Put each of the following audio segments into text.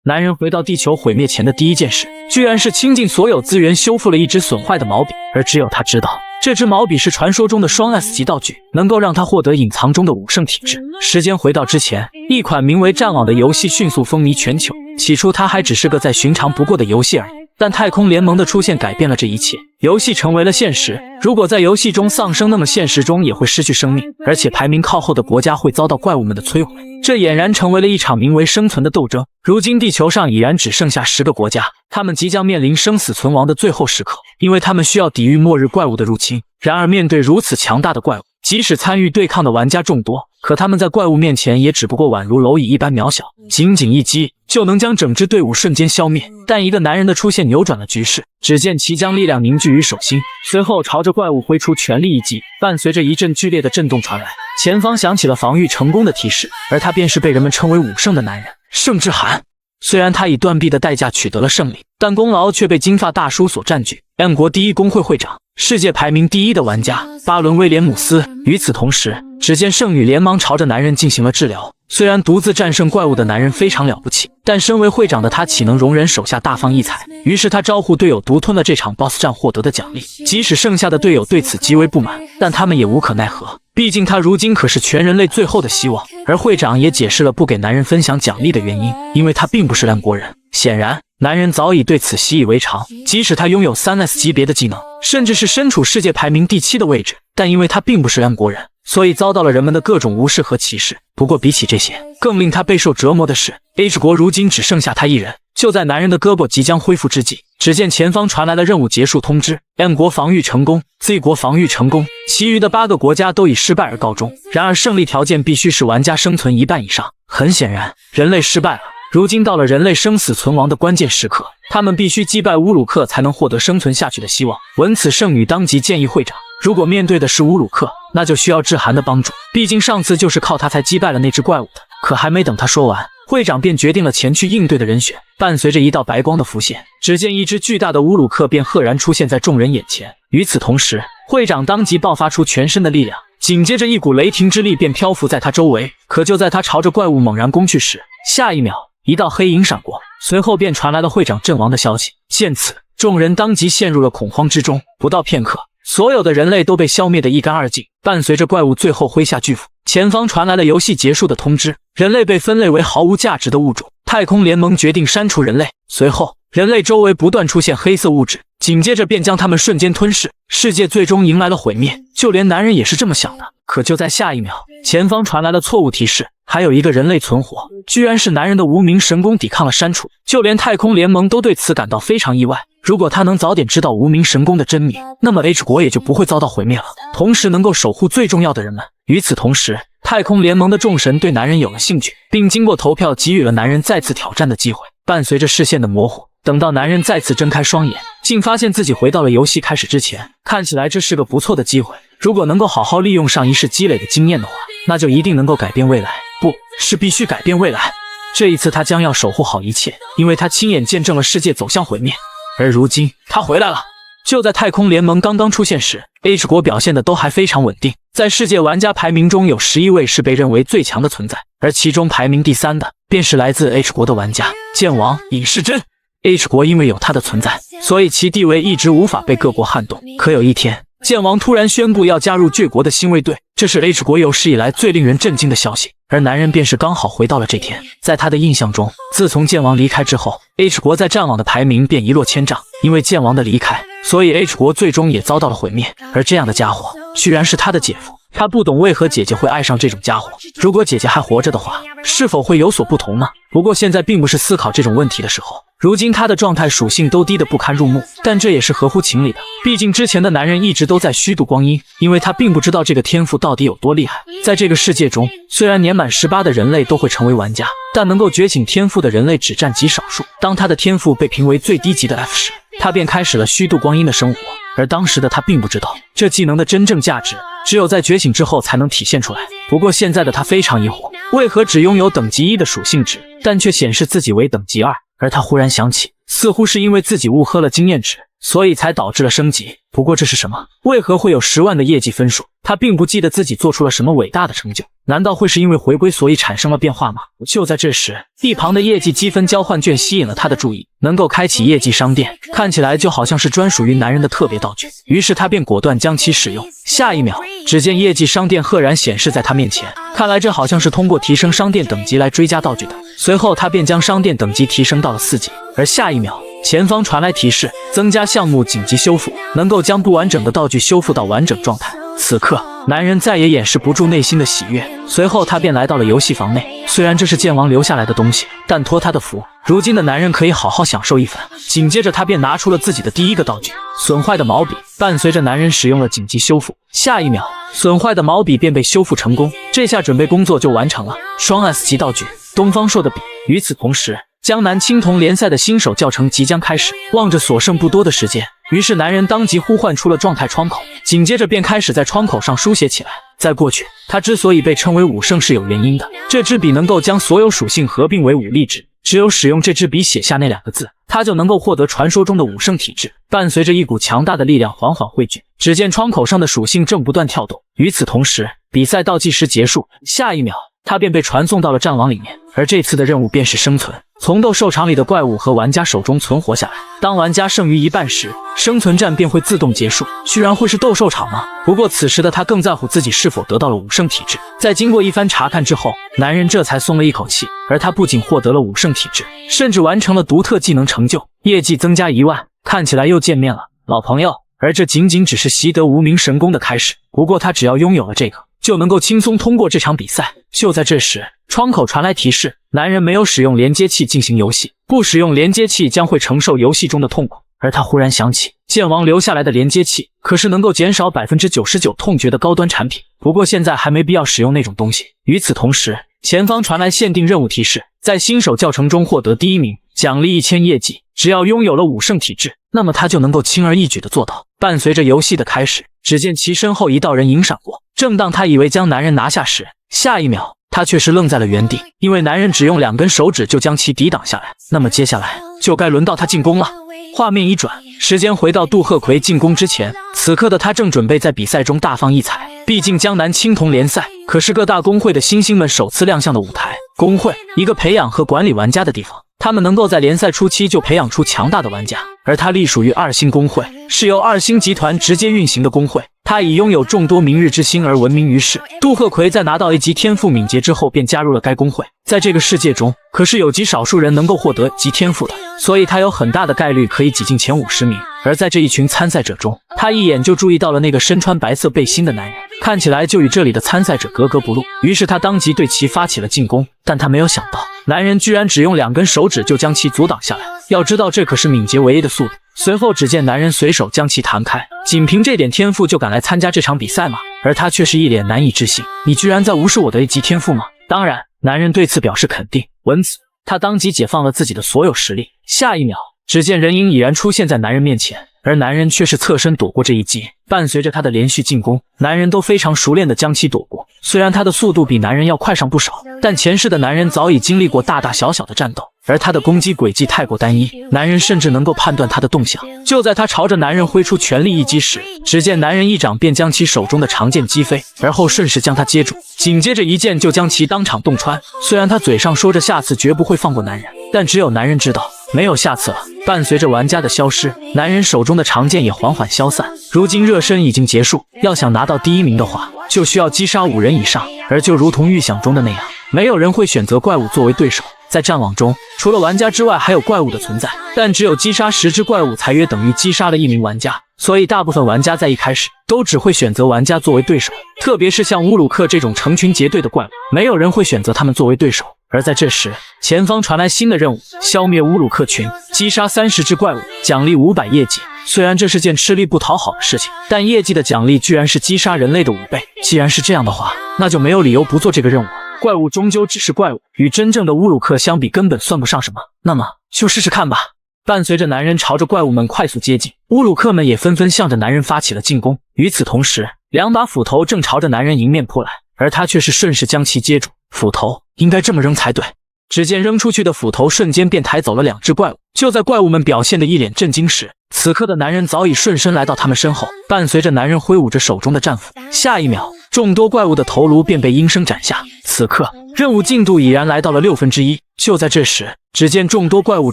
男人回到地球毁灭前的第一件事，居然是倾尽所有资源修复了一支损坏的毛笔，而只有他知道，这支毛笔是传说中的双 S 级道具，能够让他获得隐藏中的武圣体质。时间回到之前，一款名为《战网》的游戏迅速风靡全球。起初，它还只是个再寻常不过的游戏而已。但太空联盟的出现改变了这一切，游戏成为了现实。如果在游戏中丧生，那么现实中也会失去生命，而且排名靠后的国家会遭到怪物们的摧毁。这俨然成为了一场名为生存的斗争。如今地球上已然只剩下10个国家，他们即将面临生死存亡的最后时刻，因为他们需要抵御末日怪物的入侵。然而面对如此强大的怪物，即使参与对抗的玩家众多，可他们在怪物面前也只不过宛如蝼蚁一般渺小，仅仅一击就能将整支队伍瞬间消灭。但一个男人的出现扭转了局势，只见其将力量凝聚于手心，随后朝着怪物挥出全力一击，伴随着一阵剧烈的震动传来，前方响起了防御成功的提示，而他便是被人们称为武圣的男人圣之寒。虽然他以断臂的代价取得了胜利，但功劳却被金发大叔所占据。M国第一工会会长，世界排名第1的玩家巴伦威廉姆斯。与此同时，只见圣女连忙朝着男人进行了治疗。虽然独自战胜怪物的男人非常了不起，但身为会长的他岂能容忍手下大放异彩？于是他招呼队友独吞了这场 BOSS 战获得的奖励。即使剩下的队友对此极为不满，但他们也无可奈何，毕竟他如今可是全人类最后的希望。而会长也解释了不给男人分享奖励的原因，因为他并不是烂国人。显然男人早已对此习以为常，即使他拥有3S 级别的技能，甚至是身处世界排名第7的位置，但因为他并不是烂国人，所以遭到了人们的各种无视和歧视。不过比起这些，更令他备受折磨的是 H 国如今只剩下他一人。就在男人的胳膊即将恢复之际，只见前方传来了任务结束通知， M 国防御成功， Z 国防御成功，其余的8个国家都以失败而告终。然而胜利条件必须是玩家生存1半以上。很显然，人类失败了。如今到了人类生死存亡的关键时刻，他们必须击败乌鲁克才能获得生存下去的希望。闻此，圣女当即建议会长，如果面对的是乌鲁克，那就需要致寒的帮助，毕竟上次就是靠他才击败了那只怪物的。可还没等他说完，会长便决定了前去应对的人选。伴随着一道白光的浮现，只见一只巨大的乌鲁克便赫然出现在众人眼前。与此同时，会长当即爆发出全身的力量，紧接着一股雷霆之力便漂浮在他周围。可就在他朝着怪物猛然攻去时，下一秒一道黑影闪过，随后便传来了会长阵亡的消息。见此，众人当即陷入了恐慌之中。不到片刻，所有的人类都被消灭得一干二净。伴随着怪物最后挥下巨斧，前方传来了游戏结束的通知，人类被分类为毫无价值的物种。太空联盟决定删除人类。随后，人类周围不断出现黑色物质，紧接着便将他们瞬间吞噬，世界最终迎来了毁灭。就连男人也是这么想的。可就在下一秒，前方传来了错误提示，还有一个人类存活，居然是男人的无名神功抵抗了删除。就连太空联盟都对此感到非常意外。如果他能早点知道无名神功的真名，那么 H 国也就不会遭到毁灭了，同时能够守护最重要的人们。与此同时，太空联盟的众神对男人有了兴趣，并经过投票给予了男人再次挑战的机会。伴随着视线的模糊，等到男人再次睁开双眼，竟发现自己回到了游戏开始之前。看起来这是个不错的机会，如果能够好好利用上一世积累的经验的话，那就一定能够改变未来，不是必须改变未来。这一次他将要守护好一切，因为他亲眼见证了世界走向毁灭。而如今他回来了。就在太空联盟刚刚出现时， H 国表现的都还非常稳定，在世界玩家排名中有11位是被认为最强的存在，而其中排名第3的便是来自 H 国的玩家剑王尹世珍。H 国因为有他的存在，所以其地位一直无法被各国撼动。可有一天，剑王突然宣布要加入倔国的新卫队，这是 H 国有史以来最令人震惊的消息。而男人便是刚好回到了这天。在他的印象中，自从剑王离开之后， H 国在战网的排名便一落千丈。因为剑王的离开，所以 H 国最终也遭到了毁灭。而这样的家伙居然是他的姐夫。他不懂为何姐姐会爱上这种家伙，如果姐姐还活着的话，是否会有所不同呢？不过现在并不是思考这种问题的时候。如今他的状态属性都低得不堪入目，但这也是合乎情理的，毕竟之前的男人一直都在虚度光阴，因为他并不知道这个天赋到底有多厉害。在这个世界中，虽然年满18的人类都会成为玩家，但能够觉醒天赋的人类只占极少数。当他的天赋被评为最低级的 F 时，他便开始了虚度光阴的生活。而当时的他并不知道，这技能的真正价值只有在觉醒之后才能体现出来。不过现在的他非常疑惑，为何只拥有等级1的属性值，但却显示自己为等级2？而他忽然想起，似乎是因为自己误喝了经验值，所以才导致了升级。不过这是什么？为何会有10万的业绩分数？他并不记得自己做出了什么伟大的成就，难道会是因为回归所以产生了变化吗？就在这时，一旁的业绩积分交换券吸引了他的注意，能够开启业绩商店，看起来就好像是专属于男人的特别道具。于是他便果断将其使用。下一秒，只见业绩商店赫然显示在他面前，看来这好像是通过提升商店等级来追加道具的。随后他便将商店等级提升到了4级，而下一秒，前方传来提示，增加项目紧急修复，能够将不完整的道具修复到完整状态。此刻，男人再也掩饰不住内心的喜悦，随后他便来到了游戏房内。虽然这是剑王留下来的东西，但托他的福，如今的男人可以好好享受一番。紧接着他便拿出了自己的第一个道具——损坏的毛笔。伴随着男人使用了紧急修复，下一秒，损坏的毛笔便被修复成功。这下准备工作就完成了。双 S 级道具，东方朔的笔。与此同时，江南青铜联赛的新手教程即将开始，望着所剩不多的时间，于是男人当即呼唤出了状态窗口，紧接着便开始在窗口上书写起来。在过去，他之所以被称为武圣是有原因的，这支笔能够将所有属性合并为武力值，只有使用这支笔写下那2个字，他就能够获得传说中的武圣体质。伴随着一股强大的力量缓缓汇聚，只见窗口上的属性正不断跳动。与此同时，比赛倒计时结束，下一秒，他便被传送到了战网里面，而这次的任务便是生存，从斗兽场里的怪物和玩家手中存活下来。当玩家剩余一半时，生存战便会自动结束。居然会是斗兽场吗？不过此时的他更在乎自己是否得到了武圣体质。在经过一番查看之后，男人这才松了一口气，而他不仅获得了武圣体质，甚至完成了独特技能成就，业绩增加1万，看起来又见面了，老朋友。而这仅仅只是习得无名神功的开始，不过他只要拥有了这个，就能够轻松通过这场比赛。就在这时，窗口传来提示，男人没有使用连接器进行游戏，不使用连接器将会承受游戏中的痛苦。而他忽然想起，剑王留下来的连接器可是能够减少 99% 痛觉的高端产品，不过现在还没必要使用那种东西。与此同时，前方传来限定任务提示，在新手教程中获得第1名，奖励1000业绩，只要拥有了武圣体质，那么他就能够轻而易举地做到。伴随着游戏的开始，只见其身后一道人影闪过，正当他以为将男人拿下时，下一秒他却是愣在了原地，因为男人只用2根手指就将其抵挡下来。那么接下来就该轮到他进攻了。画面一转，时间回到杜鹤葵进攻之前，此刻的他正准备在比赛中大放异彩。毕竟江南青铜联赛可是各大公会的新星们首次亮相的舞台，公会一个培养和管理玩家的地方，他们能够在联赛初期就培养出强大的玩家。而他隶属于2星公会，是由2星集团直接运行的公会，他以拥有众多明日之星而闻名于世。杜鹤葵在拿到1级天赋敏捷之后便加入了该公会，在这个世界中可是有极少数人能够获得极天赋的，所以他有很大的概率可以挤进前50名。而在这一群参赛者中，他一眼就注意到了那个身穿白色背心的男人，看起来就与这里的参赛者格格不入，于是他当即对其发起了进攻。但他没有想到，男人居然只用2根手指就将其阻挡下来，要知道这可是敏捷唯一的速度。随后只见男人随手将其弹开，仅凭这点天赋就敢来参加这场比赛吗？而他却是一脸难以置信，你居然在无视我的1级天赋吗？当然，男人对此表示肯定。闻此，他当即解放了自己的所有实力。下一秒，只见人影已然出现在男人面前，而男人却是侧身躲过这一击。伴随着他的连续进攻，男人都非常熟练地将其躲过。虽然他的速度比男人要快上不少，但前世的男人早已经历过大大小小的战斗，而他的攻击轨迹太过单一，男人甚至能够判断他的动向。就在他朝着男人挥出全力一击时，只见男人一掌便将其手中的长剑击飞，而后顺势将他接住，紧接着一剑就将其当场洞穿。虽然他嘴上说着下次绝不会放过男人，但只有男人知道没有下次了。伴随着玩家的消失，男人手中的长剑也缓缓消散。如今热身已经结束，要想拿到第1名的话，就需要击杀5人以上。而就如同预想中的那样，没有人会选择怪物作为对手。在战网中，除了玩家之外还有怪物的存在，但只有击杀10只怪物才约等于击杀了1名玩家，所以大部分玩家在一开始都只会选择玩家作为对手，特别是像乌鲁克这种成群结队的怪物，没有人会选择他们作为对手。而在这时，前方传来新的任务，消灭乌鲁克群，击杀30只怪物，奖励500业绩。虽然这是件吃力不讨好的事情，但业绩的奖励居然是击杀人类的5倍。既然是这样的话，那就没有理由不做这个任务。怪物终究只是怪物，与真正的乌鲁克相比根本算不上什么，那么就试试看吧。伴随着男人朝着怪物们快速接近，乌鲁克们也纷纷向着男人发起了进攻。与此同时，2把斧头正朝着男人迎面扑来，而他却是顺势将其接住。斧头应该这么扔才对。只见扔出去的斧头瞬间便抬走了2只怪物。就在怪物们表现得一脸震惊时，此刻的男人早已瞬身来到他们身后，伴随着男人挥舞着手中的战斧，下一秒，众多怪物的头颅便被应声斩下。此刻，任务进度已然来到了1/6。就在这时，只见众多怪物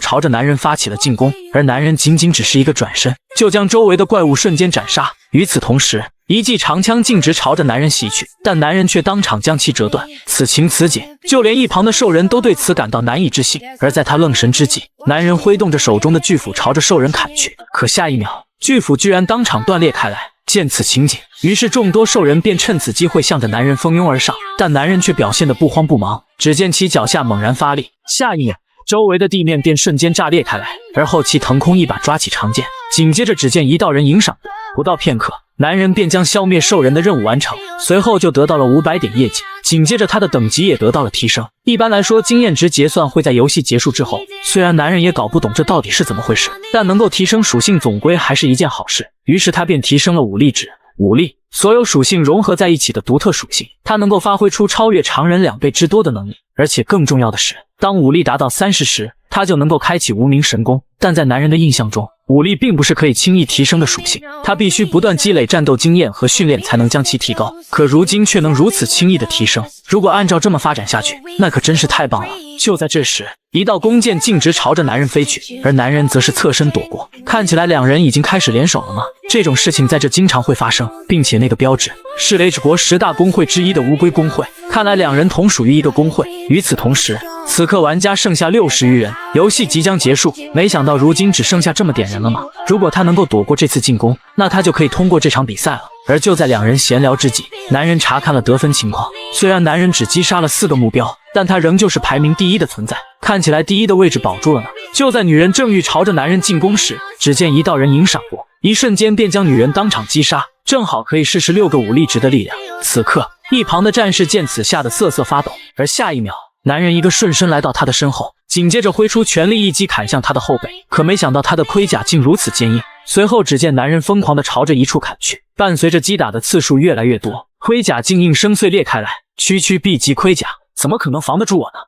朝着男人发起了进攻，而男人仅仅只是一个转身，就将周围的怪物瞬间斩杀。与此同时，一记长枪径直朝着男人袭去，但男人却当场将其折断。此情此景，就连一旁的兽人都对此感到难以置信。而在他愣神之际，男人挥动着手中的巨斧朝着兽人砍去，可下一秒，巨斧居然当场断裂开来。见此情景，于是众多兽人便趁此机会向着男人蜂拥而上，但男人却表现得不慌不忙，只见其脚下猛然发力，下一秒，周围的地面便瞬间炸裂开来，而后其腾空一把抓起长剑，紧接着只见一道人影闪过，不到片刻，男人便将消灭兽人的任务完成，随后就得到了500点业绩，紧接着他的等级也得到了提升。一般来说，经验值结算会在游戏结束之后，虽然男人也搞不懂这到底是怎么回事，但能够提升属性总归还是一件好事，于是他便提升了武力值。武力，所有属性融合在一起的独特属性，它能够发挥出超越常人2倍之多的能力，而且更重要的是，当武力达到30时，他就能够开启无名神功。但在男人的印象中，武力并不是可以轻易提升的属性，他必须不断积累战斗经验和训练才能将其提高，可如今却能如此轻易的提升，如果按照这么发展下去，那可真是太棒了。就在这时，一道弓箭径直朝着男人飞去，而男人则是侧身躲过，看起来两人已经开始联手了吗？这种事情在这经常会发生，并且那个标志是 H 国10大公会之一的乌龟公会，看来两人同属于一个公会。与此同时，此刻玩家剩下60余人，游戏即将结束，没想到如今只剩下这么点人了吗？如果他能够躲过这次进攻，那他就可以通过这场比赛了。而就在两人闲聊之际，男人查看了得分情况，虽然男人只击杀了4个目标，但他仍旧是排名第一的存在，看起来第一的位置保住了呢。就在女人正欲朝着男人进攻时，只见一道人影闪过，一瞬间便将女人当场击杀，正好可以试试6个武力值的力量。此刻一旁的战士见此吓得瑟瑟发抖，而下一秒，男人一个瞬身来到他的身后，紧接着挥出全力一击砍向他的后背，可没想到他的盔甲竟如此坚硬。随后只见男人疯狂地朝着一处砍去，伴随着击打的次数越来越多，盔甲竟硬生碎裂开来，区区B级盔甲怎么可能防得住我呢？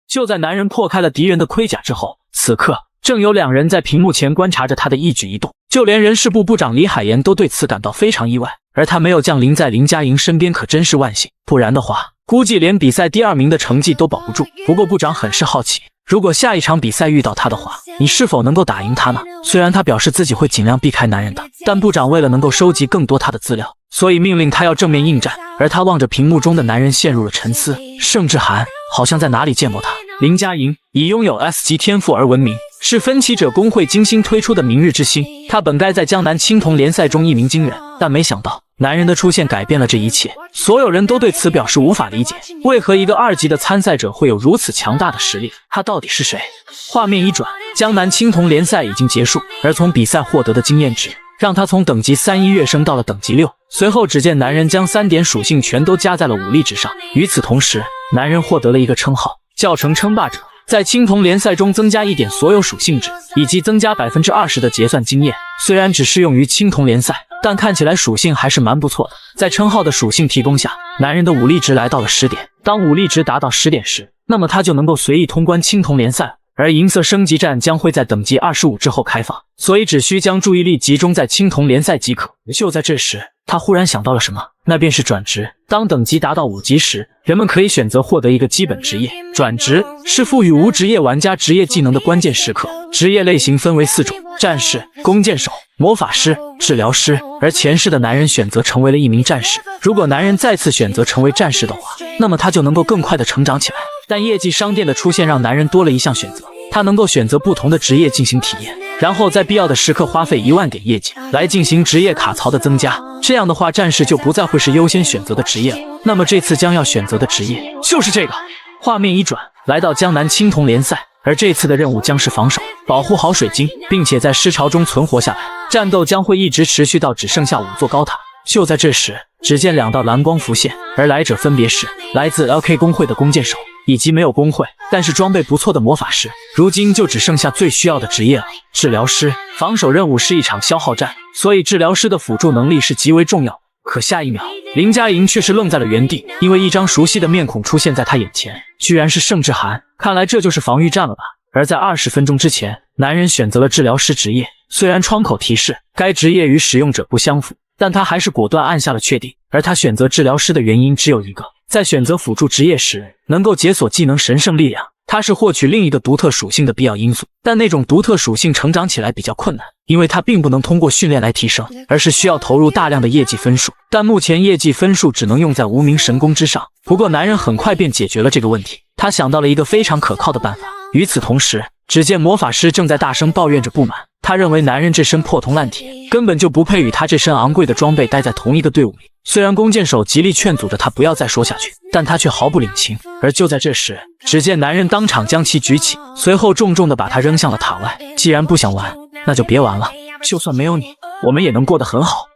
就在男人破开了敌人的盔甲之后，此刻正有2人在屏幕前观察着他的一举一动，就连人事部部长李海岩都对此感到非常意外，而他没有降临在林佳莹身边可真是万幸，不然的话估计连比赛第2名的成绩都保不住。不过部长很是好奇，如果下一场比赛遇到他的话，你是否能够打赢他呢？虽然他表示自己会尽量避开男人的，但部长为了能够收集更多他的资料，所以命令他要正面应战。而他望着屏幕中的男人陷入了沉思，盛志涵好像在哪里见过他。林佳莹以拥有 S 级天赋而闻名，是分歧者工会精心推出的明日之星，他本该在江南青铜联赛中一鸣惊人，但没想到男人的出现改变了这一切。所有人都对此表示无法理解，为何一个2级的参赛者会有如此强大的实力？他到底是谁？画面一转，江南青铜联赛已经结束，而从比赛获得的经验值让他从等级3一跃升到了等级6。随后只见男人将3点属性全都加在了武力值上。与此同时，男人获得了一个称号，叫称称霸者，在青铜联赛中增加1点所有属性值，以及增加20%的结算经验。虽然只适用于青铜联赛，但看起来属性还是蛮不错的。在称号的属性提供下，男人的武力值来到了10点。当武力值达到10点时，那么他就能够随意通关青铜联赛了。而银色升级战将会在等级25之后开放，所以只需将注意力集中在青铜联赛即可。就在这时，他忽然想到了什么，那便是转职。当等级达到5级时，人们可以选择获得一个基本职业。转职是赋予无职业玩家职业技能的关键时刻。职业类型分为4种：战士、弓箭手、魔法师、治疗师。而前世的男人选择成为了一名战士，如果男人再次选择成为战士的话，那么他就能够更快的成长起来。但业绩商店的出现让男人多了一项选择，他能够选择不同的职业进行体验，然后在必要的时刻花费1万点业绩来进行职业卡槽的增加。这样的话，战士就不再会是优先选择的职业了。那么这次将要选择的职业就是这个。画面一转，来到江南青铜联赛，而这次的任务将是防守，保护好水晶，并且在尸潮中存活下来。战斗将会一直持续到只剩下5座高塔。就在这时，只见2道蓝光浮现，而来者分别是来自 LK 公会的弓箭手，以及没有公会但是装备不错的魔法师。如今就只剩下最需要的职业了，治疗师。防守任务是一场消耗战，所以治疗师的辅助能力是极为重要。可下一秒，林佳莹却是愣在了原地，因为一张熟悉的面孔出现在她眼前，居然是盛志涵。看来这就是防御战了吧。而在20分钟之前，男人选择了治疗师职业，虽然窗口提示该职业与使用者不相符，但他还是果断按下了确定。而他选择治疗师的原因只有一个，在选择辅助职业时，能够解锁技能神圣力量。它是获取另一个独特属性的必要因素，但那种独特属性成长起来比较困难，因为它并不能通过训练来提升，而是需要投入大量的业绩分数。但目前业绩分数只能用在无名神功之上。不过男人很快便解决了这个问题，他想到了一个非常可靠的办法。与此同时，只见魔法师正在大声抱怨着不满，他认为男人这身破铜烂铁根本就不配与他这身昂贵的装备待在同一个队伍里。虽然弓箭手极力劝阻着他不要再说下去，但他却毫不领情。而就在这时，只见男人当场将其举起，随后重重地把他扔向了塔外。既然不想玩，那就别玩了，就算没有你，我们也能过得很好。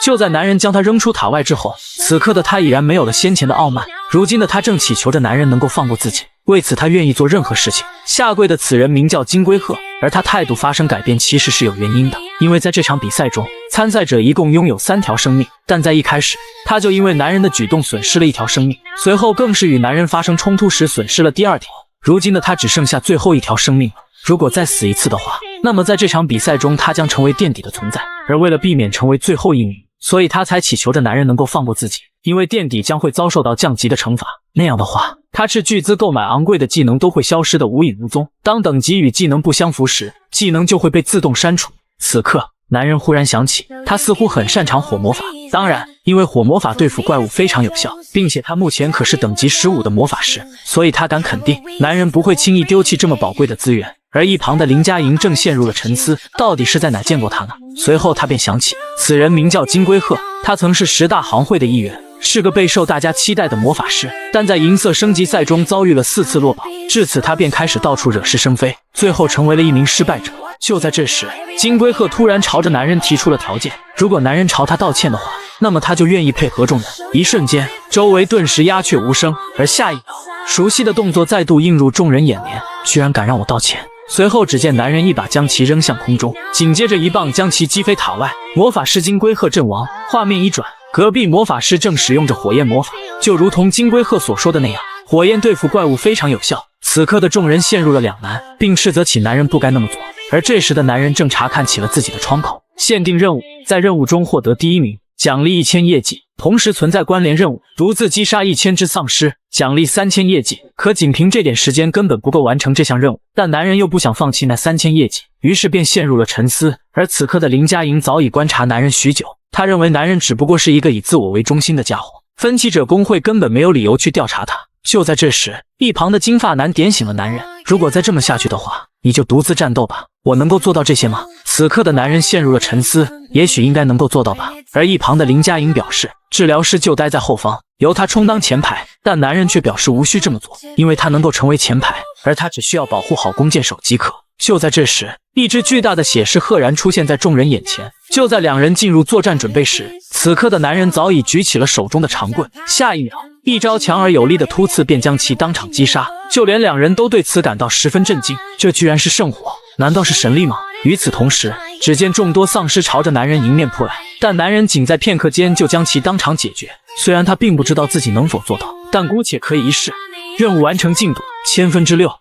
就在男人将他扔出塔外之后，此刻的他已然没有了先前的傲慢，如今的他正祈求着男人能够放过自己，为此他愿意做任何事情。下跪的此人名叫金龟鹤，而他态度发生改变其实是有原因的，因为在这场比赛中，参赛者一共拥有3条生命，但在一开始他就因为男人的举动损失了1条生命，随后更是与男人发生冲突时损失了第2条。如今的他只剩下最后1条生命了，如果再死一次的话，那么在这场比赛中他将成为垫底的存在。而为了避免成为最后一名，所以他才祈求着男人能够放过自己，因为垫底将会遭受到降级的惩罚，那样的话，他斥巨资购买昂贵的技能都会消失得无影无踪。当等级与技能不相符时，技能就会被自动删除。此刻，男人忽然想起，他似乎很擅长火魔法。当然，因为火魔法对付怪物非常有效，并且他目前可是等级15的魔法师，所以他敢肯定，男人不会轻易丢弃这么宝贵的资源。而一旁的林佳莹正陷入了沉思，到底是在哪见过他呢？随后他便想起，此人名叫金龟鹤，他曾是10大行会的一员，是个备受大家期待的魔法师，但在银色升级赛中遭遇了4次落榜，至此他便开始到处惹是生非，最后成为了一名失败者。就在这时，金龟鹤突然朝着男人提出了条件，如果男人朝他道歉的话，那么他就愿意配合众人。一瞬间，周围顿时鸦雀无声，而下一秒，熟悉的动作再度映入众人眼帘，居然敢让我道歉。随后只见男人一把将其扔向空中，紧接着一棒将其击飞塔外，魔法师金龟鹤阵亡。画面一转，隔壁魔法师正使用着火焰魔法，就如同金龟鹤所说的那样，火焰对付怪物非常有效。此刻的众人陷入了两难，并斥责起男人不该那么做。而这时的男人正查看起了自己的窗口，限定任务，在任务中获得第1名，奖励1000业绩，同时存在关联任务，独自击杀1000只丧尸，奖励3000业绩。可仅凭这点时间根本不够完成这项任务，但男人又不想放弃那3000业绩，于是便陷入了沉思。而此刻的林佳莹早已观察男人许久，她认为男人只不过是一个以自我为中心的家伙，分歧者工会根本没有理由去调查他。就在这时，一旁的金发男点醒了男人，如果再这么下去的话，你就独自战斗吧，我能够做到这些吗？此刻的男人陷入了沉思，也许应该能够做到吧。而一旁的林佳莹表示，治疗师就待在后方，由他充当前排，但男人却表示无需这么做，因为他能够成为前排，而他只需要保护好弓箭手即可。就在这时，一只巨大的血狮赫然出现在众人眼前。就在两人进入作战准备时，此刻的男人早已举起了手中的长棍，下一秒，一招强而有力的突刺便将其当场击杀。就连两人都对此感到十分震惊，这居然是圣火，难道是神力吗？与此同时，只见众多丧尸朝着男人迎面扑来，但男人仅在片刻间就将其当场解决。虽然他并不知道自己能否做到，但姑且可以一试。任务完成进度6/1000。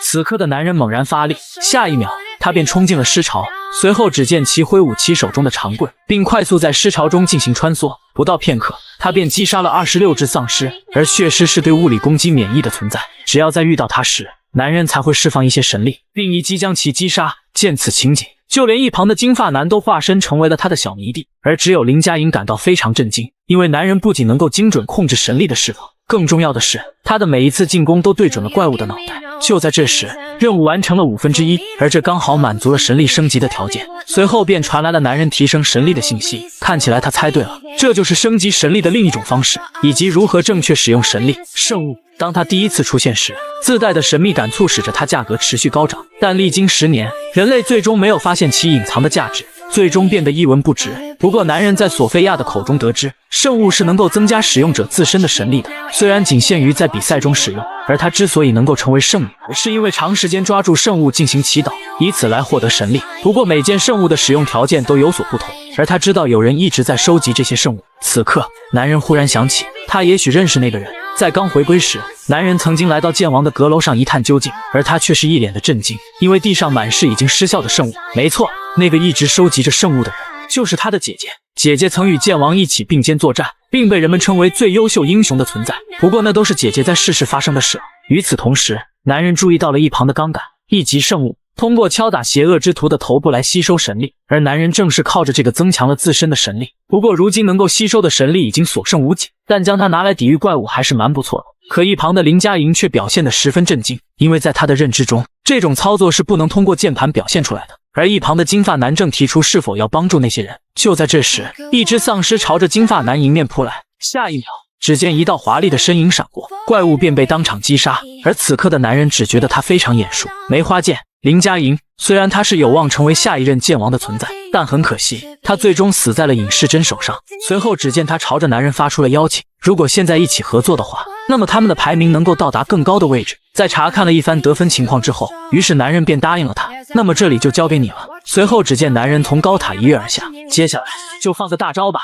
此刻的男人猛然发力，下一秒他便冲进了尸巢，随后只见其挥舞其手中的长棍，并快速在尸巢中进行穿梭。不到片刻，他便击杀了26只丧尸。而血狮是对物理攻击免疫的存在，只要在遇到它时，男人才会释放一些神力，并一击将其击杀。见此情景，就连一旁的金发男都化身成为了他的小迷弟。而只有林佳莹感到非常震惊，因为男人不仅能够精准控制神力的释放，更重要的是，他的每一次进攻都对准了怪物的脑袋。就在这时，任务完成了1/5，而这刚好满足了神力升级的条件。随后便传来了男人提升神力的信息，看起来他猜对了，这就是升级神力的另一种方式，以及如何正确使用神力。圣物，当它第一次出现时，自带的神秘感促使着它价格持续高涨，但历经10年，人类最终没有发现其隐藏的价值，最终变得一文不值。不过男人在索菲亚的口中得知，圣物是能够增加使用者自身的神力的，虽然仅限于在比赛中使用，而他之所以能够成为圣女，是因为长时间抓住圣物进行祈祷，以此来获得神力。不过每件圣物的使用条件都有所不同，而他知道有人一直在收集这些圣物。此刻男人忽然想起，他也许认识那个人，在刚回归时，男人曾经来到剑王的阁楼上一探究竟，而他却是一脸的震惊，因为地上满是已经失效的圣物。没错，那个一直收集着圣物的人就是他的姐姐。姐姐曾与剑王一起并肩作战，并被人们称为最优秀英雄的存在。不过那都是姐姐在世时发生的事。与此同时，男人注意到了一旁的钢杆，一级圣物通过敲打邪恶之徒的头部来吸收神力，而男人正是靠着这个增强了自身的神力。不过如今能够吸收的神力已经所剩无几，但将它拿来抵御怪物还是蛮不错的。可一旁的林佳莹却表现得十分震惊，因为在她的认知中，这种操作是不能通过键盘表现出来的。而一旁的金发男正提出是否要帮助那些人。就在这时，一只丧尸朝着金发男迎面扑来，下一秒，只见一道华丽的身影闪过，怪物便被当场击杀。而此刻的男人只觉得他非常眼熟，梅花剑林佳莹。虽然他是有望成为下一任剑王的存在，但很可惜，他最终死在了尹世珍手上。随后只见他朝着男人发出了邀请，如果现在一起合作的话，那么他们的排名能够到达更高的位置。在查看了一番得分情况之后，于是男人便答应了他，那么这里就交给你了。随后只见男人从高塔一跃而下，接下来就放个大招吧。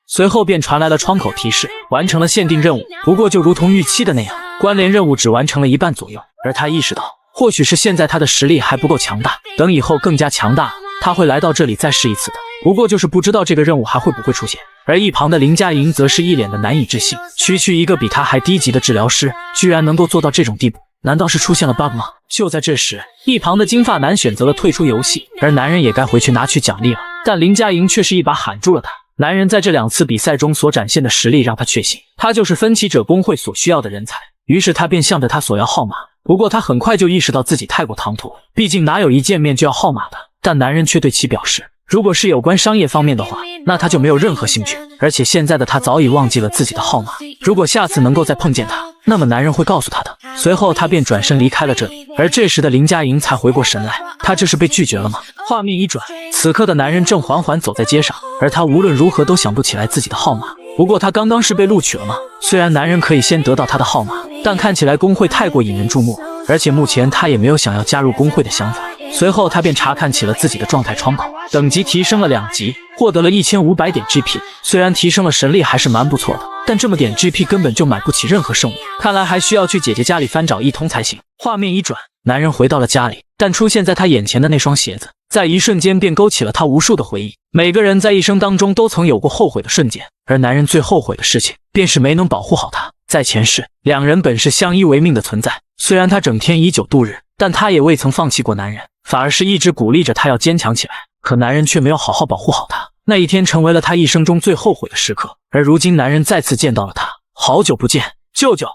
随后便传来了窗口提示，完成了限定任务。不过就如同预期的那样，关联任务只完成了一半左右。而他意识到，或许是现在他的实力还不够强大，等以后更加强大，他会来到这里再试一次的。不过就是不知道这个任务还会不会出现。而一旁的林佳莹则是一脸的难以置信，区一个比他还低级的治疗师，居然能够做到这种地步，难道是出现了 bug 吗？就在这时，一旁的金发男选择了退出游戏，而男人也该回去拿取奖励了。但林佳莹却是一把喊住了他。男人在这2次比赛中所展现的实力让他确信，他就是分歧者工会所需要的人才。于是他便向着他索要号码。不过他很快就意识到自己太过唐突，毕竟哪有一见面就要号码的。但男人却对其表示，如果是有关商业方面的话，那他就没有任何兴趣。而且现在的他早已忘记了自己的号码，如果下次能够再碰见他，那么男人会告诉他的。随后他便转身离开了这里。而这时的林佳莹才回过神来，他这是被拒绝了吗？画面一转，此刻的男人正缓缓走在街上，而他无论如何都想不起来自己的号码。不过他刚刚是被录取了吗？虽然男人可以先得到他的号码，但看起来工会太过引人注目，而且目前他也没有想要加入工会的想法。随后他便查看起了自己的状态窗口，等级提升了2级，获得了1500点 GP。虽然提升了神力还是蛮不错的，但这么点 GP根本就买不起任何圣物，看来还需要去姐姐家里翻找一通才行。画面一转，男人回到了家里，但出现在他眼前的那双鞋子，在一瞬间便勾起了他无数的回忆。每个人在一生当中都曾有过后悔的瞬间，而男人最后悔的事情便是没能保护好她。在前世，2人本是相依为命的存在，虽然他整天以酒度日，但他也未曾放弃过男人，反而是一直鼓励着他要坚强起来。可男人却没有好好保护好她，那一天成为了他一生中最后悔的时刻。而如今男人再次见到了她，好久不见，舅舅。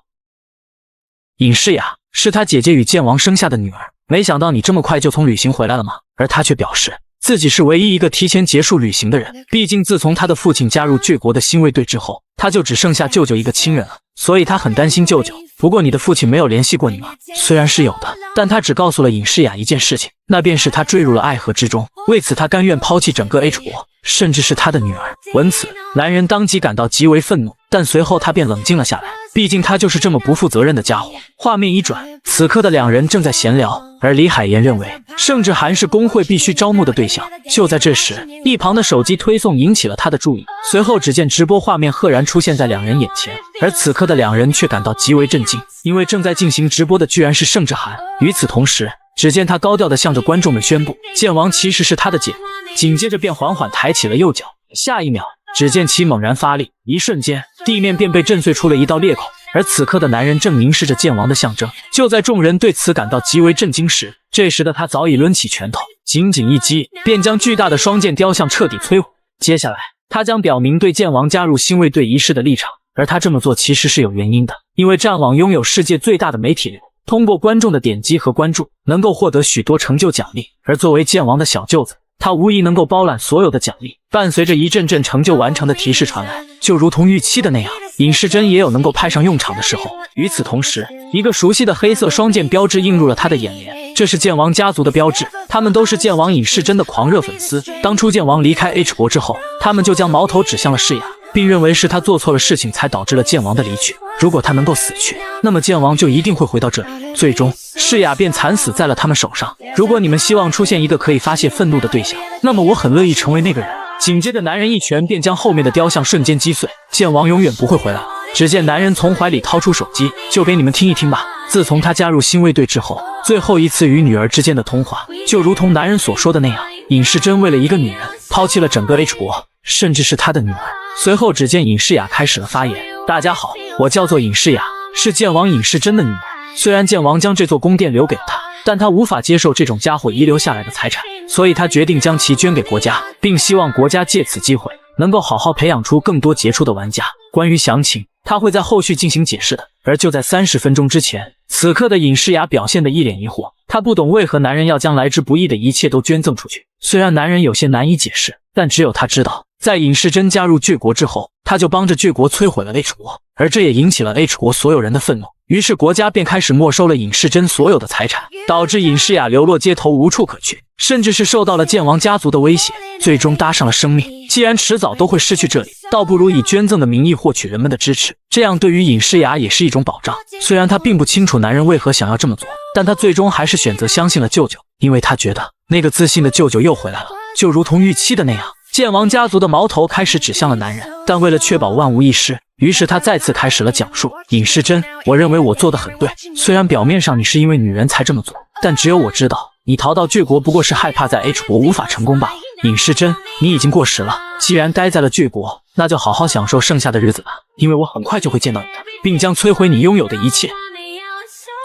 尹世雅是他姐姐与剑王生下的女儿，没想到你这么快就从旅行回来了吗？而他却表示自己是唯一一个提前结束旅行的人，毕竟自从他的父亲加入倔国的新卫队之后，他就只剩下舅舅一个亲人了，所以他很担心舅舅。不过你的父亲没有联系过你吗？虽然是有的，但他只告诉了尹世雅一件事情，那便是他坠入了爱河之中，为此他甘愿抛弃整个 H 国，甚至是他的女儿。闻此，男人当即感到极为愤怒，但随后他便冷静了下来，毕竟他就是这么不负责任的家伙。画面一转，此刻的2人正在闲聊，而李海岩认为盛志涵是工会必须招募的对象。就在这时，一旁的手机推送引起了他的注意，随后只见直播画面赫然出现在2人眼前，而此刻的2人却感到极为震惊，因为正在进行直播的居然是盛志涵。与此同时，只见他高调地向着观众们宣布，剑王其实是他的姐，紧接着便缓缓抬起了右脚，下一秒，只见其猛然发力，一瞬间，地面便被震碎出了一道裂口。而此刻的男人正凝视着剑王的象征。就在众人对此感到极为震惊时，这时的他早已抡起拳头，紧紧一击，便将巨大的双剑雕像彻底摧毁。接下来，他将表明对剑王加入新卫队一事的立场，而他这么做其实是有原因的，因为战网拥有世界最大的媒体流，通过观众的点击和关注，能够获得许多成就奖励。而作为剑王的小舅子，他无疑能够包揽所有的奖励。伴随着一阵阵成就完成的提示传来，就如同预期的那样，尹世珍也有能够派上用场的时候。与此同时，一个熟悉的黑色双剑标志映入了他的眼帘，这是剑王家族的标志，他们都是剑王尹世珍的狂热粉丝。当初剑王离开 H 国之后，他们就将矛头指向了世雅，并认为是他做错了事情才导致了剑王的离去。如果他能够死去，那么剑王就一定会回到这里。最终，世雅便惨死在了他们手上。如果你们希望出现一个可以发泄愤怒的对象，那么我很乐意成为那个人。紧接着，男人一拳便将后面的雕像瞬间击碎，剑王永远不会回来了。只见男人从怀里掏出手机，就给你们听一听吧。自从他加入新卫队之后，最后一次与女儿之间的通话，就如同男人所说的那样，尹世珍为了一个女人抛弃了整个 H 国，甚至是他的女儿。随后只见尹世雅开始了发言：大家好，我叫做尹世雅，是剑王尹世珍的女儿。虽然剑王将这座宫殿留给了他，但他无法接受这种家伙遗留下来的财产，所以他决定将其捐给国家，并希望国家借此机会能够好好培养出更多杰出的玩家。关于详情，他会在后续进行解释的。而就在30分钟之前，此刻的尹世雅表现得一脸疑惑，他不懂为何男人要将来之不易的一切都捐赠出去。虽然男人有些难以解释，但只有他知道，在尹世珍加入倔国之后，他就帮着倔国摧毁了 H 国，而这也引起了 H 国所有人的愤怒。于是国家便开始没收了尹世珍所有的财产，导致尹世雅流落街头，无处可去，甚至是受到了剑王家族的威胁，最终搭上了生命。既然迟早都会失去这里，倒不如以捐赠的名义获取人们的支持，这样对于尹世雅也是一种保障。虽然他并不清楚男人为何想要这么做，但他最终还是选择相信了舅舅，因为他觉得那个自信的舅舅又回来了。就如同预期的那样，剑王家族的矛头开始指向了男人，但为了确保万无一失，于是他再次开始了讲述：尹世珍，我认为我做得很对，虽然表面上你是因为女人才这么做，但只有我知道，你逃到倔国不过是害怕在 H 国无法成功罢了。尹世珍，你已经过时了，既然待在了倔国，那就好好享受剩下的日子吧，因为我很快就会见到你的，并将摧毁你拥有的一切。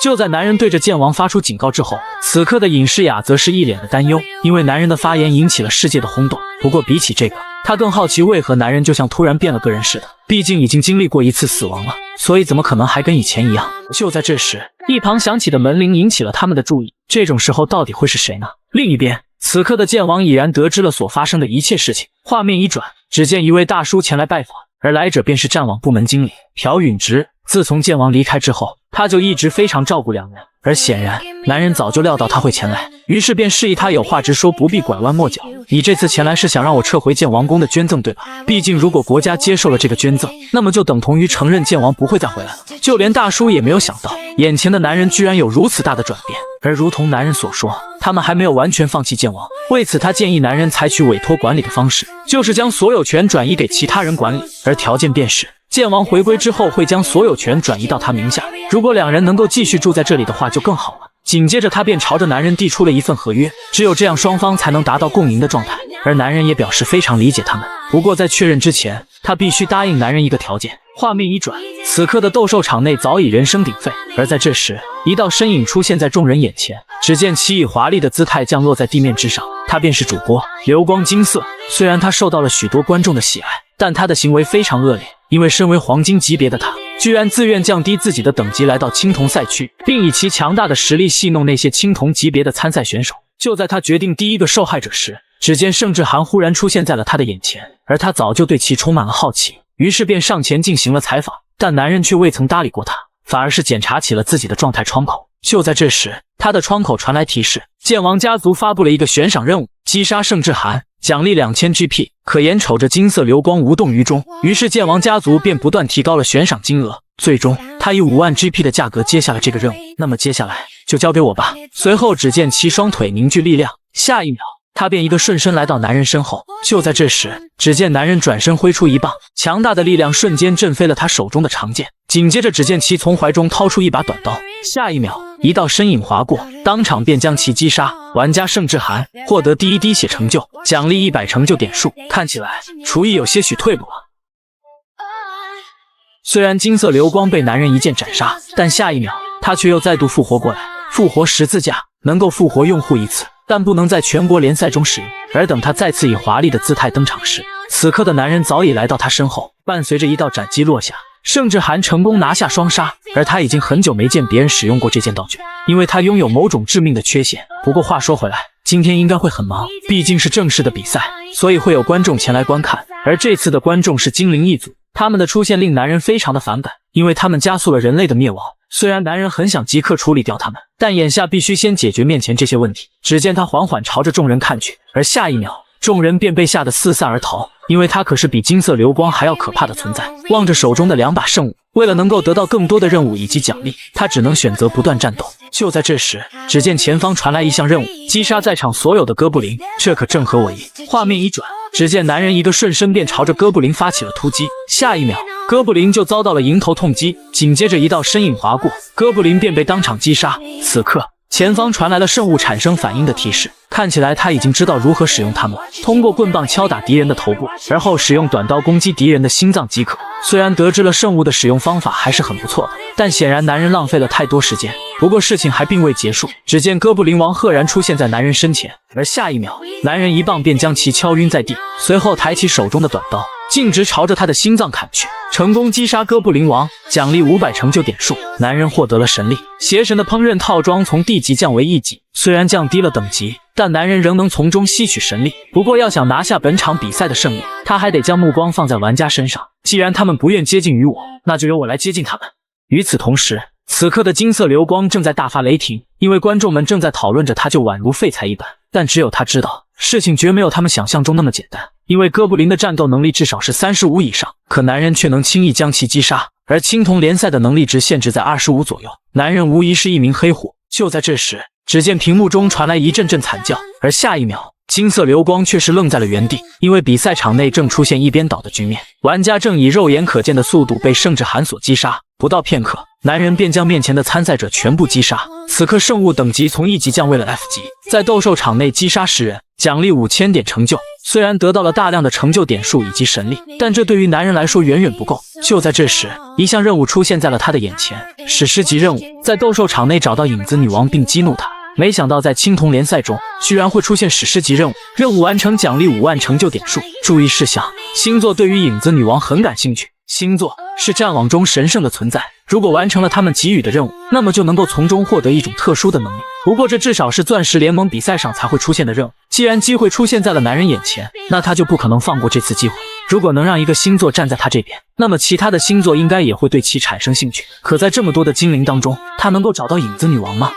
就在男人对着剑王发出警告之后，此刻的尹世雅则是一脸的担忧，因为男人的发言引起了世界的轰动。不过比起这个，他更好奇为何男人就像突然变了个人似的，毕竟已经经历过一次死亡了，所以怎么可能还跟以前一样。就在这时，一旁响起的门铃引起了他们的注意，这种时候到底会是谁呢？另一边，此刻的剑王已然得知了所发生的一切事情，画面一转，只见一位大叔前来拜访，而来者便是战网部门经理朴允植。自从剑王离开之后，他就一直非常照顾两人，而显然男人早就料到他会前来，于是便示意他有话直说，不必拐弯抹角。你这次前来是想让我撤回剑王宫的捐赠对吧？毕竟如果国家接受了这个捐赠，那么就等同于承认剑王不会再回来了。就连大叔也没有想到，眼前的男人居然有如此大的转变。而如同男人所说，他们还没有完全放弃剑王，为此他建议男人采取委托管理的方式，就是将所有权转移给其他人管理，而条件便是剑王回归之后会将所有权转移到他名下，如果两人能够继续住在这里的话就更好了。紧接着他便朝着男人递出了一份合约，只有这样双方才能达到共赢的状态，而男人也表示非常理解他们，不过在确认之前，他必须答应男人一个条件。画面一转，此刻的斗兽场内早已人声鼎沸，而在这时，一道身影出现在众人眼前，只见其以华丽的姿态降落在地面之上，他便是主播流光金色。虽然他受到了许多观众的喜爱，但他的行为非常恶劣，因为身为黄金级别的他，居然自愿降低自己的等级来到青铜赛区，并以其强大的实力戏弄那些青铜级别的参赛选手。就在他决定第一个受害者时，只见盛志涵忽然出现在了他的眼前，而他早就对其充满了好奇，于是便上前进行了采访，但男人却未曾搭理过他，反而是检查起了自己的状态窗口。就在这时，他的窗口传来提示，剑王家族发布了一个悬赏任务，击杀盛志涵，奖励2000 GP， 可眼瞅着金色流光无动于衷，于是剑王家族便不断提高了悬赏金额，最终他以5万 GP 的价格接下了这个任务。那么接下来就交给我吧。随后只见其双腿凝聚力量，下一秒他便一个瞬身来到男人身后。就在这时，只见男人转身挥出一棒，强大的力量瞬间震飞了他手中的长剑，紧接着只见其从怀中掏出一把短刀，下一秒一道身影划过，当场便将其击杀。玩家盛志涵获得第1滴血成就，奖励100成就点数，看起来厨艺有些许退步了。虽然金色流光被男人一剑斩杀，但下一秒他却又再度复活过来。复活十字架能够复活用户1次，但不能在全国联赛中使用。而等他再次以华丽的姿态登场时，此刻的男人早已来到他身后，伴随着一道斩击落下，盛志涵成功拿下双杀。而他已经很久没见别人使用过这件道具，因为他拥有某种致命的缺陷。不过话说回来，今天应该会很忙，毕竟是正式的比赛，所以会有观众前来观看。而这次的观众是精灵一族，他们的出现令男人非常的反感，因为他们加速了人类的灭亡。虽然男人很想即刻处理掉他们，但眼下必须先解决面前这些问题。只见他缓缓朝着众人看去，而下一秒众人便被吓得四散而逃，因为他可是比金色流光还要可怕的存在。望着手中的2把圣物，为了能够得到更多的任务以及奖励，他只能选择不断战斗。就在这时，只见前方传来一项任务，击杀在场所有的哥布林，这可正合我意。画面一转，只见男人一个瞬身便朝着哥布林发起了突击，下一秒哥布林就遭到了迎头痛击，紧接着一道身影划过，哥布林便被当场击杀。此刻前方传来了圣物产生反应的提示，看起来他已经知道如何使用它们，通过棍棒敲打敌人的头部，而后使用短刀攻击敌人的心脏即可。虽然得知了圣物的使用方法还是很不错的，但显然男人浪费了太多时间。不过事情还并未结束，只见哥布林王赫然出现在男人身前，而下一秒男人一棒便将其敲晕在地，随后抬起手中的短刀径直朝着他的心脏砍去，成功击杀哥布林王，奖励500成就点数。男人获得了神力，邪神的烹饪套装从D级降为E级，虽然降低了等级，但男人仍能从中吸取神力。不过要想拿下本场比赛的胜利，他还得将目光放在玩家身上，既然他们不愿接近于我，那就由我来接近他们。与此同时，此刻的金色流光正在大发雷霆，因为观众们正在讨论着他就宛如废材一般，但只有他知道，事情绝没有他们想象中那么简单。因为哥布林的战斗能力至少是35以上，可男人却能轻易将其击杀，而青铜联赛的能力值限制在25左右，男人无疑是一名黑虎。就在这时，只见屏幕中传来一阵阵惨叫，而下一秒金色流光却是愣在了原地，因为比赛场内正出现一边倒的局面，玩家正以肉眼可见的速度被圣之函所击杀。不到片刻，男人便将面前的参赛者全部击杀。此刻圣物等级从 E 级降为了 F 级，在斗兽场内击杀10人，奖励5000点成就。虽然得到了大量的成就点数以及神力，但这对于男人来说远远不够。就在这时，一项任务出现在了他的眼前，史诗级任务，在斗兽场内找到影子女王并激怒她。没想到在青铜联赛中居然会出现史诗级任务，任务完成奖励5万成就点数。注意事项：星座对于影子女王很感兴趣，星座是战网中神圣的存在，如果完成了他们给予的任务，那么就能够从中获得一种特殊的能力。不过这至少是钻石联盟比赛上才会出现的任务，既然机会出现在了男人眼前，那他就不可能放过这次机会。如果能让一个星座站在他这边，那么其他的星座应该也会对其产生兴趣。可在这么多的精灵当中，他能够找到影子女王吗？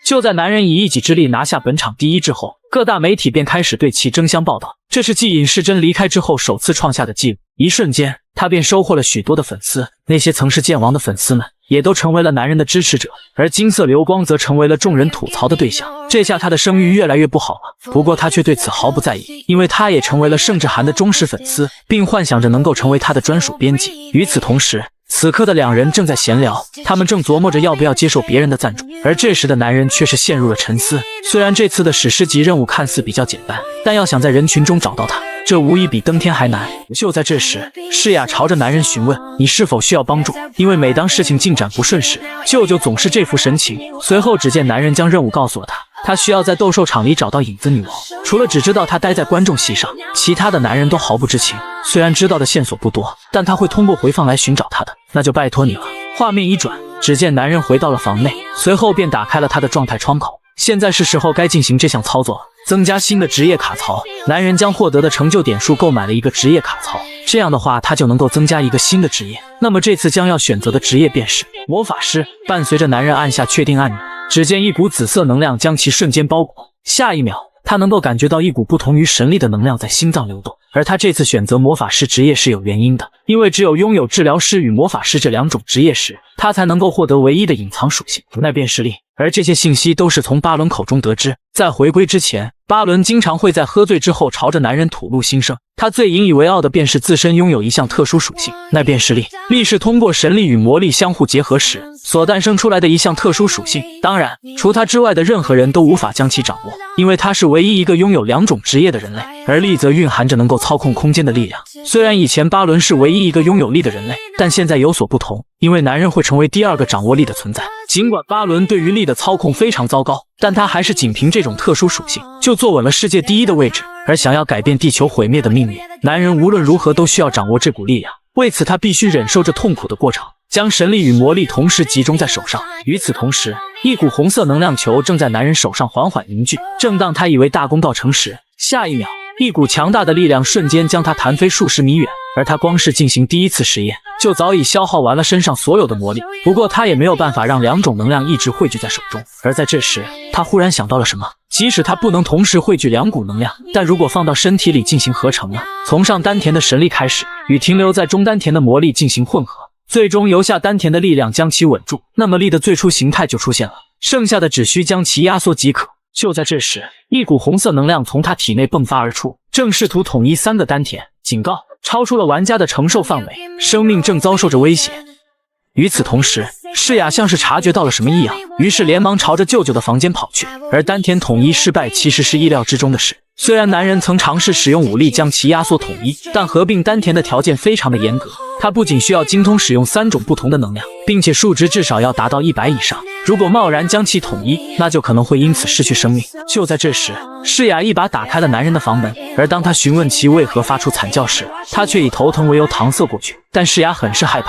就在男人以一己之力拿下本场第一之后，各大媒体便开始对其争相报道，这是继尹世珍离开之后首次创下的纪录。一瞬间，他便收获了许多的粉丝，那些曾是剑王的粉丝们也都成为了男人的支持者，而金色流光则成为了众人吐槽的对象。这下他的声誉越来越不好了，不过他却对此毫不在意，因为他也成为了盛志涵的忠实粉丝，并幻想着能够成为他的专属编辑。与此同时，此刻的两人正在闲聊，他们正琢磨着要不要接受别人的赞助，而这时的男人却是陷入了沉思。虽然这次的史诗级任务看似比较简单，但要想在人群中找到他，这无疑比登天还难。就在这时，诗雅朝着男人询问：“你是否需要帮助？”因为每当事情进展不顺时，舅舅总是这副神情。随后，只见男人将任务告诉了他，他需要在斗兽场里找到影子女王。除了只知道他待在观众席上，其他的男人都毫不知情。虽然知道的线索不多，但他会通过回放来寻找他的。那就拜托你了。画面一转，只见男人回到了房内，随后便打开了他的状态窗口。现在是时候该进行这项操作了，增加新的职业卡槽。男人将获得的成就点数购买了一个职业卡槽，这样的话他就能够增加一个新的职业。那么这次将要选择的职业便是魔法师。伴随着男人按下确定按钮，只见一股紫色能量将其瞬间包裹，下一秒他能够感觉到一股不同于神力的能量在心脏流动。而他这次选择魔法师职业是有原因的，因为只有拥有治疗师与魔法师这两种职业时，他才能够获得唯一的隐藏属性，那便是力。而这些信息都是从巴伦口中得知。在回归之前，巴伦经常会在喝醉之后朝着男人吐露心声，他最引以为傲的便是自身拥有一项特殊属性，那便是力。力是通过神力与魔力相互结合时所诞生出来的一项特殊属性，当然除他之外的任何人都无法将其掌握，因为他是唯一一个拥有两种职业的人类。而力则蕴含着能够操控空间的力量。虽然以前巴伦是唯一一个拥有力的人类，但现在有所不同，因为男人会成为第二个掌握力的存在。尽管巴伦对于力的操控非常糟糕，但他还是仅凭这种特殊属性就坐稳了世界第一的位置。而想要改变地球毁灭的命运，男人无论如何都需要掌握这股力量，为此他必须忍受着痛苦的过程，将神力与魔力同时集中在手上。与此同时，一股红色能量球正在男人手上缓缓凝聚。正当他以为大功告成时，下一秒一股强大的力量瞬间将他弹飞数十米远，而他光是进行第一次实验就早已消耗完了身上所有的魔力。不过他也没有办法让两种能量一直汇聚在手中。而在这时，他忽然想到了什么，即使他不能同时汇聚两股能量，但如果放到身体里进行合成呢？从上丹田的神力开始，与停留在中丹田的魔力进行混合，最终由下丹田的力量将其稳住，那么力的最初形态就出现了，剩下的只需将其压缩即可。就在这时，一股红色能量从他体内迸发而出，正试图统一3个丹田，警告超出了玩家的承受范围，生命正遭受着威胁。与此同时，世雅像是察觉到了什么异样，于是连忙朝着舅舅的房间跑去。而丹田统一失败其实是意料之中的事。虽然男人曾尝试使用武力将其压缩统一，但合并丹田的条件非常的严格。他不仅需要精通使用3种不同的能量，并且数值至少要达到100以上。如果贸然将其统一，那就可能会因此失去生命。就在这时，世雅一把打开了男人的房门，而当他询问其为何发出惨叫时，他却以头疼为由搪塞过去。但世雅很是害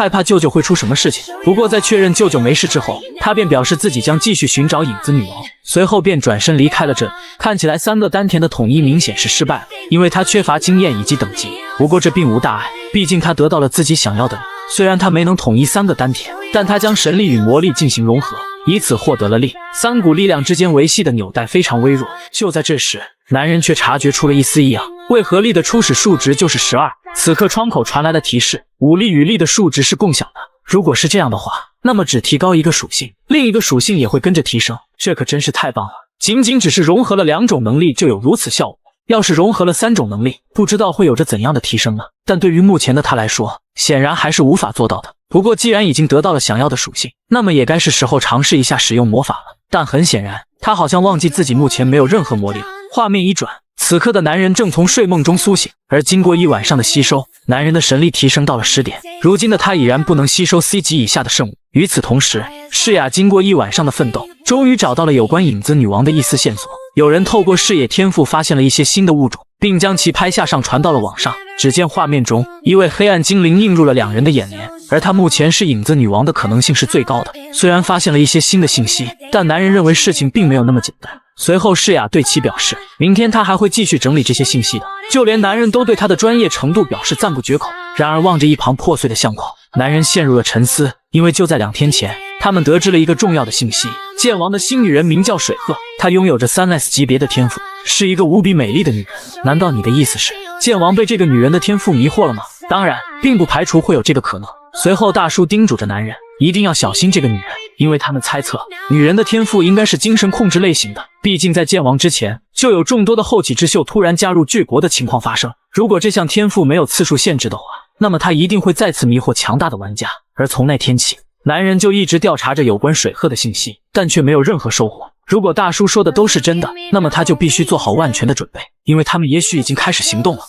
怕舅舅会出什么事情。不过在确认舅舅没事之后，他便表示自己将继续寻找影子女王，随后便转身离开了这里。看起来3个丹田的统一明显是失败了，因为他缺乏经验以及等级。不过这并无大碍，毕竟他得到了自己想要的力。虽然他没能统一3个丹田，但他将神力与魔力进行融合，以此获得了力。3股力量之间维系的纽带非常微弱。就在这时，男人却察觉出了一丝异样，为何力的初始数值就是12？此刻窗口传来了提示，武力与力的数值是共享的。如果是这样的话，那么只提高一个属性，另一个属性也会跟着提升，这可真是太棒了。仅只是融合了2种能力就有如此效果，要是融合了3种能力，不知道会有着怎样的提升呢？但对于目前的他来说，显然还是无法做到的。不过既然已经得到了想要的属性，那么也该是时候尝试一下使用魔法了。但很显然，他好像忘记自己目前没有任何魔力了。画面一转，此刻的男人正从睡梦中苏醒，而经过1晚上的吸收，男人的神力提升到了10点。如今的他已然不能吸收 C 级以下的圣物。与此同时，世雅经过1晚上的奋斗，终于找到了有关影子女王的一丝线索。有人透过视野天赋发现了一些新的物种，并将其拍下上传到了网上。只见画面中，一位黑暗精灵映入了2人的眼帘，而她目前是影子女王的可能性是最高的。虽然发现了一些新的信息，但男人认为事情并没有那么简单。随后世雅对其表示，明天他还会继续整理这些信息的。就连男人都对他的专业程度表示赞不绝口。然而望着一旁破碎的相框，男人陷入了沉思，因为就在2天前，他们得知了一个重要的信息：剑王的新女人名叫水鹤，她拥有着3S 级别的天赋，是一个无比美丽的女人。难道你的意思是，剑王被这个女人的天赋迷惑了吗？当然，并不排除会有这个可能。随后大叔叮嘱着男人，一定要小心这个女人，因为他们猜测女人的天赋应该是精神控制类型的。毕竟在剑王之前，就有众多的后起之秀突然加入郡国的情况发生。如果这项天赋没有次数限制的话，那么他一定会再次迷惑强大的玩家。而从那天起，男人就一直调查着有关水鹤的信息，但却没有任何收获。如果大叔说的都是真的，那么他就必须做好万全的准备，因为他们也许已经开始行动了。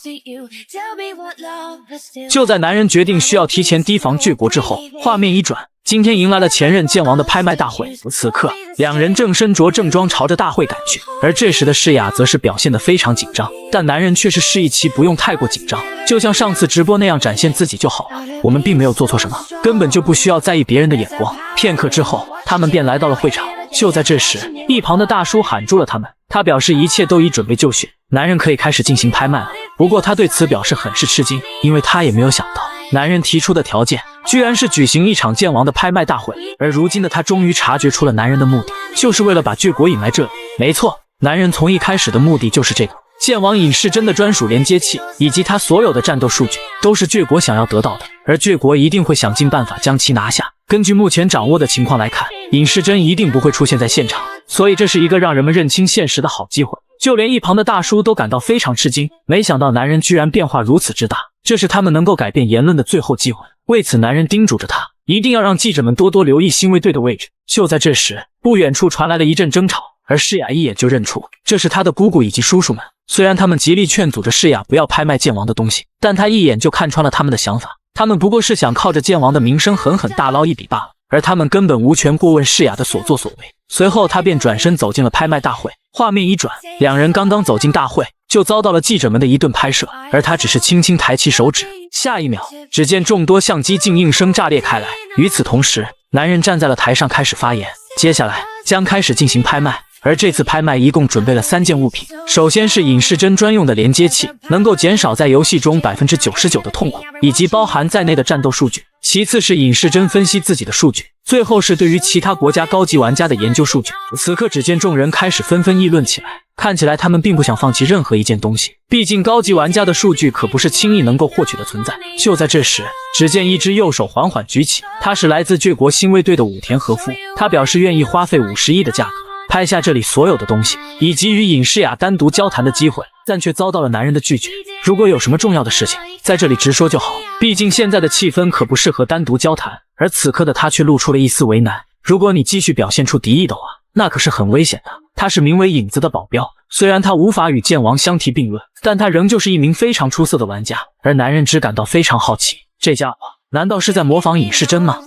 就在男人决定需要提前提防郡国之后，画面一转，今天迎来了前任剑王的拍卖大会。此刻2人正身着正装朝着大会赶去，而这时的世雅则是表现得非常紧张，但男人却是示意其不用太过紧张，就像上次直播那样展现自己就好了。我们并没有做错什么，根本就不需要在意别人的眼光。片刻之后，他们便来到了会场。就在这时，一旁的大叔喊住了他们，他表示一切都已准备就绪，男人可以开始进行拍卖了。不过他对此表示很是吃惊，因为他也没有想到男人提出的条件居然是举行一场剑王的拍卖大会。而如今的他终于察觉出了男人的目的，就是为了把郡国引来这里。没错，男人从一开始的目的就是这个。剑王尹世珍的专属连接器以及他所有的战斗数据都是郡国想要得到的，而郡国一定会想尽办法将其拿下。根据目前掌握的情况来看，尹世珍一定不会出现在现场，所以这是一个让人们认清现实的好机会。就连一旁的大叔都感到非常吃惊，没想到男人居然变化如此之大，这是他们能够改变言论的最后机会。为此，男人叮嘱着他，一定要让记者们多多留意新卫队的位置。就在这时，不远处传来了一阵争吵，而世雅一眼就认出这是他的姑姑以及叔叔们。虽然他们极力劝阻着世雅不要拍卖剑王的东西，但他一眼就看穿了他们的想法。他们不过是想靠着剑王的名声狠狠大捞一笔罢了，而他们根本无权过问世雅的所作所为。随后他便转身走进了拍卖大会。画面一转，2人刚刚走进大会，就遭到了记者们的一顿拍摄，而他只是轻轻抬起手指，下一秒，只见众多相机镜应声炸裂开来。与此同时，男人站在了台上开始发言，接下来将开始进行拍卖。而这次拍卖一共准备了3件物品，首先是尹世珍专用的连接器，能够减少在游戏中 99% 的痛苦，以及包含在内的战斗数据。其次是尹世珍分析自己的数据，最后是对于其他国家高级玩家的研究数据。此刻只见众人开始纷纷议论起来，看起来他们并不想放弃任何一件东西，毕竟高级玩家的数据可不是轻易能够获取的存在。就在这时，只见一只右手缓缓举起，他是来自郡国新卫队的武田和夫，他表示愿意花费50亿的价格拍下这里所有的东西，以及与尹诗雅单独交谈的机会，但却遭到了男人的拒绝。如果有什么重要的事情，在这里直说就好，毕竟现在的气氛可不适合单独交谈。而此刻的他却露出了一丝为难，如果你继续表现出敌意的话，那可是很危险的。他是名为影子的保镖，虽然他无法与剑王相提并论，但他仍旧是一名非常出色的玩家。而男人只感到非常好奇，这家伙难道是在模仿尹世珍吗？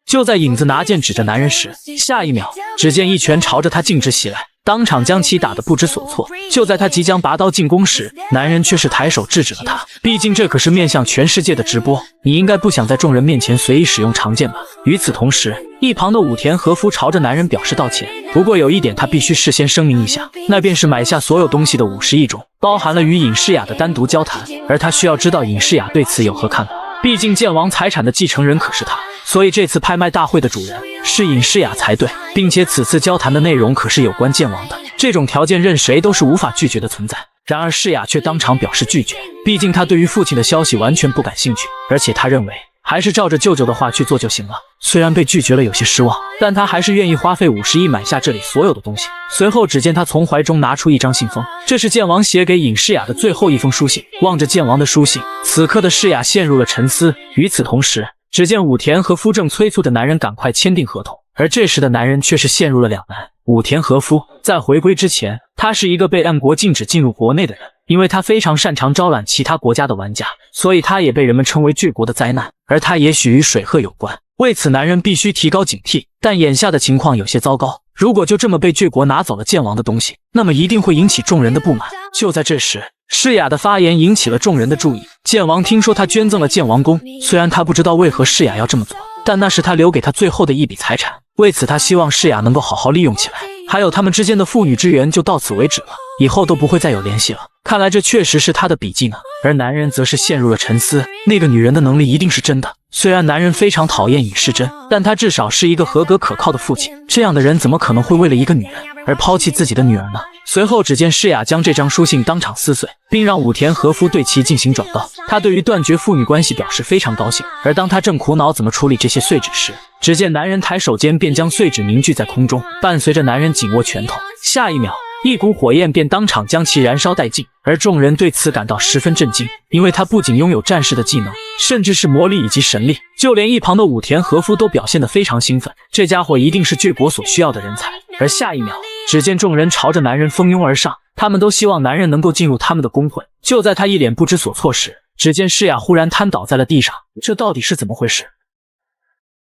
就在影子拿剑指着男人时，下一秒，只见一拳朝着他径直袭来，当场将其打得不知所措。就在他即将拔刀进攻时，男人却是抬手制止了他。毕竟这可是面向全世界的直播，你应该不想在众人面前随意使用长剑吧？与此同时，一旁的武田和夫朝着男人表示道歉。不过有一点他必须事先声明一下，那便是买下所有东西的50亿中，包含了与尹诗雅的单独交谈，而他需要知道尹诗雅对此有何看法。毕竟剑王财产的继承人可是他，所以这次拍卖大会的主人是尹诗雅才对，并且此次交谈的内容可是有关剑王的，这种条件任谁都是无法拒绝的存在。然而诗雅却当场表示拒绝，毕竟他对于父亲的消息完全不感兴趣，而且他认为还是照着舅舅的话去做就行了。虽然被拒绝了有些失望，但他还是愿意花费50亿买下这里所有的东西。随后只见他从怀中拿出一张信封，这是剑王写给尹诗雅的最后一封书信。望着剑王的书信，此刻的诗雅陷入了沉思。与此同时，只见武田和夫正催促着男人赶快签订合同，而这时的男人却是陷入了两难。武田和夫在回归之前，他是一个被暗国禁止进入国内的人，因为他非常擅长招揽其他国家的玩家，所以他也被人们称为罪国的灾难，而他也许与水鹤有关。为此男人必须提高警惕，但眼下的情况有些糟糕，如果就这么被罪国拿走了剑王的东西，那么一定会引起众人的不满。就在这时，诗雅的发言引起了众人的注意。剑王听说他捐赠了剑王宫，虽然他不知道为何诗雅要这么做，但那是他留给他最后的一笔财产，为此他希望诗雅能够好好利用起来。还有他们之间的父女之缘就到此为止了，以后都不会再有联系了。看来这确实是他的笔记呢。而男人则是陷入了沉思，那个女人的能力一定是真的。虽然男人非常讨厌尹世珍，但他至少是一个合格可靠的父亲，这样的人怎么可能会为了一个女人而抛弃自己的女儿呢？随后只见诗雅将这张书信当场撕碎，并让武田和夫对其进行转告。他对于断绝父女关系表示非常高兴。而当他正苦恼怎么处理这些碎纸时，只见男人抬手间便将碎纸凝聚在空中，伴随着男人紧握拳头，下一秒一股火焰便当场将其燃烧殆尽。而众人对此感到十分震惊，因为他不仅拥有战士的技能，甚至是魔力以及神力，就连一旁的武田和夫都表现得非常兴奋，这家伙一定是罪国所需要的人才。而下一秒，只见众人朝着男人蜂拥而上，他们都希望男人能够进入他们的工会。就在他一脸不知所措时，只见诗雅忽然瘫倒在了地上，这到底是怎么回事？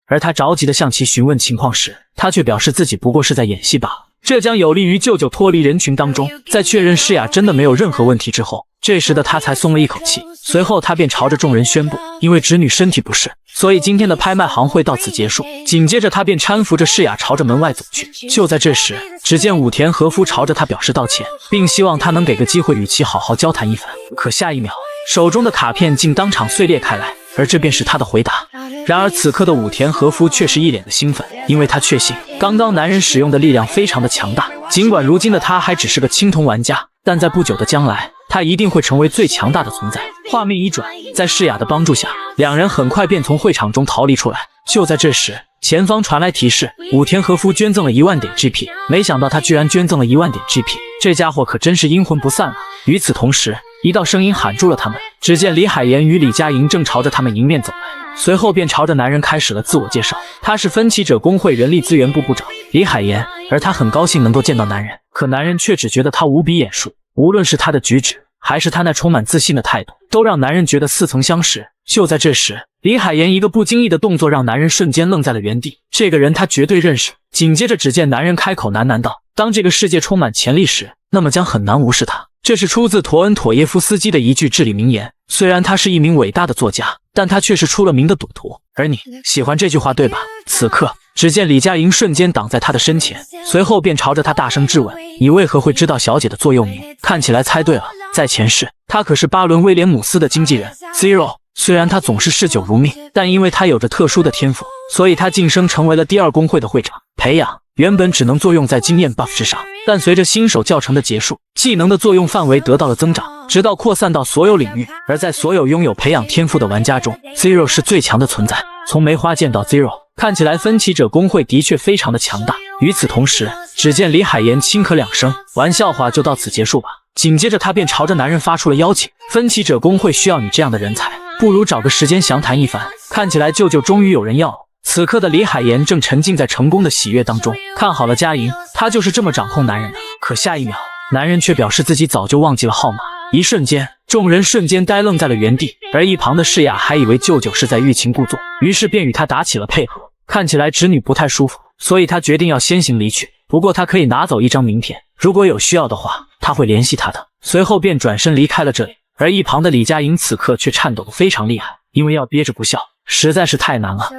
而他着急地向其询问情况时，他却表示自己不过是在演戏罢了，这将有利于舅舅脱离人群当中。在确认诗雅真的没有任何问题之后，这时的他才松了一口气。随后他便朝着众人宣布，因为侄女身体不适，所以今天的拍卖行会到此结束。紧接着他便搀扶着诗雅朝着门外走去。就在这时，只见武田和夫朝着他表示道歉，并希望他能给个机会与其好好交谈一番。可下一秒，手中的卡片竟当场碎裂开来，而这便是他的回答。然而此刻的武田和夫却是一脸的兴奋，因为他确信刚刚男人使用的力量非常的强大。尽管如今的他还只是个青铜玩家，但在不久的将来，他一定会成为最强大的存在。画面一转，在诗雅的帮助下，两人很快便从会场中逃离出来。就在这时，前方传来提示，武田和夫捐赠了1万点 GP， 没想到他居然捐赠了1万点 GP， 这家伙可真是阴魂不散啊！与此同时，一道声音喊住了他们，只见李海岩与李佳莹正朝着他们迎面走来，随后便朝着男人开始了自我介绍。他是分歧者工会人力资源部部长李海岩，而他很高兴能够见到男人，可男人却只觉得他无比眼熟，无论是他的举止，还是他那充满自信的态度，都让男人觉得似曾相识。就在这时，李海岩一个不经意的动作让男人瞬间愣在了原地，这个人他绝对认识。紧接着只见男人开口喃喃道，当这个世界充满潜力时，那么将很难无视它。这是出自陀恩妥耶夫斯基的一句至理名言。虽然他是一名伟大的作家，但他却是出了名的赌徒。而你喜欢这句话对吧？此刻只见李佳莹瞬间挡在他的身前，随后便朝着他大声质问，你为何会知道小姐的座右铭？看起来猜对了，在前世他可是巴伦威廉姆斯的经纪人 Zero。 虽然他总是嗜酒如命，但因为他有着特殊的天赋，所以他晋升成为了第2工会的会长。培养原本只能作用在经验 buff 之上，但随着新手教程的结束，技能的作用范围得到了增长，直到扩散到所有领域。而在所有拥有培养天赋的玩家中， Zero 是最强的存在。从梅花剑到 Zero， 看起来分歧者工会的确非常的强大。与此同时，只见李海岩轻咳2声，玩笑话就到此结束吧。紧接着他便朝着男人发出了邀请，分歧者工会需要你这样的人才，不如找个时间详谈一番。看起来舅舅终于有人要了。此刻的李海岩正沉浸在成功的喜悦当中，看好了佳莹，他就是这么掌控男人的。可下一秒，男人却表示自己早就忘记了号码。一瞬间，众人瞬间呆愣在了原地，而一旁的世雅还以为舅舅是在欲擒故纵，于是便与他打起了配合。看起来侄女不太舒服，所以他决定要先行离去。不过他可以拿走一张名片，如果有需要的话，他会联系他的。随后便转身离开了这里。而一旁的李佳莹此刻却颤抖得非常厉害，因为要憋着不笑实在是太难了。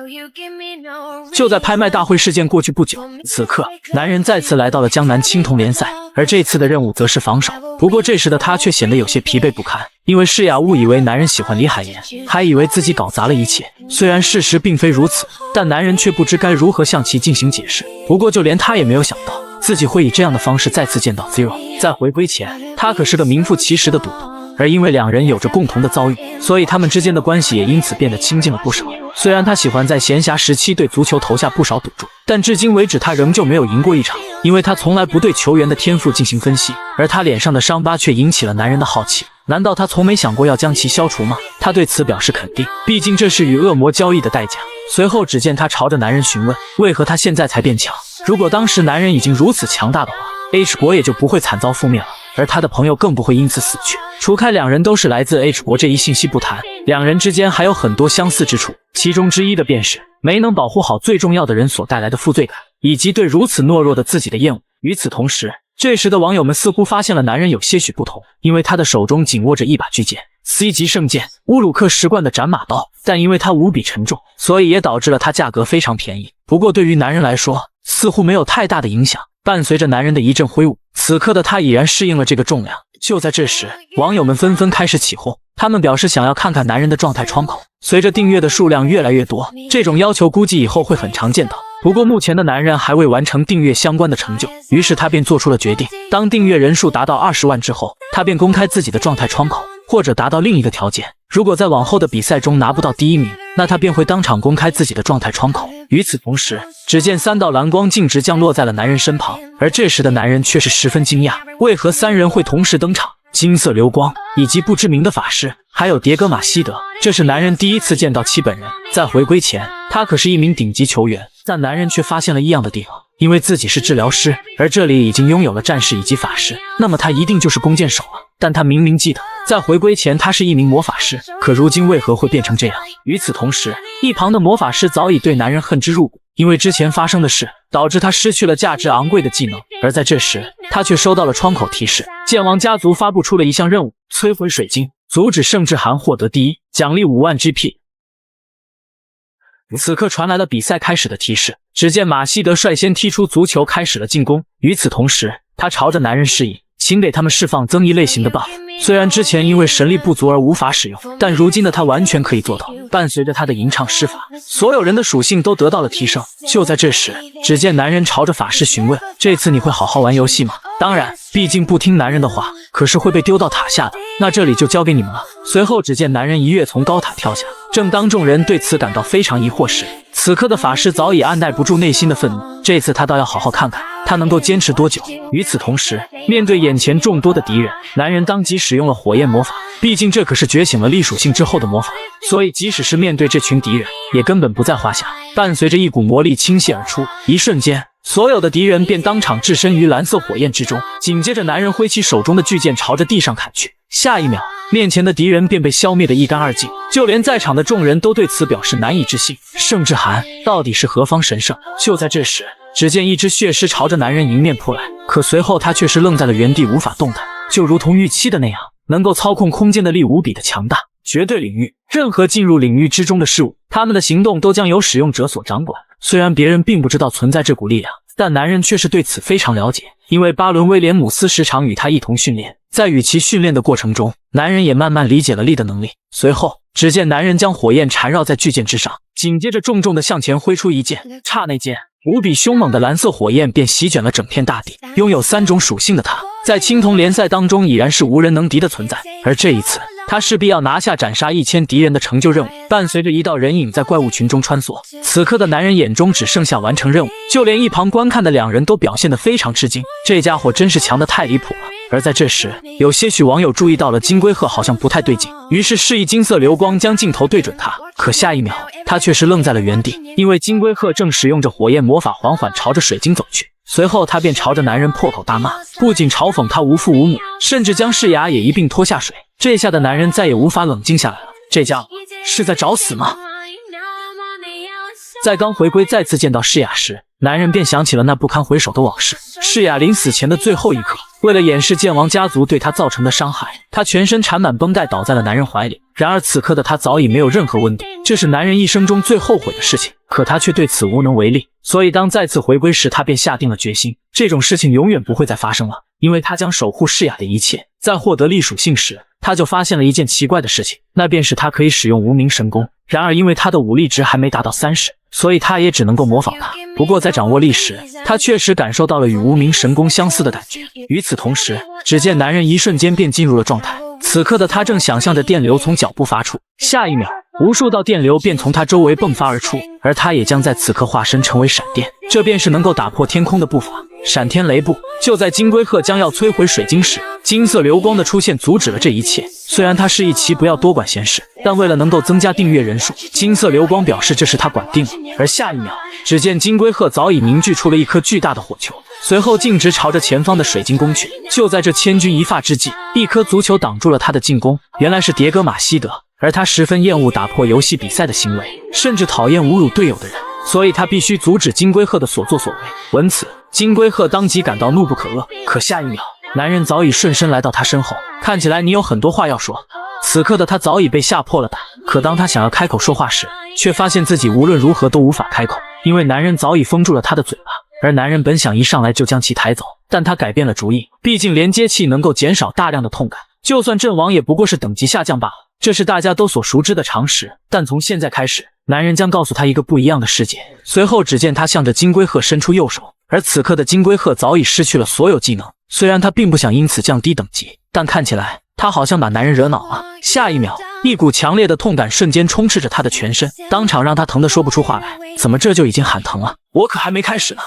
就在拍卖大会事件过去不久，此刻男人再次来到了江南青铜联赛，而这次的任务则是防守。不过这时的他却显得有些疲惫不堪，因为世雅误以为男人喜欢李海岩，还以为自己搞砸了一切。虽然事实并非如此，但男人却不知该如何向其进行解释。不过就连他也没有想到，自己会以这样的方式再次见到 Zero。在回归前，他可是个名副其实的赌徒。而因为两人有着共同的遭遇，所以他们之间的关系也因此变得亲近了不少。虽然他喜欢在闲暇时期对足球投下不少赌注，但至今为止他仍旧没有赢过一场，因为他从来不对球员的天赋进行分析。而他脸上的伤疤却引起了男人的好奇，难道他从没想过要将其消除吗？他对此表示肯定，毕竟这是与恶魔交易的代价。随后只见他朝着男人询问，为何他现在才变强？如果当时男人已经如此强大的话，H 国也就不会惨遭覆灭了，而他的朋友更不会因此死去。除开两人都是来自 H 国这一信息不谈，两人之间还有很多相似之处，其中之一的便是没能保护好最重要的人所带来的负罪感，以及对如此懦弱的自己的厌恶。与此同时，这时的网友们似乎发现了男人有些许不同，因为他的手中紧握着一把巨剑，C 级圣剑乌鲁克什冠的斩马刀，但因为它无比沉重，所以也导致了它价格非常便宜。不过对于男人来说，似乎没有太大的影响。伴随着男人的一阵挥舞，此刻的他已然适应了这个重量。就在这时，网友们纷纷开始起哄，他们表示想要看看男人的状态窗口。随着订阅的数量越来越多，这种要求估计以后会很常见到。不过目前的男人还未完成订阅相关的成就，于是他便做出了决定，当订阅人数达到20万之后，他便公开自己的状态窗口，或者达到另一个条件，如果在往后的比赛中拿不到第1名，那他便会当场公开自己的状态窗口。与此同时，只见3道蓝光径直降落在了男人身旁，而这时的男人却是十分惊讶，为何3人会同时登场？金色流光以及不知名的法师，还有迭戈马西德，这是男人第一次见到其本人。在回归前，他可是一名顶级球员，但男人却发现了异样的地方，因为自己是治疗师，而这里已经拥有了战士以及法师，那么他一定就是弓箭手了。但他明明记得，在回归前他是一名魔法师，可如今为何会变成这样？与此同时，一旁的魔法师早已对男人恨之入骨，因为之前发生的事导致他失去了价值昂贵的技能。而在这时，他却收到了窗口提示，剑王家族发布出了一项任务，摧毁水晶，阻止圣智涵获得第1，奖励5万 GP。此刻传来了比赛开始的提示，只见马西德率先踢出足球开始了进攻。与此同时，他朝着男人示意，请给他们释放增益类型的 buff。 虽然之前因为神力不足而无法使用，但如今的他完全可以做到。伴随着他的吟唱施法，所有人的属性都得到了提升。就在这时，只见男人朝着法师询问，这次你会好好玩游戏吗？当然，毕竟不听男人的话，可是会被丢到塔下的，那这里就交给你们了。随后只见男人一跃从高塔跳下，正当众人对此感到非常疑惑时，此刻的法师早已按耐不住内心的愤怒，这次他倒要好好看看他能够坚持多久。与此同时，面对眼前众多的敌人，男人当即使用了火焰魔法，毕竟这可是觉醒了力属性之后的魔法，所以即使是面对这群敌人，也根本不在话下。伴随着一股魔力倾泻而出，一瞬间，所有的敌人便当场置身于蓝色火焰之中。紧接着，男人挥起手中的巨剑朝着地上砍去，下一秒，面前的敌人便被消灭得一干二净，就连在场的众人都对此表示难以置信。圣智涵到底是何方神圣？就在这时，只见一只血狮朝着男人迎面扑来，可随后他却是愣在了原地，无法动弹，就如同预期的那样，能够操控空间的力无比的强大。绝对领域，任何进入领域之中的事物，他们的行动都将由使用者所掌管。虽然别人并不知道存在这股力量，但男人却是对此非常了解，因为巴伦威廉姆斯时常与他一同训练，在与其训练的过程中，男人也慢慢理解了力的能力。随后，只见男人将火焰缠绕在巨剑之上，紧接着重重的向前挥出一剑，刹那间，无比凶猛的蓝色火焰便席卷了整片大地。拥有3种属性的他，在青铜联赛当中已然是无人能敌的存在。而这一次，他势必要拿下斩杀1000敌人的成就任务。伴随着一道人影在怪物群中穿梭，此刻的男人眼中只剩下完成任务，就连一旁观看的两人都表现得非常吃惊，这家伙真是强得太离谱了。而在这时，有些许网友注意到了金龟鹤好像不太对劲，于是示意金色流光将镜头对准他。可下一秒，他却是愣在了原地，因为金龟鹤正使用着火焰魔法缓缓朝着水晶走去。随后他便朝着男人破口大骂，不仅嘲讽他无父无母，甚至将世雅也一并拖下水。这下的男人再也无法冷静下来了，这家伙是在找死吗？在刚回归再次见到世雅时，男人便想起了那不堪回首的往事。世雅临死前的最后一刻，为了掩饰剑王家族对他造成的伤害，他全身缠满绷带倒在了男人怀里。然而此刻的他早已没有任何温度，这是男人一生中最后悔的事情，可他却对此无能为力。所以当再次回归时，他便下定了决心，这种事情永远不会再发生了，因为他将守护世雅的一切。在获得力属性时，他就发现了一件奇怪的事情，那便是他可以使用无名神功。然而因为他的武力值还没达到30，所以他也只能够模仿他。不过在掌握力时，他确实感受到了与无名神功相似的感觉。与此同时，只见男人一瞬间便进入了状态，此刻的他正想象着电流从脚部发出，下一秒无数道电流便从他周围迸发而出，而他也将在此刻化身成为闪电，这便是能够打破天空的步伐。闪天雷步。就在金龟鹤将要摧毁水晶时，金色流光的出现阻止了这一切。虽然他示意其不要多管闲事，但为了能够增加订阅人数，金色流光表示这是他管定了。而下一秒，只见金龟鹤早已凝聚出了一颗巨大的火球，随后径直朝着前方的水晶宫去。就在这千钧一发之际，一颗足球挡住了他的进攻，原来是迭戈马希德。而他十分厌恶打破游戏比赛的行为，甚至讨厌侮辱队友的人，所以他必须阻止金龟鹤的所作所为。闻此，金龟鹤当即感到怒不可遏。可下一秒，男人早已顺身来到他身后，看起来你有很多话要说。此刻的他早已被吓破了胆，可当他想要开口说话时，却发现自己无论如何都无法开口，因为男人早已封住了他的嘴巴。而男人本想一上来就将其抬走，但他改变了主意，毕竟连接器能够减少大量的痛感，就算阵亡也不过是等级下降罢了，这是大家都所熟知的常识。但从现在开始，男人将告诉他一个不一样的世界。随后只见他向着金龟鹤伸出右手，而此刻的金龟鹤早已失去了所有技能。虽然他并不想因此降低等级，但看起来他好像把男人惹恼了。下一秒，一股强烈的痛感瞬间充斥着他的全身，当场让他疼得说不出话来。怎么这就已经喊疼了？我可还没开始呢。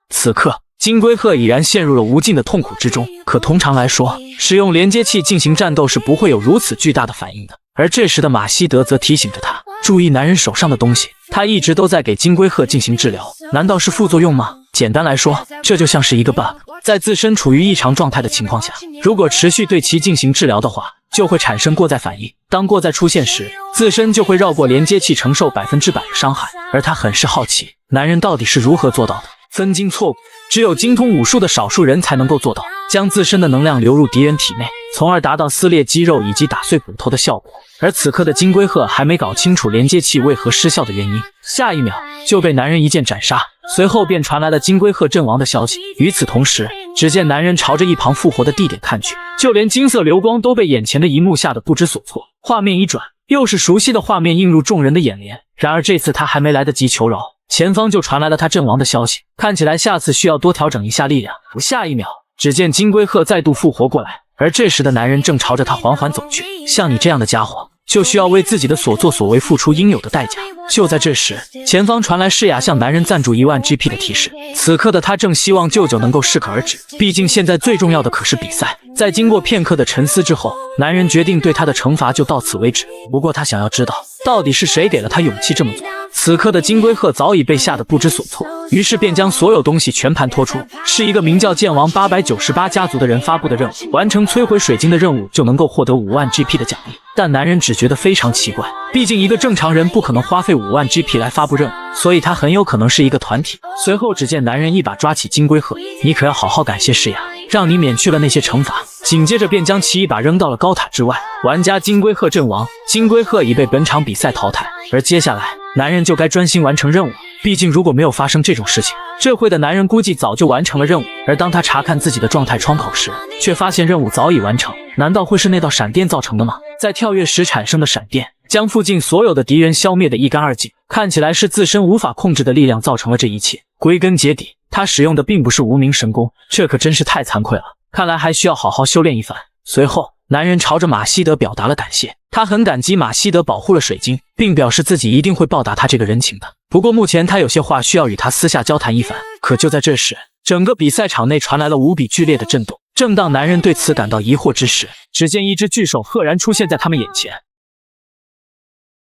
此刻金龟鹤已然陷入了无尽的痛苦之中，可通常来说，使用连接器进行战斗是不会有如此巨大的反应的。而这时的马希德则提醒着他注意男人手上的东西，他一直都在给金龟鹤进行治疗，难道是副作用吗？简单来说，这就像是一个 bug， 在自身处于异常状态的情况下，如果持续对其进行治疗的话，就会产生过载反应。当过载出现时，自身就会绕过连接器承受100%的伤害。而他很是好奇，男人到底是如何做到的？分筋错骨，只有精通武术的少数人才能够做到，将自身的能量流入敌人体内，从而达到撕裂肌肉以及打碎骨头的效果。而此刻的金龟鹤还没搞清楚连接器为何失效的原因，下一秒就被男人一剑斩杀，随后便传来了金龟鹤阵亡的消息。与此同时，只见男人朝着一旁复活的地点看去，就连金色流光都被眼前的一幕吓得不知所措。画面一转，又是熟悉的画面映入众人的眼帘。然而这次他还没来得及求饶，前方就传来了他阵亡的消息，看起来下次需要多调整一下力量。下一秒，只见金龟鹤再度复活过来，而这时的男人正朝着他缓缓走去。像你这样的家伙，就需要为自己的所作所为付出应有的代价。就在这时，前方传来世雅向男人赞助1万 GP 的提示。此刻的他正希望舅舅能够适可而止，毕竟现在最重要的可是比赛。在经过片刻的沉思之后，男人决定对他的惩罚就到此为止。不过他想要知道，到底是谁给了他勇气这么做。此刻的金龟鹤早已被吓得不知所措，于是便将所有东西全盘托出，是一个名叫剑王898家族的人发布的任务，完成摧毁水晶的任务就能够获得5万 GP 的奖励。但男人只觉得非常奇怪，毕竟一个正常人不可能花费5万 GP 来发布任务，所以他很有可能是一个团体。随后只见男人一把抓起金龟鹤，你可要好好感谢世雅，让你免去了那些惩罚。紧接着便将其一把扔到了高塔之外。玩家金龟鹤阵亡，金龟鹤已被本场比赛淘汰。而接下来男人就该专心完成任务了，毕竟如果没有发生这种事情，这会的男人估计早就完成了任务。而当他查看自己的状态窗口时，却发现任务早已完成。难道会是那道闪电造成的吗？在跳跃时产生的闪电将附近所有的敌人消灭得一干二净，看起来是自身无法控制的力量造成了这一切。归根结底，他使用的并不是无名神功，这可真是太惭愧了，看来还需要好好修炼一番。随后男人朝着马西德表达了感谢，他很感激马西德保护了水晶，并表示自己一定会报答他这个人情的。不过目前他有些话需要与他私下交谈一番。可就在这时，整个比赛场内传来了无比剧烈的震动。正当男人对此感到疑惑之时，只见一只巨手赫然出现在他们眼前。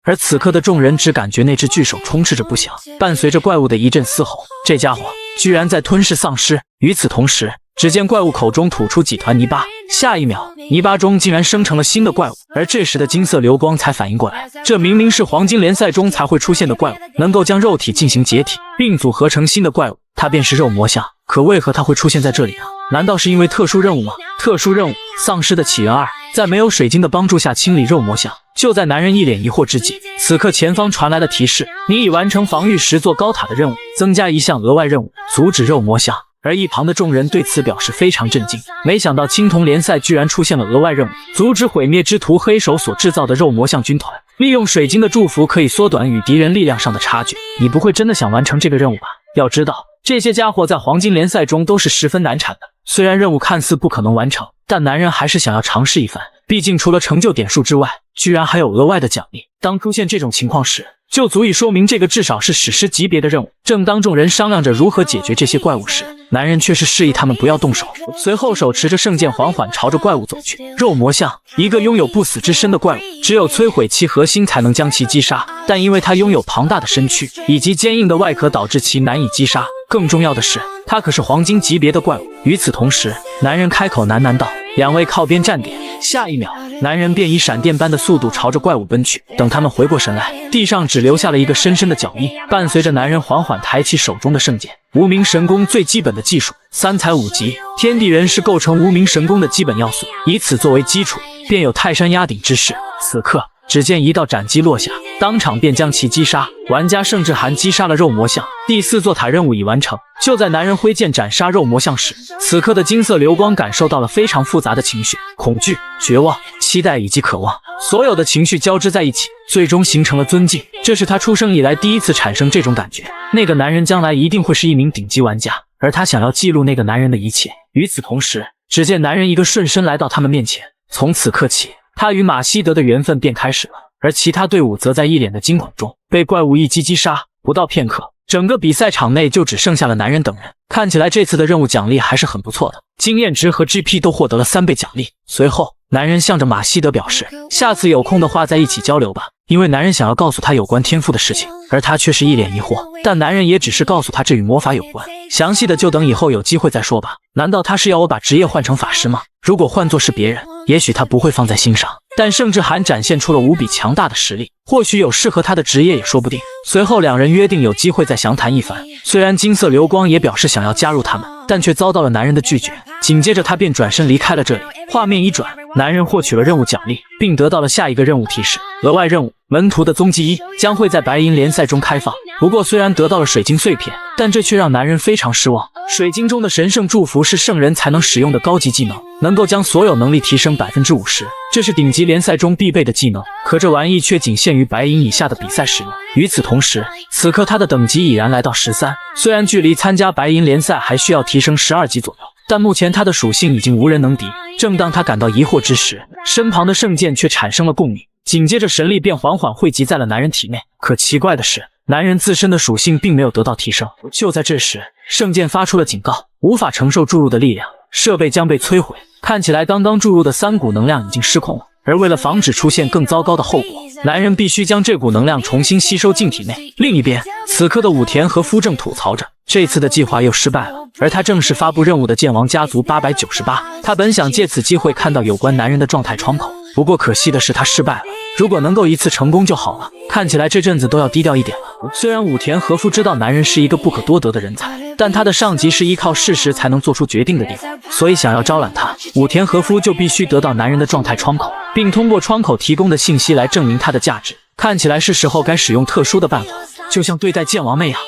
而此刻的众人只感觉那只巨手充斥着不祥，伴随着怪物的一阵嘶吼，这家伙居然在吞噬丧尸。与此同时，只见怪物口中吐出几团泥巴，下一秒泥巴中竟然生成了新的怪物。而这时的金色流光才反应过来，这明明是黄金联赛中才会出现的怪物，能够将肉体进行解体并组合成新的怪物，它便是肉魔像。可为何它会出现在这里呢？难道是因为特殊任务吗？特殊任务：丧尸的起源2，在没有水晶的帮助下清理肉魔像。就在男人一脸疑惑之际，此刻前方传来了提示：你已完成防御10座高塔的任务，增加一项额外任务，阻止肉魔像。而一旁的众人对此表示非常震惊，没想到青铜联赛居然出现了额外任务，阻止毁灭之徒黑手所制造的肉魔像军团。利用水晶的祝福可以缩短与敌人力量上的差距。你不会真的想完成这个任务吧？要知道，这些家伙在黄金联赛中都是十分难缠的。虽然任务看似不可能完成，但男人还是想要尝试一番。毕竟除了成就点数之外，居然还有额外的奖励。当出现这种情况时，就足以说明这个至少是史诗级别的任务。正当众人商量着如何解决这些怪物时，男人却是示意他们不要动手，随后手持着圣剑缓缓朝着怪物走去。肉魔像，一个拥有不死之身的怪物，只有摧毁其核心才能将其击杀，但因为它拥有庞大的身躯以及坚硬的外壳，导致其难以击杀。更重要的是，它可是黄金级别的怪物。与此同时，男人开口喃喃道：两位靠边站点。下一秒，男人便以闪电般的速度朝着怪物奔去。等他们回过神来，地上只留下了一个深深的脚印。伴随着男人缓缓抬起手中的圣剑，无名神功最基本的技术3才5级天地人是构成无名神功的基本要素，以此作为基础，便有泰山压顶之势。此刻，只见一道斩击落下，当场便将其击杀。玩家甚至还击杀了肉魔像。第4座塔任务已完成。就在男人挥剑斩杀肉魔像时，此刻的金色流光感受到了非常复杂的情绪：恐惧、绝望、期待以及渴望。所有的情绪交织在一起，最终形成了尊敬。这是他出生以来第一次产生这种感觉。那个男人将来一定会是一名顶级玩家，而他想要记录那个男人的一切。与此同时，只见男人一个瞬身来到他们面前。从此刻起，他与马西德的缘分便开始了。而其他队伍则在一脸的惊恐中被怪物一击击杀。不到片刻，整个比赛场内就只剩下了男人等人。看起来这次的任务奖励还是很不错的，经验值和 GP 都获得了3倍奖励。随后，男人向着马西德表示，下次有空的话再一起交流吧。因为男人想要告诉他有关天赋的事情，而他却是一脸疑惑。但男人也只是告诉他这与魔法有关，详细的就等以后有机会再说吧。难道他是要我把职业换成法师吗？如果换作是别人，也许他不会放在心上。但盛志涵展现出了无比强大的实力，或许有适合他的职业也说不定。随后两人约定有机会再详谈一番。虽然金色流光也表示想要加入他们，但却遭到了男人的拒绝。紧接着他便转身离开了这里。画面一转，男人获取了任务奖励，并得到了下一个任务提示：额外任务门徒的踪迹1将会在白银联赛中开放。不过虽然得到了水晶碎片，但这却让男人非常失望。水晶中的神圣祝福是圣人才能使用的高级技能，能够将所有能力提升 50%， 这是顶级联赛中必备的技能。可这玩意却仅限于白银以下的比赛使用。与此同时，此刻他的等级已然来到13，虽然距离参加白银联赛还需要提升12级左右，但目前他的属性已经无人能敌。正当他感到疑惑之时，身旁的圣剑却产生了共鸣，紧接着神力便缓缓汇集在了男人体内。可奇怪的是，男人自身的属性并没有得到提升。就在这时，圣剑发出了警告，无法承受注入的力量，设备将被摧毁。看起来刚刚注入的3股能量已经失控了，而为了防止出现更糟糕的后果，男人必须将这股能量重新吸收进体内。另一边，此刻的武田和夫正吐槽着，这次的计划又失败了。而他正是发布任务的剑王家族898，他本想借此机会看到有关男人的状态窗口，不过可惜的是他失败了。如果能够一次成功就好了，看起来这阵子都要低调一点了。虽然武田和夫知道男人是一个不可多得的人才，但他的上级是依靠事实才能做出决定的地方，所以想要招揽他，武田和夫就必须得到男人的状态窗口，并通过窗口提供的信息来证明他的价值。看起来是时候该使用特殊的办法，就像对待剑王那样。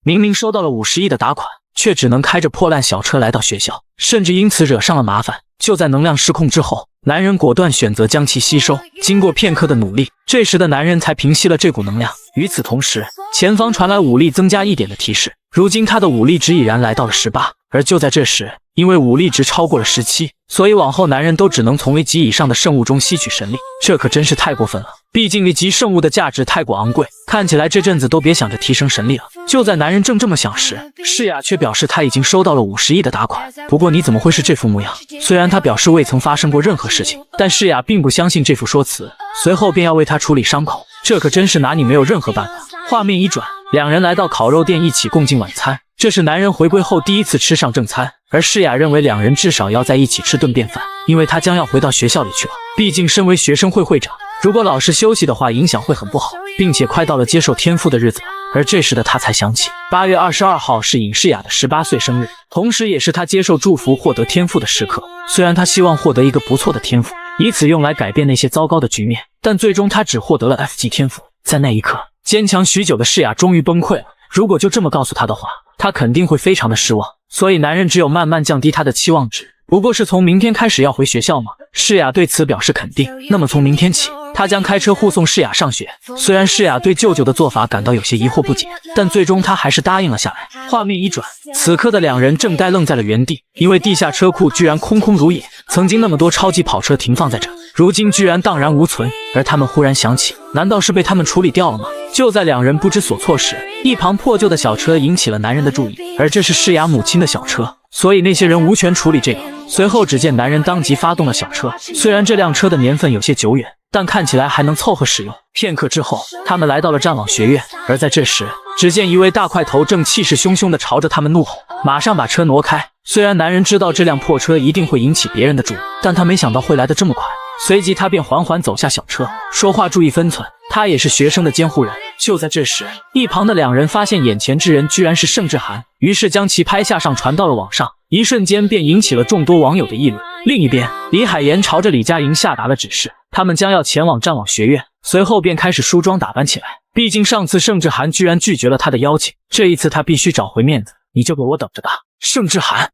明明收到了50亿的打款，却只能开着破烂小车来到学校，甚至因此惹上了麻烦。就在能量失控之后，男人果断选择将其吸收。经过片刻的努力，这时的男人才平息了这股能量。与此同时，前方传来武力增加1点的提示，如今他的武力值已然来到了18。而就在这时，因为武力值超过了17，所以往后男人都只能从危级以上的圣物中吸取神力，这可真是太过分了。毕竟危级圣物的价值太过昂贵，看起来这阵子都别想着提升神力了。就在男人正这么想时，世雅却表示他已经收到了50亿的打款。不过你怎么会是这副模样？虽然他表示未曾发生过任何事情，但世雅并不相信这副说辞，随后便要为他处理伤口，这可真是拿你没有任何办法。画面一转，两人来到烤肉店一起共进晚餐，这是男人回归后第一次吃上正餐，而世雅认为两人至少要在一起吃顿便饭，因为他将要回到学校里去了。毕竟身为学生会会长，如果老是休息的话，影响会很不好，并且快到了接受天赋的日子了。而这时的他才想起，8月22号是尹世雅的18岁生日，同时也是他接受祝福获得天赋的时刻。虽然他希望获得一个不错的天赋，以此用来改变那些糟糕的局面，但最终他只获得了 F 级天赋。在那一刻，坚强许久的世雅终于崩溃了。如果就这么告诉他的话，他肯定会非常的失望。所以男人只有慢慢降低他的期望值。不过是从明天开始要回学校吗？世雅对此表示肯定。那么从明天起，他将开车护送世雅上学。虽然世雅对舅舅的做法感到有些疑惑不解，但最终他还是答应了下来。画面一转，此刻的两人正呆愣在了原地，因为地下车库居然空空如也。曾经那么多超级跑车停放在这，如今居然荡然无存。而他们忽然想起，难道是被他们处理掉了吗？就在两人不知所措时，一旁破旧的小车引起了男人的注意，而这是世雅母亲的小车，所以那些人无权处理这个。随后只见男人当即发动了小车，虽然这辆车的年份有些久远，但看起来还能凑合使用。片刻之后，他们来到了战网学院，而在这时，只见一位大块头正气势汹汹地朝着他们怒吼，马上把车挪开。虽然男人知道这辆破车一定会引起别人的注意，但他没想到会来得这么快。随即他便缓缓走下小车，说话注意分寸，他也是学生的监护人。就在这时，一旁的两人发现眼前之人居然是盛志涵，于是将其拍下上传到了网上，一瞬间便引起了众多网友的议论。另一边，李海岩朝着李佳莹下达了指示，他们将要前往战网学院，随后便开始梳妆打扮起来。毕竟上次盛志涵居然拒绝了他的邀请，这一次他必须找回面子，你就给我等着打。盛志涵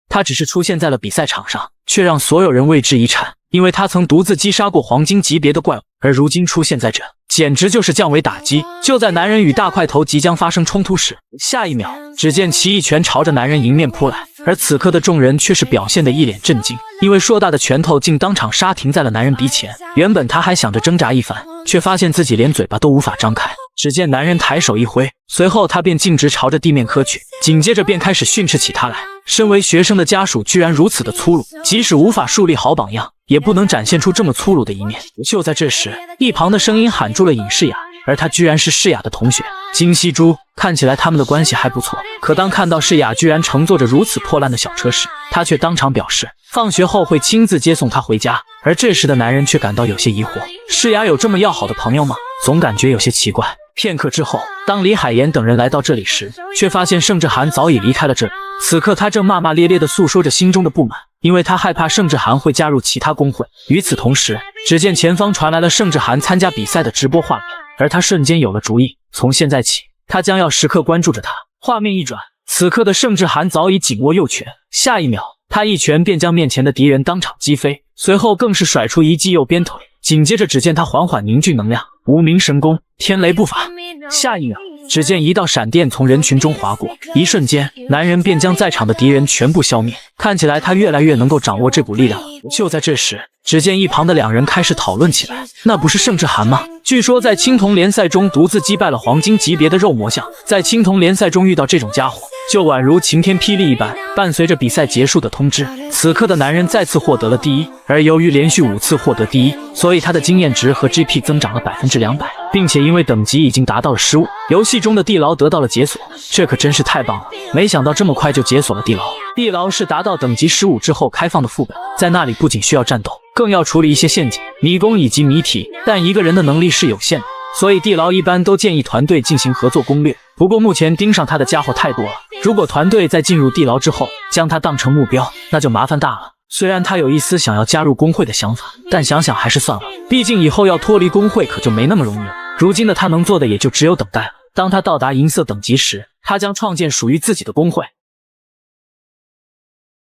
他只是出现在了比赛场上，却让所有人为之一颤，因为他曾独自击杀过黄金级别的怪物，而如今出现在这，简直就是降维打击。就在男人与大块头即将发生冲突时，下一秒，只见其一拳朝着男人迎面扑来，而此刻的众人却是表现得一脸震惊，因为硕大的拳头竟当场刹停在了男人鼻前。原本他还想着挣扎一番，却发现自己连嘴巴都无法张开。只见男人抬手一挥，随后他便径直朝着地面磕去，紧接着便开始训斥起他来。身为学生的家属居然如此的粗鲁，即使无法树立好榜样，也不能展现出这么粗鲁的一面。就在这时，一旁的声音喊住了尹世雅，而她居然是世雅的同学金希珠。看起来他们的关系还不错，可当看到世雅居然乘坐着如此破烂的小车时，他却当场表示放学后会亲自接送她回家。而这时的男人却感到有些疑惑，世雅有这么要好的朋友吗？总感觉有些奇怪。片刻之后，当李海岩等人来到这里时，却发现盛志涵早已离开了这里。此刻他正骂骂咧咧地诉说着心中的不满，因为他害怕盛志涵会加入其他工会。与此同时，只见前方传来了盛志涵参加比赛的直播画面，而他瞬间有了主意，从现在起，他将要时刻关注着他。画面一转，此刻的盛志涵早已紧握右拳，下一秒，他一拳便将面前的敌人当场击飞，随后更是甩出一记右边腿。紧接着只见他缓缓凝聚能量，无名神功天雷步法。下一秒，只见一道闪电从人群中划过，一瞬间，男人便将在场的敌人全部消灭。看起来他越来越能够掌握这股力量了。就在这时，只见一旁的两人开始讨论起来，那不是盛志涵吗？据说在青铜联赛中独自击败了黄金级别的肉魔像，在青铜联赛中遇到这种家伙，就宛如晴天霹雳一般。伴随着比赛结束的通知，此刻的男人再次获得了第一，而由于连续5次获得第一，所以他的经验值和 GP 增长了200%，并且因为等级已经达到了15，游戏中的地牢得到了解锁，这可真是太棒了！没想到这么快就解锁了地牢。地牢是达到等级15之后开放的副本，在那里不仅需要战斗，更要处理一些陷阱、迷宫以及谜题，但一个人的能力是有限的，所以地牢一般都建议团队进行合作攻略。不过目前盯上他的家伙太多了，如果团队在进入地牢之后将他当成目标，那就麻烦大了。虽然他有一丝想要加入工会的想法，但想想还是算了，毕竟以后要脱离工会可就没那么容易了。如今的他能做的也就只有等待了。当他到达银色等级时，他将创建属于自己的工会。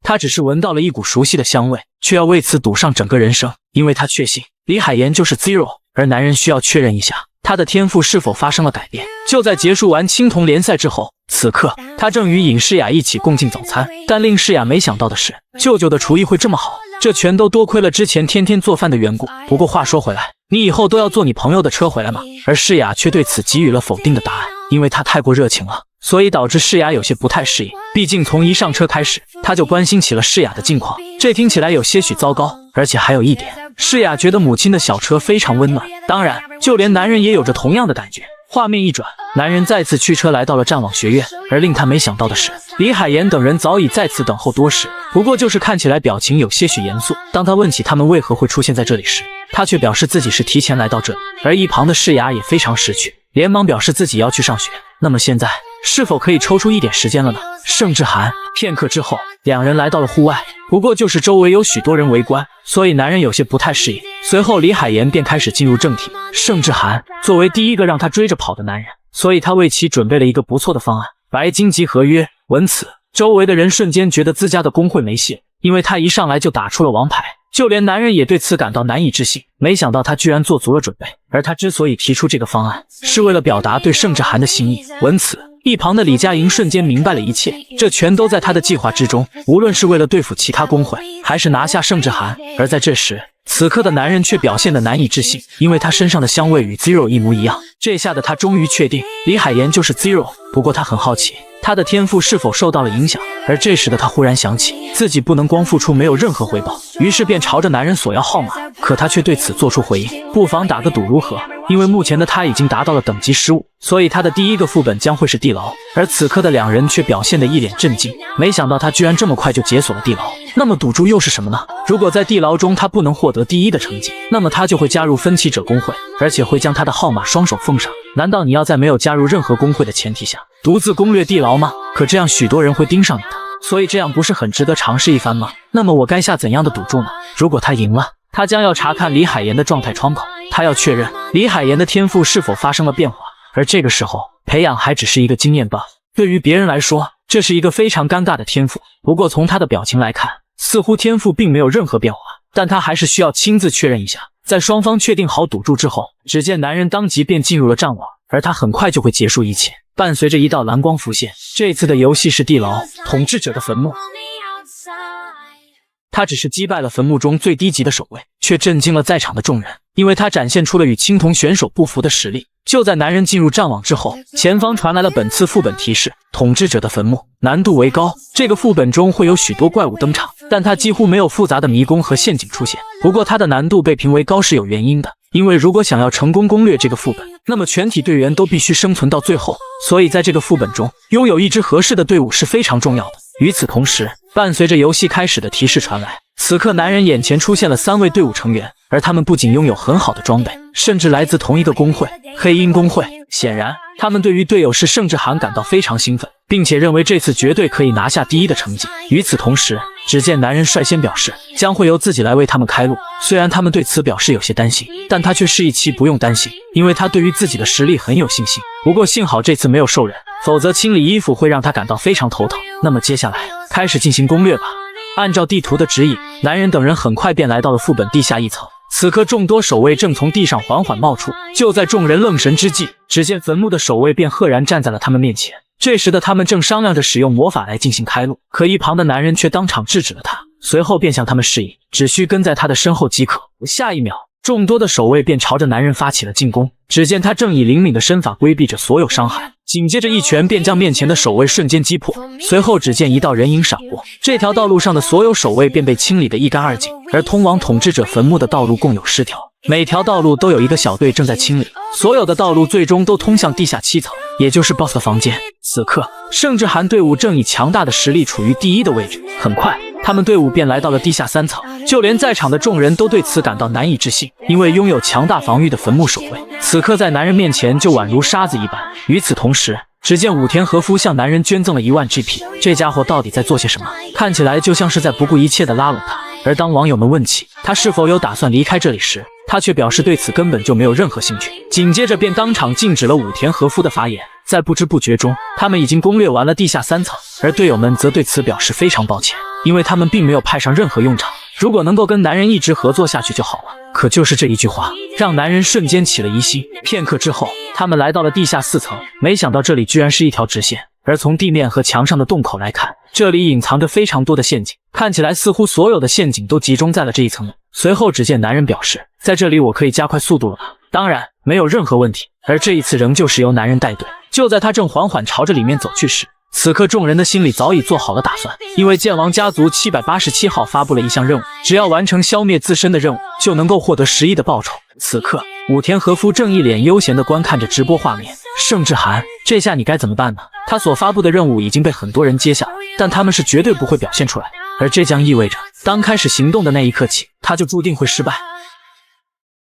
他只是闻到了一股熟悉的香味，却要为此赌上整个人生，因为他确信李海岩就是 Zero， 而男人需要确认一下，他的天赋是否发生了改变。就在结束完青铜联赛之后，此刻他正与尹诗雅一起共进早餐，但令诗雅没想到的是，舅舅的厨艺会这么好，这全都多亏了之前天天做饭的缘故。不过话说回来，你以后都要坐你朋友的车回来吗？而诗雅却对此给予了否定的答案，因为他太过热情了，所以导致诗雅有些不太适应。毕竟从一上车开始，他就关心起了诗雅的近况，这听起来有些许糟糕。而且还有一点，诗雅觉得母亲的小车非常温暖，当然就连男人也有着同样的感觉。画面一转，男人再次驱车来到了战网学院，而令他没想到的是，李海岩等人早已在此等候多时，不过就是看起来表情有些许严肃。当他问起他们为何会出现在这里时，他却表示自己是提前来到这里，而一旁的世雅也非常识趣，连忙表示自己要去上学。那么现在是否可以抽出一点时间了呢？盛志涵。片刻之后，两人来到了户外，不过就是周围有许多人围观，所以男人有些不太适应。随后李海岩便开始进入正题。盛志涵作为第一个让他追着跑的男人，所以他为其准备了一个不错的方案——白金级合约。闻此，周围的人瞬间觉得自家的工会没戏，因为他一上来就打出了王牌，就连男人也对此感到难以置信。没想到他居然做足了准备，而他之所以提出这个方案，是为了表达对盛志涵的心意。闻此，一旁的李佳莹瞬间明白了一切，这全都在他的计划之中，无论是为了对付其他工会，还是拿下盛志涵。而在这时，此刻的男人却表现得难以置信，因为他身上的香味与 Zero 一模一样。这下的他终于确定李海岩就是 Zero， 不过他很好奇他的天赋是否受到了影响。而这时的他忽然想起自己不能光付出没有任何回报，于是便朝着男人索要号码，可他却对此做出回应，不妨打个赌如何？因为目前的他已经达到了等级15，所以他的第一个副本将会是地牢。而此刻的两人却表现得一脸震惊，没想到他居然这么快就解锁了地牢。那么赌注又是什么呢？如果在地牢中他不能获得第一的成绩，那么他就会加入分歧者工会，而且会将他的号码双手奉上。难道你要在没有加入任何工会的前提下独自攻略地牢吗？可这样许多人会盯上你的，所以这样不是很值得尝试一番吗？那么我该下怎样的赌注呢？如果他赢了，他将要查看李海岩的状态窗口，他要确认李海岩的天赋是否发生了变化，而这个时候培养还只是一个经验棒。对于别人来说，这是一个非常尴尬的天赋，不过从他的表情来看，似乎天赋并没有任何变化，但他还是需要亲自确认一下。在双方确定好赌注之后，只见男人当即便进入了战网，而他很快就会结束一切。伴随着一道蓝光浮现，这次的游戏是地牢，统治者的坟墓。他只是击败了坟墓中最低级的守卫，却震惊了在场的众人，因为他展现出了与青铜选手不符的实力。就在男人进入战网之后，前方传来了本次副本提示：统治者的坟墓，难度为高。这个副本中会有许多怪物登场，但它几乎没有复杂的迷宫和陷阱出现。不过它的难度被评为高是有原因的，因为如果想要成功攻略这个副本，那么全体队员都必须生存到最后，所以在这个副本中，拥有一支合适的队伍是非常重要的。与此同时，伴随着游戏开始的提示传来，此刻男人眼前出现了3位队伍成员，而他们不仅拥有很好的装备，甚至来自同一个工会——黑鹰工会。显然，他们对于队友是盛志涵感到非常兴奋，并且认为这次绝对可以拿下第一的成绩。与此同时，只见男人率先表示将会由自己来为他们开路。虽然他们对此表示有些担心，但他却示意其不用担心，因为他对于自己的实力很有信心。不过幸好这次没有兽人，否则清理衣服会让他感到非常头疼。那么接下来开始进行攻略吧。按照地图的指引，男人等人很快便来到了副本地下一层。此刻众多守卫正从地上缓缓冒出，就在众人愣神之际，只见坟墓的守卫便赫然站在了他们面前。这时的他们正商量着使用魔法来进行开路，可一旁的男人却当场制止了他，随后便向他们示意，只需跟在他的身后即可。下一秒，众多的守卫便朝着男人发起了进攻，只见他正以灵敏的身法规避着所有伤害，紧接着一拳便将面前的守卫瞬间击破。随后只见一道人影闪过，这条道路上的所有守卫便被清理得一干二净。而通往统治者坟墓的道路共有10条，每条道路都有一个小队正在清理，所有的道路最终都通向地下7层，也就是 BOSS 的房间。此刻，盛志涵队伍正以强大的实力处于第一的位置。很快，他们队伍便来到了地下3层，就连在场的众人都对此感到难以置信，因为拥有强大防御的坟墓守卫，此刻在男人面前就宛如沙子一般。与此同时，只见武田和夫向男人捐赠了1万 GP， 这家伙到底在做些什么？看起来就像是在不顾一切地拉拢他。而当网友们问起他是否有打算离开这里时，他却表示对此根本就没有任何兴趣，紧接着便当场禁止了武田和夫的发言。在不知不觉中，他们已经攻略完了地下3层，而队友们则对此表示非常抱歉，因为他们并没有派上任何用场。如果能够跟男人一直合作下去就好了。可就是这一句话，让男人瞬间起了疑心。片刻之后，他们来到了地下4层，没想到这里居然是一条直线。而从地面和墙上的洞口来看，这里隐藏着非常多的陷阱，看起来似乎所有的陷阱都集中在了这一层。随后只见男人表示，在这里我可以加快速度了吗？当然，没有任何问题。而这一次仍旧是由男人带队。就在他正缓缓朝着里面走去时，此刻众人的心里早已做好了打算，因为剑王家族787号发布了一项任务，只要完成消灭自身的任务，就能够获得10亿的报酬。此刻，武田和夫正一脸悠闲地观看着直播画面。盛志涵，这下你该怎么办呢？他所发布的任务已经被很多人接下了，但他们是绝对不会表现出来的，而这将意味着，当开始行动的那一刻起，他就注定会失败。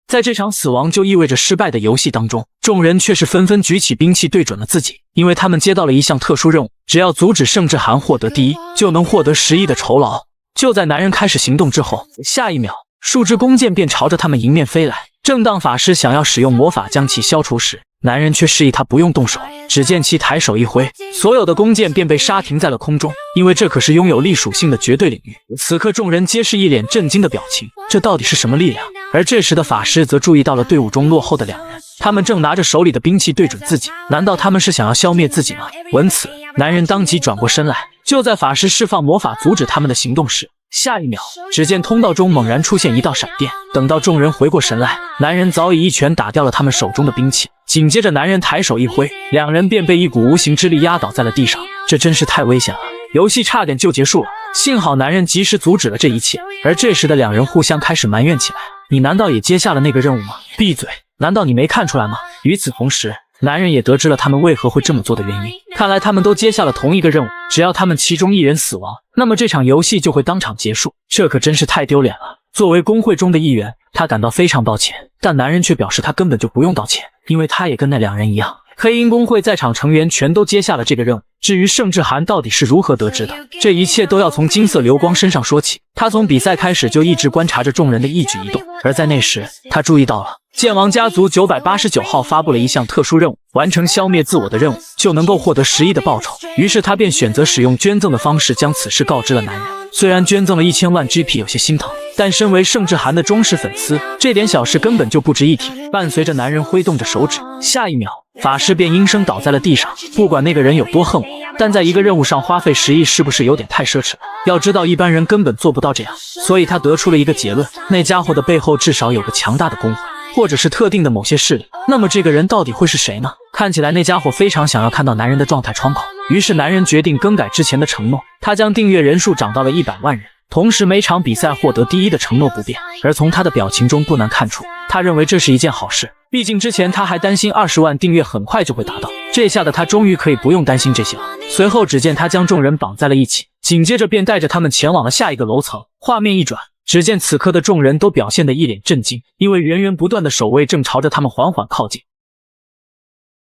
在这场死亡就意味着失败的游戏当中，众人却是纷纷举起兵器对准了自己，因为他们接到了一项特殊任务，只要阻止盛志涵获得第一，就能获得10亿的酬劳。就在男人开始行动之后，下一秒，数支弓箭便朝着他们迎面飞来。正当法师想要使用魔法将其消除时，男人却示意他不用动手，只见其抬手一挥，所有的弓箭便被刹停在了空中，因为这可是拥有力属性的绝对领域。此刻众人皆是一脸震惊的表情，这到底是什么力量？而这时的法师则注意到了队伍中落后的2人，他们正拿着手里的兵器对准自己，难道他们是想要消灭自己吗？闻此，男人当即转过身来，就在法师释放魔法阻止他们的行动时，下一秒，只见通道中猛然出现一道闪电。等到众人回过神来，男人早已一拳打掉了他们手中的兵器。紧接着，男人抬手一挥，2人便被一股无形之力压倒在了地上。这真是太危险了，游戏差点就结束了。幸好男人及时阻止了这一切。而这时的2人互相开始埋怨起来：“你难道也接下了那个任务吗？闭嘴！难道你没看出来吗？”与此同时，男人也得知了他们为何会这么做的原因。看来他们都接下了同一个任务，只要他们其中1人死亡，那么这场游戏就会当场结束。这可真是太丢脸了。作为工会中的一员，他感到非常抱歉，但男人却表示他根本就不用道歉，因为他也跟那2人一样。黑鹰工会在场成员全都接下了这个任务。至于盛志涵到底是如何得知的，这一切都要从金色流光身上说起。他从比赛开始就一直观察着众人的一举一动，而在那时，他注意到了剑王家族989号发布了一项特殊任务，完成消灭自我的任务就能够获得10亿的报酬。于是他便选择使用捐赠的方式将此事告知了男人。虽然捐赠了1000万 GP 有些心疼，但身为盛志涵的忠实粉丝，这点小事根本就不值一提。伴随着男人挥动着手指，下一秒，法师便应声倒在了地上。不管那个人有多恨我，但在一个任务上花费10亿是不是有点太奢侈了？要知道一般人根本做不到这样，所以他得出了一个结论：那家伙的背后至少有个强大的工会，或者是特定的某些势力。那么这个人到底会是谁呢？看起来那家伙非常想要看到男人的状态窗口，于是男人决定更改之前的承诺，他将订阅人数涨到了100万人，同时每场比赛获得第一的承诺不变。而从他的表情中不难看出，他认为这是一件好事，毕竟之前他还担心20万订阅很快就会达到，这下的他终于可以不用担心这些了。随后只见他将众人绑在了一起，紧接着便带着他们前往了下一个楼层。画面一转，只见此刻的众人都表现得一脸震惊，因为源源不断的守卫正朝着他们缓缓靠近。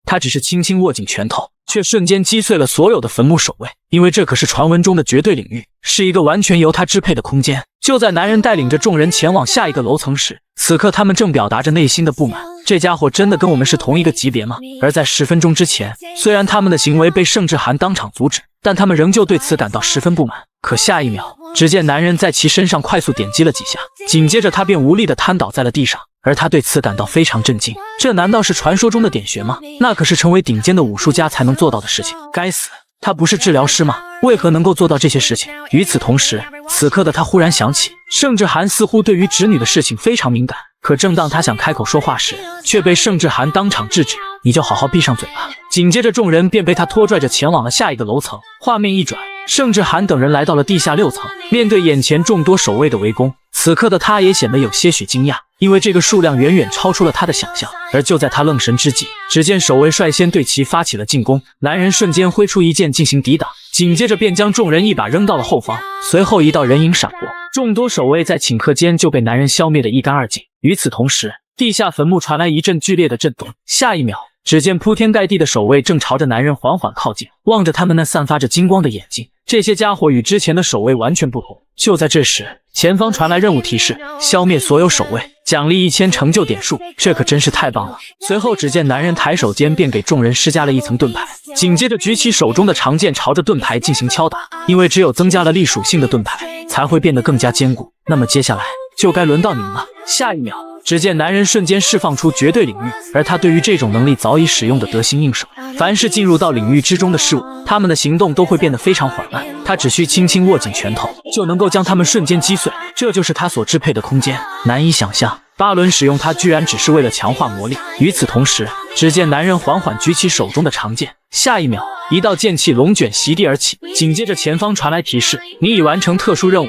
他只是轻轻握紧拳头，却瞬间击碎了所有的坟墓守卫，因为这可是传闻中的绝对领域，是一个完全由他支配的空间。就在男人带领着众人前往下一个楼层时，此刻他们正表达着内心的不满，这家伙真的跟我们是同一个级别吗？而在10分钟之前，虽然他们的行为被盛志涵当场阻止，但他们仍旧对此感到十分不满。可下一秒，只见男人在其身上快速点击了几下，紧接着他便无力地瘫倒在了地上，而他对此感到非常震惊。这难道是传说中的点穴吗？那可是成为顶尖的武术家才能做到的事情。该死，他不是治疗师吗？为何能够做到这些事情？与此同时，此刻的他忽然想起，盛志涵似乎对于侄女的事情非常敏感。可正当他想开口说话时，却被盛志涵当场制止。你就好好闭上嘴吧。紧接着众人便被他拖拽着前往了下一个楼层。画面一转，盛志涵等人来到了地下6层，面对眼前众多守卫的围攻，此刻的他也显得有些许惊讶，因为这个数量远远超出了他的想象。而就在他愣神之际，只见守卫率先对其发起了进攻，男人瞬间挥出一剑进行抵挡，紧接着便将众人一把扔到了后方。随后一道人影闪过，众多守卫在顷刻间就被男人消灭得一干二净。与此同时，地下坟墓传来一阵剧烈的震动，下一秒，只见铺天盖地的守卫正朝着男人缓缓靠近，望着他们那散发着金光的眼睛，这些家伙与之前的守卫完全不同。就在这时，前方传来任务提示：消灭所有守卫，奖励1000成就点数。这可真是太棒了。随后只见男人抬手间便给众人施加了一层盾牌，紧接着举起手中的长剑朝着盾牌进行敲打，因为只有增加了力属性的盾牌才会变得更加坚固。那么接下来就该轮到你们了。下一秒，只见男人瞬间释放出绝对领域，而他对于这种能力早已使用的得心应手。凡是进入到领域之中的事物，他们的行动都会变得非常缓慢，他只需轻轻握紧拳头，就能够将他们瞬间击碎。这就是他所支配的空间。难以想象，巴伦使用它居然只是为了强化魔力。与此同时，只见男人缓缓举起手中的长剑，下一秒，一道剑气龙卷席地而起，紧接着前方传来提示：你已完成特殊任务。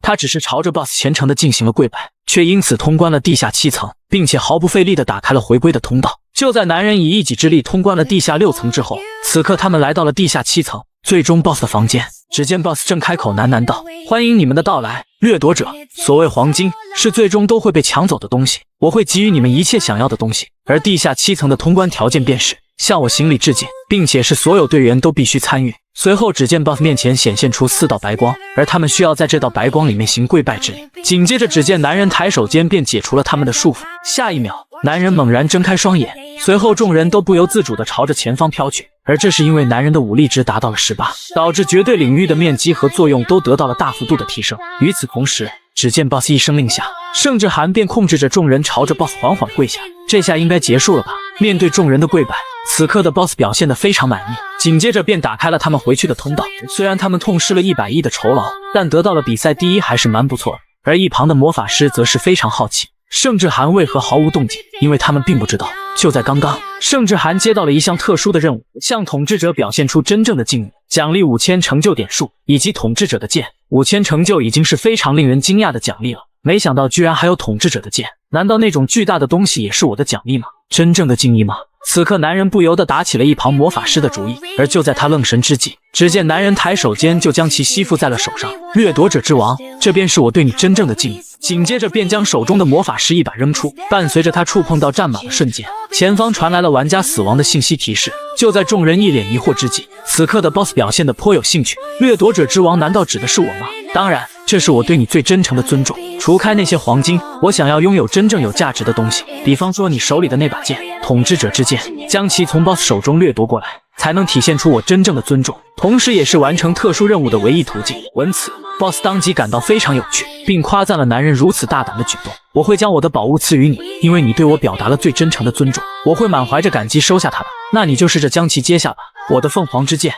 他只是朝着 BOSS 虔诚地进行了跪拜，却因此通关了地下7层，并且毫不费力地打开了回归的通道。就在男人以一己之力通关了地下6层之后，此刻他们来到了地下7层，最终 BOSS 的房间。只见 BOSS 正开口喃喃道：欢迎你们的到来，掠夺者。所谓黄金，是最终都会被抢走的东西，我会给予你们一切想要的东西。而地下7层的通关条件便是向我行礼致敬，并且是所有队员都必须参与。随后只见 BOSS 面前显现出4道白光，而他们需要在这道白光里面行跪拜之礼。紧接着只见男人抬手间便解除了他们的束缚，下一秒，男人猛然睁开双眼，随后众人都不由自主地朝着前方飘去。而这是因为男人的武力值达到了18，导致绝对领域的面积和作用都得到了大幅度的提升。与此同时，只见 BOSS 一声令下，盛志涵便控制着众人朝着 BOSS 缓缓跪下。这下应该结束了吧？面对众人的跪拜，此刻的 BOSS 表现得非常满意，紧接着便打开了他们回去的通道。虽然他们痛失了100亿的酬劳，但得到了比赛第1还是蛮不错的。而一旁的魔法师则是非常好奇，盛志涵为何毫无动静，因为他们并不知道，就在刚刚，盛志涵接到了一项特殊的任务，向统治者表现出真正的敬意，奖励5000成就点数以及统治者的剑。5000成就已经是非常令人惊讶的奖励了，没想到居然还有统治者的剑，难道那种巨大的东西也是我的奖励吗？真正的敬意吗？此刻男人不由得打起了一旁魔法师的主意，而就在他愣神之际，只见男人抬手间就将其吸附在了手上。掠夺者之王，这便是我对你真正的敬意。紧接着便将手中的魔法师一把扔出，伴随着他触碰到战马的瞬间，前方传来了玩家死亡的信息提示。就在众人一脸疑惑之际，此刻的 BOSS 表现得颇有兴趣。掠夺者之王难道指的是我吗？当然，这是我对你最真诚的尊重。除开那些黄金，我想要拥有真正有价值的东西，比方说你手里的那把剑，统治者之剑，将其从 BOSS 手中掠夺过来，才能体现出我真正的尊重，同时也是完成特殊任务的唯一途径。闻此， BOSS 当即感到非常有趣，并夸赞了男人如此大胆的举动。我会将我的宝物赐予你，因为你对我表达了最真诚的尊重，我会满怀着感激收下它吧。那你就试着将其接下吧，我的凤凰之剑。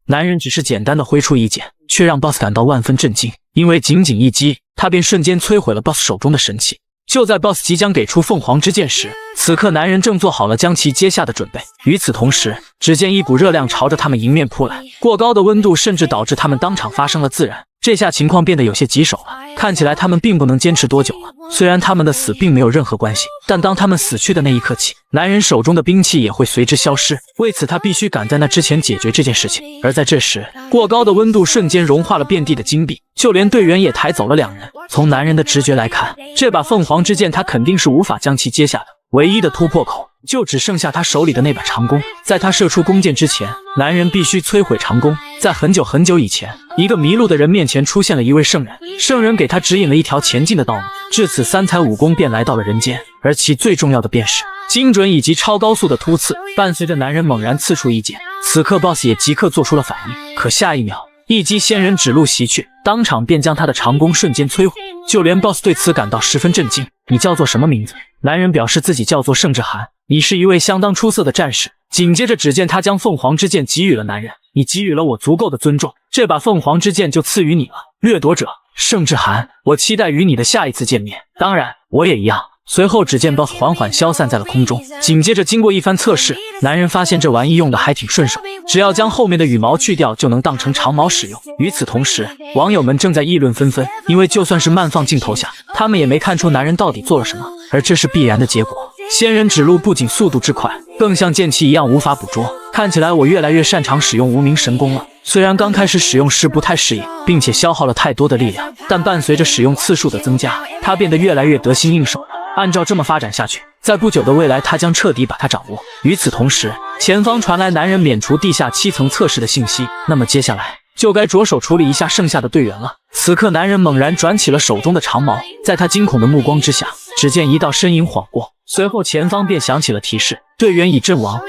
男人只是简单的挥出一剑，却让 BOSS 感到万分震惊，因为仅仅一击，他便瞬间摧毁了 BOSS 手中的神器。就在 BOSS 即将给出凤凰之剑时，此刻男人正做好了将其接下的准备。与此同时，只见一股热量朝着他们迎面扑来，过高的温度甚至导致他们当场发生了自燃。这下情况变得有些棘手了，看起来他们并不能坚持多久了。虽然他们的死并没有任何关系，但当他们死去的那一刻起，男人手中的兵器也会随之消失。为此，他必须赶在那之前解决这件事情。而在这时，过高的温度瞬间融化了遍地的金币，就连队员也抬走了2人。从男人的直觉来看，这把凤凰之剑他肯定是无法将其接下的，唯一的突破口就只剩下他手里的那把长弓。在他射出弓箭之前，男人必须摧毁长弓。在很久很久以前，一个迷路的人面前出现了一位圣人，圣人给他指引了一条前进的道路，至此三才武功便来到了人间。而其最重要的便是精准以及超高速的突刺，伴随着男人猛然刺出一剑，此刻 BOSS 也即刻做出了反应。可下一秒，一击仙人指路袭去，当场便将他的长弓瞬间摧毁。就连 BOSS 对此感到十分震惊。你叫做什么名字？男人表示自己叫做盛志涵，你是一位相当出色的战士。紧接着只见他将凤凰之剑给予了男人，你给予了我足够的尊重，这把凤凰之剑就赐予你了。掠夺者盛志涵，我期待与你的下一次见面，当然我也一样。随后只见 BOSS 缓缓消散在了空中，紧接着经过一番测试，男人发现这玩意用的还挺顺手，只要将后面的羽毛去掉就能当成长矛使用。与此同时，网友们正在议论纷纷，因为就算是慢放镜头下，他们也没看出男人到底做了什么，而这是必然的结果。仙人指路不仅速度之快，更像剑气一样无法捕捉。看起来我越来越擅长使用无名神功了，虽然刚开始使用时不太适应，并且消耗了太多的力量，但伴随着使用次数的增加，它变得越来越得心应手了。按照这么发展下去，在不久的未来，他将彻底把它掌握。与此同时，前方传来男人免除地下7层测试的信息，那么接下来就该着手处理一下剩下的队员了。此刻男人猛然转起了手中的长矛，在他惊恐的目光之下，只见一道身影晃过，随后前方便响起了提示，队员已阵亡。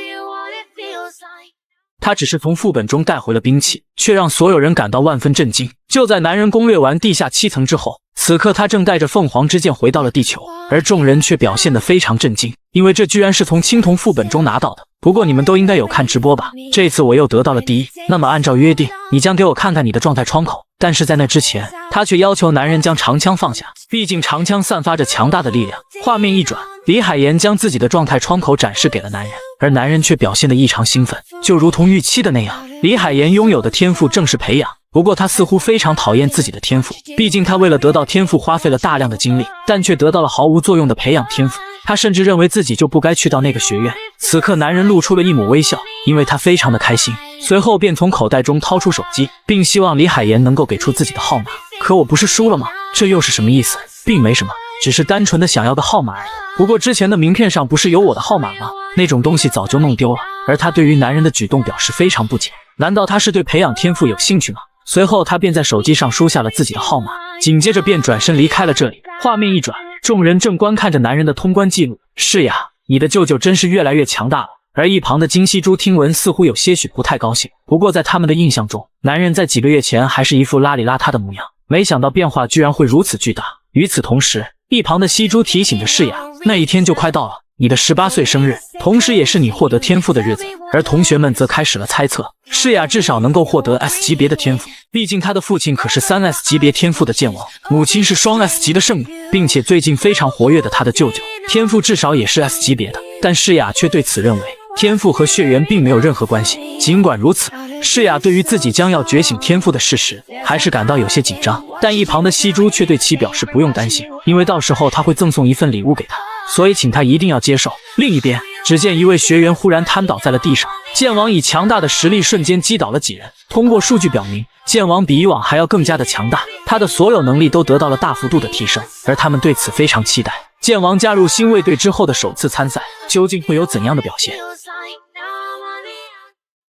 他只是从副本中带回了兵器，却让所有人感到万分震惊。就在男人攻略完地下7层之后，此刻他正带着凤凰之剑回到了地球，而众人却表现得非常震惊，因为这居然是从青铜副本中拿到的。不过你们都应该有看直播吧？这次我又得到了第一，那么按照约定，你将给我看看你的状态窗口。但是在那之前，他却要求男人将长枪放下，毕竟长枪散发着强大的力量。画面一转，李海岩将自己的状态窗口展示给了男人，而男人却表现得异常兴奋，就如同预期的那样，李海岩拥有的天赋正是培养。不过他似乎非常讨厌自己的天赋，毕竟他为了得到天赋花费了大量的精力，但却得到了毫无作用的培养天赋。他甚至认为自己就不该去到那个学院。此刻男人露出了一抹微笑，因为他非常的开心，随后便从口袋中掏出手机，并希望李海岩能够给出自己的号码。可我不是输了吗？这又是什么意思？并没什么，只是单纯的想要个号码而已。不过之前的名片上不是有我的号码吗？那种东西早就弄丢了。而他对于男人的举动表示非常不解，难道他是对培养天赋有兴趣吗？随后他便在手机上输下了自己的号码，紧接着便转身离开了这里。画面一转，众人正观看着男人的通关记录。是呀，你的舅舅真是越来越强大了。而一旁的金希珠听闻似乎有些许不太高兴，不过在他们的印象中，男人在几个月前还是一副邋里邋遢的模样，没想到变化居然会如此巨大。与此同时，一旁的希珠提醒着世雅，那一天就快到了，你的18岁生日，同时也是你获得天赋的日子。而同学们则开始了猜测，世雅至少能够获得 S 级别的天赋，毕竟他的父亲可是3S 级别天赋的剑王，母亲是双 S 级的圣女，并且最近非常活跃的他的舅舅天赋至少也是 S 级别的。但世雅却对此认为天赋和血缘并没有任何关系。尽管如此，世雅对于自己将要觉醒天赋的事实还是感到有些紧张，但一旁的希珠却对其表示不用担心，因为到时候他会赠送一份礼物给他，所以请他一定要接受。另一边，只见一位学员忽然瘫倒在了地上，剑王以强大的实力瞬间击倒了几人。通过数据表明，剑王比以往还要更加的强大，他的所有能力都得到了大幅度的提升，而他们对此非常期待。剑王加入新卫队之后的首次参赛，究竟会有怎样的表现？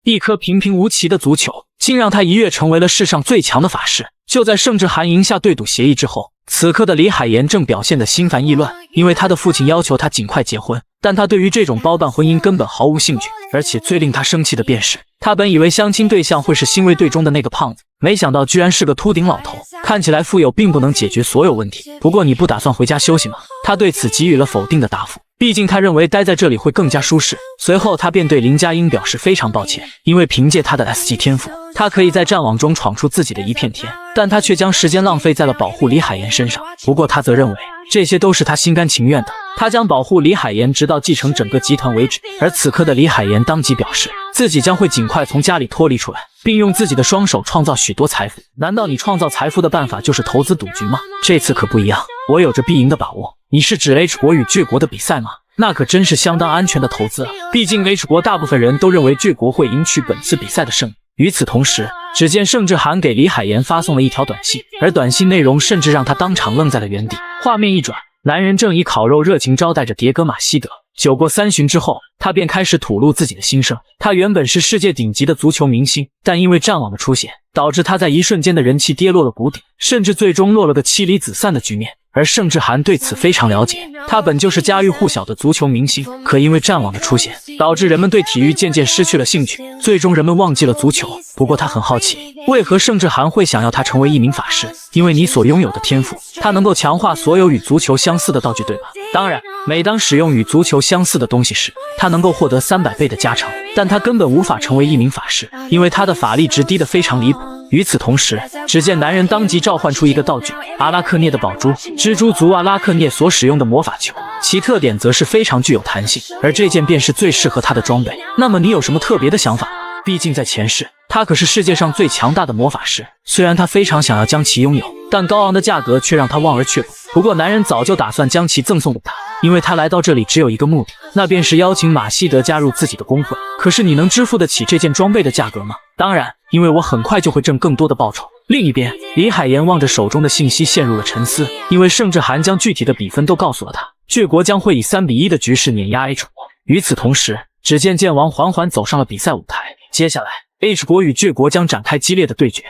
一颗平平无奇的足球，竟让他一跃成为了世上最强的法师。就在盛志涵赢下对赌协议之后，此刻的李海岩正表现得心烦意乱，因为他的父亲要求他尽快结婚，但他对于这种包办婚姻根本毫无兴趣。而且最令他生气的便是，他本以为相亲对象会是新卫队中的那个胖子，没想到居然是个秃顶老头。看起来富有并不能解决所有问题，不过你不打算回家休息吗？他对此给予了否定的答复，毕竟他认为待在这里会更加舒适。随后他便对林佳音表示非常抱歉，因为凭借他的 S 级天赋，他可以在战网中闯出自己的一片天，但他却将时间浪费在了保护李海岩身上。不过他则认为这些都是他心甘情愿的，他将保护李海岩直到继承整个集团为止。而此刻的李海岩当即表示，自己将会尽快从家里脱离出来，并用自己的双手创造许多财富。难道你创造财富的办法就是投资赌局吗？这次可不一样，我有着必赢的把握。你是指 H 国与倔国的比赛吗？那可真是相当安全的投资啊，毕竟 H 国大部分人都认为倔国会赢取本次比赛的胜利。与此同时，只见盛志涵给李海岩发送了一条短信，而短信内容甚至让他当场愣在了原地。画面一转，男人正以烤肉热情招待着迭戈马希德。酒过3巡之后，他便开始吐露自己的心声。他原本是世界顶级的足球明星，但因为战网的出现，导致他在一瞬间的人气跌落了谷底，甚至最终落了个妻离子散的局面。而盛志涵对此非常了解，他本就是家喻户晓的足球明星，可因为战网的出现，导致人们对体育渐渐失去了兴趣，最终人们忘记了足球。不过他很好奇，为何盛志涵会想要他成为一名法师？因为你所拥有的天赋，它能够强化所有与足球相似的道具，对吧？当然，每当使用与足球相似的东西时，他能够获得300倍的加成，但他根本无法成为一名法师，因为他的法力值低得非常离谱。与此同时，只见男人当即召唤出一个道具阿拉克涅的宝珠，蜘蛛族阿拉克涅所使用的魔法球，其特点则是非常具有弹性，而这件便是最适合他的装备。那么你有什么特别的想法？毕竟在前世，他可是世界上最强大的魔法师，虽然他非常想要将其拥有，但高昂的价格却让他望而却步。不过男人早就打算将其赠送给他，因为他来到这里只有一个目的，那便是邀请马希德加入自己的工会。可是你能支付得起这件装备的价格吗？当然，因为我很快就会挣更多的报酬。另一边，李海岩望着手中的信息陷入了沉思，因为盛志涵将具体的比分都告诉了他，倔国将会以3比1的局势碾压 H 国。与此同时，只见剑王缓缓走上了比赛舞台，接下来 H 国与倔国将展开激烈的对决。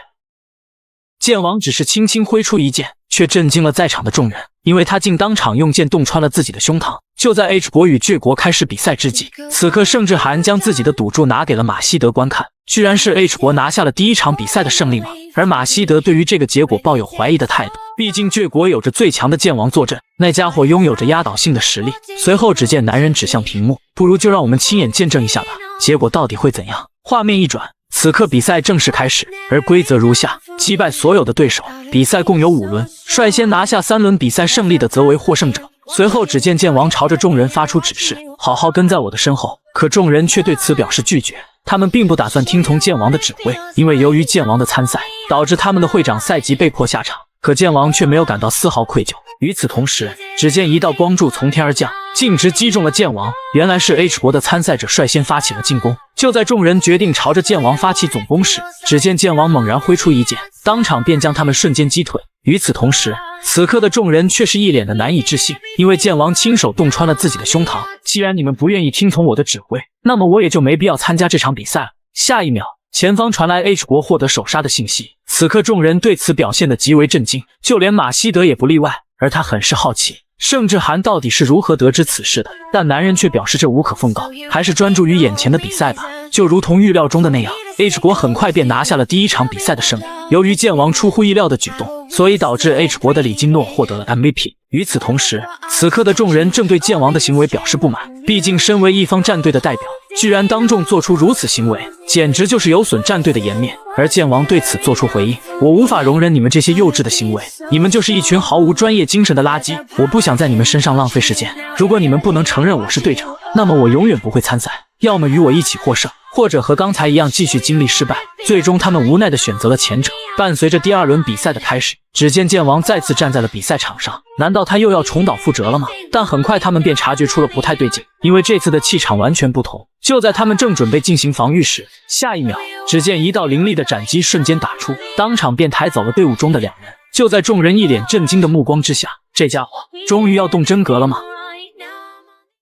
剑王只是轻轻挥出一剑，却震惊了在场的众人，因为他竟当场用剑洞穿了自己的胸膛。就在 H 国与倔国开始比赛之际，此刻盛志涵将自己的赌注拿给了马希德观看，居然是 H 国拿下了第一场比赛的胜利吗？而马希德对于这个结果抱有怀疑的态度，毕竟倔国有着最强的剑王坐镇，那家伙拥有着压倒性的实力。随后只见男人指向屏幕，不如就让我们亲眼见证一下吧，结果到底会怎样？画面一转，此刻比赛正式开始，而规则如下：击败所有的对手，比赛共有5轮，率先拿下3轮比赛胜利的则为获胜者。随后只见剑王朝着众人发出指示，好好跟在我的身后。可众人却对此表示拒绝，他们并不打算听从剑王的指挥，因为由于剑王的参赛，导致他们的会长赛吉被迫下场。可剑王却没有感到丝毫愧疚。与此同时，只见一道光柱从天而降，径直击中了剑王。原来是 H 国的参赛者率先发起了进攻。就在众人决定朝着剑王发起总攻时，只见剑王猛然挥出一剑，当场便将他们瞬间击退。与此同时，此刻的众人却是一脸的难以置信，因为剑王亲手洞穿了自己的胸膛。既然你们不愿意听从我的指挥，那么我也就没必要参加这场比赛了。下一秒，前方传来 H 国获得首杀的信息。此刻众人对此表现得极为震惊，就连马希德也不例外，而他很是好奇盛志涵到底是如何得知此事的。但男人却表示这无可奉告，还是专注于眼前的比赛吧。就如同预料中的那样， H 国很快便拿下了第一场比赛的胜利。由于剑王出乎意料的举动，所以导致 H 国的李金诺获得了 MVP。与此同时，此刻的众人正对剑王的行为表示不满，毕竟身为一方战队的代表，居然当众做出如此行为，简直就是有损战队的颜面。而剑王对此做出回应，我无法容忍你们这些幼稚的行为，你们就是一群毫无专业精神的垃圾，我不想在你们身上浪费时间。如果你们不能承认我是队长，那么我永远不会参赛，要么与我一起获胜，或者和刚才一样继续经历失败。最终他们无奈地选择了前者。伴随着第2轮比赛的开始，只见剑王再次站在了比赛场上，难道他又要重蹈覆辙了吗？但很快他们便察觉出了不太对劲，因为这次的气场完全不同。就在他们正准备进行防御时，下一秒只见一道凌厉的斩击瞬间打出，当场便抬走了队伍中的2人。就在众人一脸震惊的目光之下，这家伙终于要动真格了吗？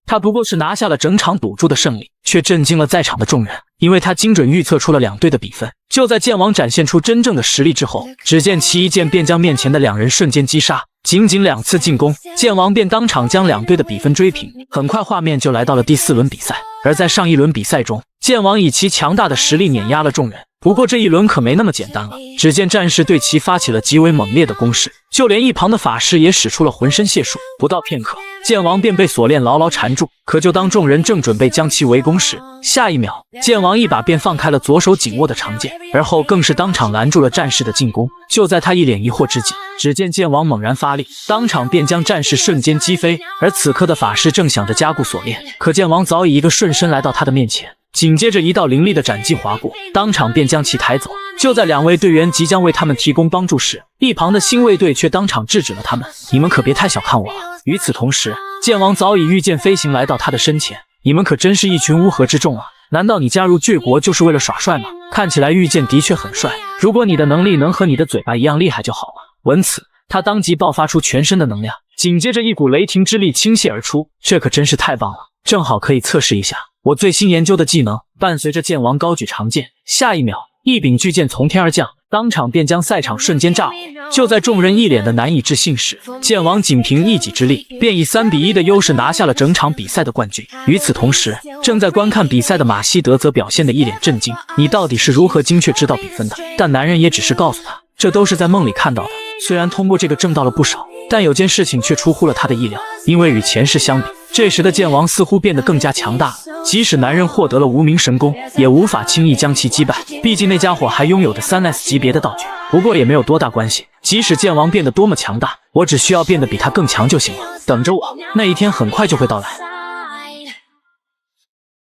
他不过是拿下了整场赌注的胜利，却震惊了在场的众人，因为他精准预测出了2队的比分。就在剑王展现出真正的实力之后，只见其一剑便将面前的2人瞬间击杀。仅2次进攻，剑王便当场将2队的比分追平。很快画面就来到了第4轮比赛，而在上一轮比赛中，剑王以其强大的实力碾压了众人。不过这一轮可没那么简单了，只见战士对其发起了极为猛烈的攻势，就连一旁的法师也使出了浑身解数。不到片刻，剑王便被锁链牢牢缠住。可就当众人正准备将其围攻时，下一秒剑王一把便放开了左手紧握的长剑，而后更是当场拦住了战士的进攻。就在他一脸疑惑之际，只见剑王猛然发力，当场便将战士瞬间击飞。而此刻的法师正想着加固锁链，可剑王早已一个瞬身来到他的面前，紧接着一道凌厉的斩击划过，当场便将其抬走。就在2位队员即将为他们提供帮助时，一旁的新卫队却当场制止了他们，你们可别太小看我了。与此同时，剑王早已御剑飞行来到他的身前，你们可真是一群乌合之众啊！难道你加入倔国就是为了耍帅吗？看起来御剑的确很帅，如果你的能力能和你的嘴巴一样厉害就好了。闻此，他当即爆发出全身的能量，紧接着一股雷霆之力倾泻而出，这可真是太棒了，正好可以测试一下我最新研究的技能。伴随着剑王高举长剑，下一秒一柄巨剑从天而降，当场便将赛场瞬间炸毁。就在众人一脸的难以置信时，剑王仅凭一己之力，便以3比1的优势拿下了整场比赛的冠军。与此同时，正在观看比赛的马希德则表现得一脸震惊，你到底是如何精确知道比分的？但男人也只是告诉他，这都是在梦里看到的。虽然通过这个挣到了不少，但有件事情却出乎了他的意料，因为与前世相比，这时的剑王似乎变得更加强大了。即使男人获得了无名神功，也无法轻易将其击败，毕竟那家伙还拥有着3S 级别的道具。不过也没有多大关系，即使剑王变得多么强大，我只需要变得比他更强就行了。等着我，那一天很快就会到来。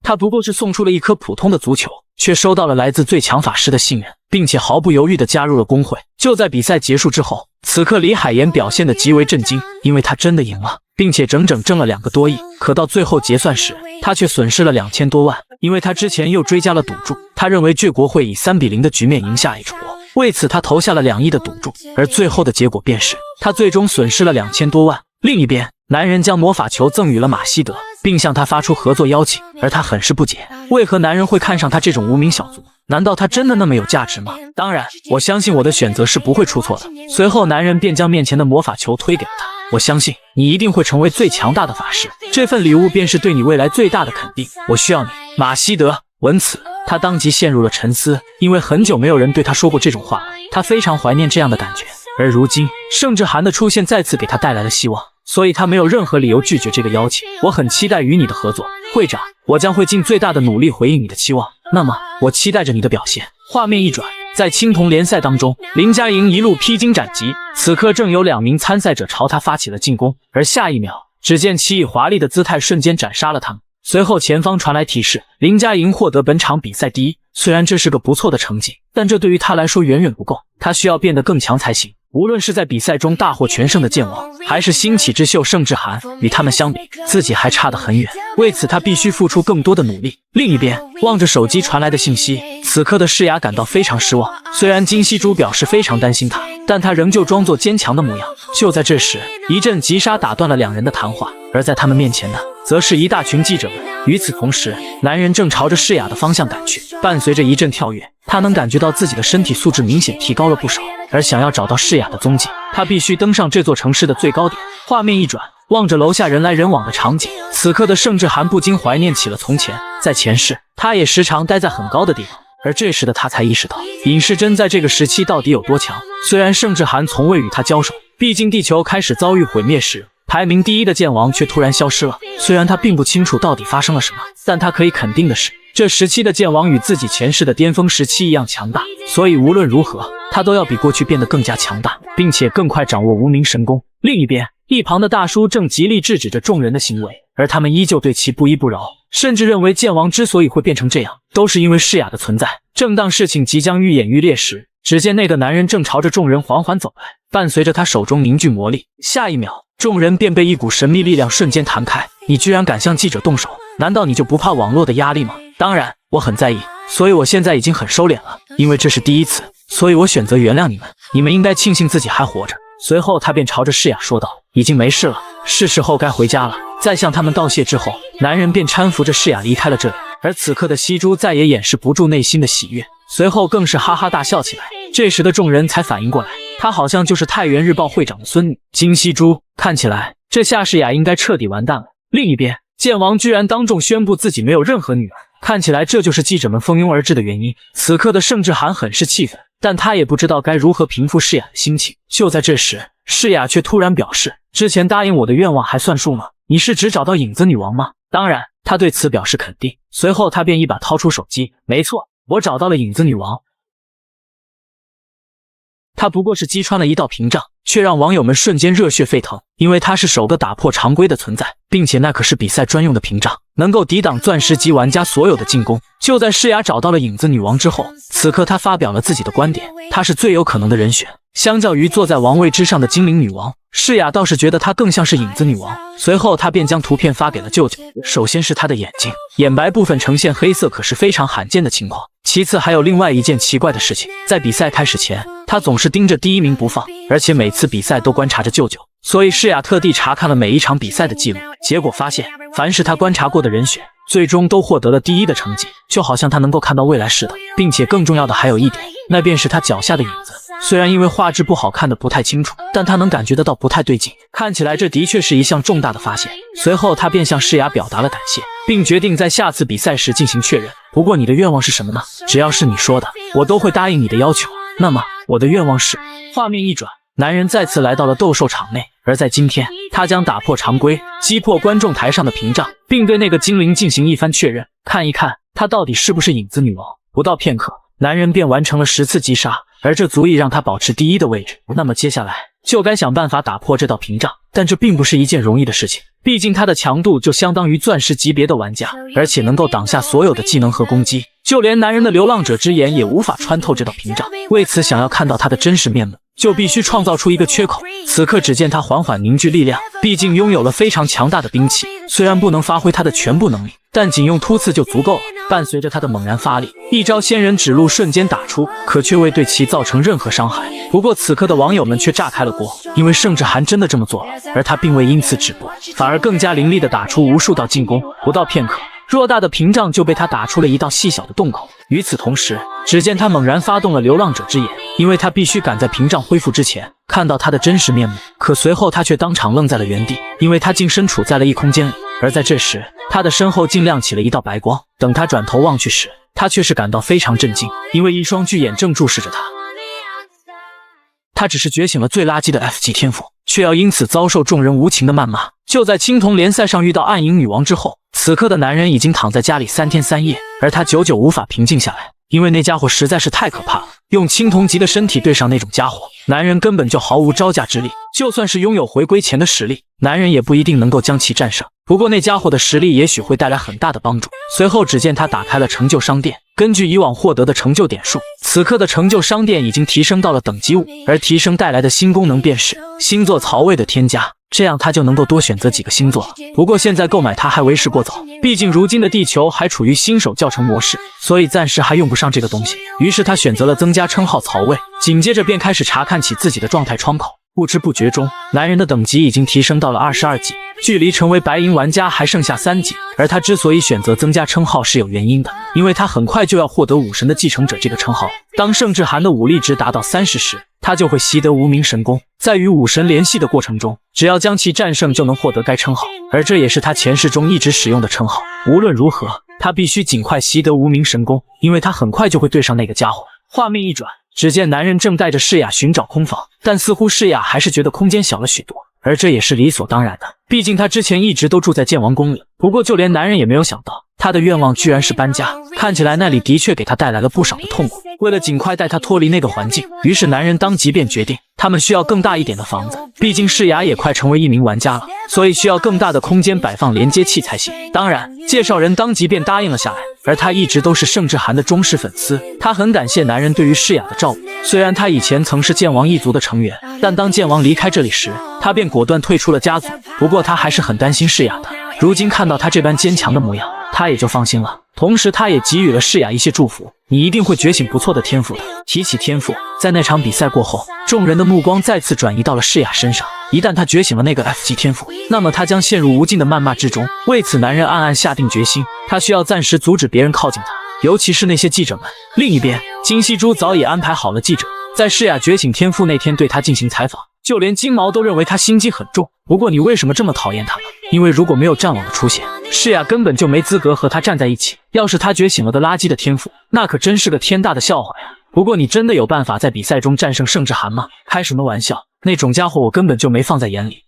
他不过是送出了一颗普通的足球，却收到了来自最强法师的信任，并且毫不犹豫地加入了工会。就在比赛结束之后，此刻李海岩表现得极为震惊，因为他真的赢了，并且整整挣了2个多亿。可到最后结算时，他却损失了2000多万，因为他之前又追加了赌注，他认为倔国会以3比0的局面赢下 H 国，为此他投下了2亿的赌注，而最后的结果便是他最终损失了2000多万。另一边，男人将魔法球赠予了马希德，并向他发出合作邀请，而他很是不解，为何男人会看上他这种无名小卒？难道他真的那么有价值吗？当然，我相信我的选择是不会出错的。随后，男人便将面前的魔法球推给了他。我相信你一定会成为最强大的法师，这份礼物便是对你未来最大的肯定。我需要你，马西德。闻此，他当即陷入了沉思，因为很久没有人对他说过这种话了，他非常怀念这样的感觉。而如今，盛志涵的出现再次给他带来了希望，所以他没有任何理由拒绝这个邀请。我很期待与你的合作，会长，我将会尽最大的努力回应你的期望。那么，我期待着你的表现。画面一转，在青铜联赛当中，林佳莹一路披荆斩棘，此刻正有2名参赛者朝他发起了进攻，而下一秒，只见其以华丽的姿态瞬间斩杀了他们。随后前方传来提示，林佳莹获得本场比赛第1。虽然这是个不错的成绩，但这对于他来说远远不够，他需要变得更强才行。无论是在比赛中大获全胜的剑王，还是新起之秀盛志涵，与他们相比，自己还差得很远。为此，他必须付出更多的努力。另一边，望着手机传来的信息，此刻的世雅感到非常失望。虽然金希珠表示非常担心他，但他仍旧装作坚强的模样。就在这时，一阵急刹打断了2人的谈话，而在他们面前的，则是一大群记者们。与此同时，男人正朝着世雅的方向赶去，伴随着一阵跳跃，他能感觉到自己的身体素质明显提高了不少。而想要找到世雅的踪迹，他必须登上这座城市的最高点。画面一转，望着楼下人来人往的场景，此刻的盛志涵不禁怀念起了从前，在前世，他也时常待在很高的地方。而这时的他才意识到，尹世珍在这个时期到底有多强。虽然盛志涵从未与他交手，毕竟地球开始遭遇毁灭时，排名第1的剑王却突然消失了。虽然他并不清楚到底发生了什么，但他可以肯定的是，这时期的剑王与自己前世的巅峰时期一样强大，所以无论如何，他都要比过去变得更加强大，并且更快掌握无名神功。另一边，一旁的大叔正极力制止着众人的行为，而他们依旧对其不依不饶，甚至认为剑王之所以会变成这样，都是因为世雅的存在。正当事情即将愈演愈烈时，只见那个男人正朝着众人缓缓走来，伴随着他手中凝聚魔力，下一秒，众人便被一股神秘力量瞬间弹开。你居然敢向记者动手，难道你就不怕网络的压力吗？当然，我很在意，所以我现在已经很收敛了，因为这是第1次，所以我选择原谅你们。你们应该庆幸自己还活着。随后他便朝着世雅说道，已经没事了，是时候该回家了。在向他们道谢之后，男人便搀扶着世雅离开了这里。而此刻的西珠再也掩饰不住内心的喜悦，随后更是哈哈大笑起来。这时的众人才反应过来，她好像就是太原日报会长的孙女金希珠。看起来这夏世雅应该彻底完蛋了。另一边，剑王居然当众宣布自己没有任何女儿，看起来这就是记者们蜂拥而至的原因。此刻的盛志涵很是气愤，但他也不知道该如何平复世雅的心情。就在这时，世雅却突然表示，之前答应我的愿望还算数吗？你是只找到影子女王吗？当然，他对此表示肯定。随后他便一把掏出手机，没错，我找到了影子女王。他不过是击穿了一道屏障，却让网友们瞬间热血沸腾，因为他是首个打破常规的存在，并且那可是比赛专用的屏障，能够抵挡钻石级玩家所有的进攻。就在世雅找到了影子女王之后，此刻他发表了自己的观点，她是最有可能的人选。相较于坐在王位之上的精灵女王，世雅倒是觉得她更像是影子女王。随后他便将图片发给了舅舅，首先是她的眼睛，眼白部分呈现黑色，可是非常罕见的情况。其次还有另外一件奇怪的事情，在比赛开始前，他总是盯着第1名不放，而且每次比赛都观察着舅舅。所以世雅特地查看了每一场比赛的记录，结果发现，凡是他观察过的人选，最终都获得了第1的成绩，就好像他能够看到未来似的。并且更重要的还有一点，那便是他脚下的影子。虽然因为画质不好看得不太清楚，但他能感觉得到不太对劲，看起来这的确是一项重大的发现。随后他便向世雅表达了感谢，并决定在下次比赛时进行确认。不过你的愿望是什么呢？只要是你说的，我都会答应你的要求。那么我的愿望是……画面一转，男人再次来到了斗兽场内，而在今天，他将打破常规，击破观众台上的屏障，并对那个精灵进行一番确认，看一看他到底是不是影子女王。不到片刻，男人便完成了10次击杀，而这足以让他保持第1的位置。那么接下来就该想办法打破这道屏障，但这并不是一件容易的事情，毕竟他的强度就相当于钻石级别的玩家，而且能够挡下所有的技能和攻击，就连男人的流浪者之眼也无法穿透这道屏障。为此，想要看到他的真实面目，就必须创造出一个缺口。此刻只见他缓缓凝聚力量，毕竟拥有了非常强大的兵器，虽然不能发挥他的全部能力，但仅用突刺就足够了。伴随着他的猛然发力，一招仙人指路瞬间打出，可却未对其造成任何伤害。不过此刻的网友们却炸开了锅，因为盛志涵真的这么做了，而他并未因此止步，反而更加凌厉地打出无数道进攻。不到片刻，偌大的屏障就被他打出了一道细小的洞口。与此同时，只见他猛然发动了流浪者之眼，因为他必须赶在屏障恢复之前看到他的真实面目。可随后他却当场愣在了原地，因为他竟身处在了异空间里。而在这时，他的身后竟亮起了一道白光。等他转头望去时，他却是感到非常震惊，因为一双巨眼正注视着他。他只是觉醒了最垃圾的 F 级天赋，却要因此遭受众人无情的谩骂。就在青铜联赛上遇到暗影女王之后，此刻的男人已经躺在家里3天3夜，而他久久无法平静下来，因为那家伙实在是太可怕了。用青铜级的身体对上那种家伙，男人根本就毫无招架之力。就算是拥有回归前的实力，男人也不一定能够将其战胜。不过那家伙的实力也许会带来很大的帮助。随后只见他打开了成就商店，根据以往获得的成就点数，此刻的成就商店已经提升到了等级5，而提升带来的新功能便是星座槽位的添加，这样他就能够多选择几个星座了。不过现在购买它还为时过早，毕竟如今的地球还处于新手教程模式，所以暂时还用不上这个东西。于是他选择了增加称号槽位，紧接着便开始查看起自己的状态窗口。不知不觉中，男人的等级已经提升到了22级，距离成为白银玩家还剩下3级。而他之所以选择增加称号是有原因的，因为他很快就要获得武神的继承者这个称号。当盛志涵的武力值达到30时，他就会习得无名神功，在与武神联系的过程中，只要将其战胜就能获得该称号，而这也是他前世中一直使用的称号。无论如何，他必须尽快习得无名神功，因为他很快就会对上那个家伙。画面一转，只见男人正带着世雅寻找空房，但似乎世雅还是觉得空间小了许多，而这也是理所当然的，毕竟他之前一直都住在剑王宫里。不过就连男人也没有想到，他的愿望居然是搬家，看起来那里的确给他带来了不少的痛苦。为了尽快带他脱离那个环境，于是男人当即便决定，他们需要更大一点的房子，毕竟世雅也快成为一名玩家了，所以需要更大的空间摆放连接器才行。当然，介绍人当即便答应了下来，而他一直都是盛志涵的忠实粉丝，他很感谢男人对于世雅的照顾。虽然他以前曾是剑王一族的成员，但当剑王离开这里时，他便果断退出了家族。不过他还是很担心世雅的，如今看到他这般坚强的模样，他也就放心了。同时他也给予了世雅一些祝福，你一定会觉醒不错的天赋的。提起天赋，在那场比赛过后，众人的目光再次转移到了世雅身上。一旦他觉醒了那个 F 级天赋，那么他将陷入无尽的谩骂之中。为此男人暗暗下定决心，他需要暂时阻止别人靠近他，尤其是那些记者们。另一边，金希珠早已安排好了记者，在世雅觉醒天赋那天对他进行采访。就连金毛都认为他心机很重。不过你为什么这么讨厌他呢？因为如果没有战网的出现，世雅根本就没资格和他站在一起。要是他觉醒了个垃圾的天赋，那可真是个天大的笑话呀。不过你真的有办法在比赛中战胜盛志涵吗？开什么玩笑，那种家伙我根本就没放在眼里。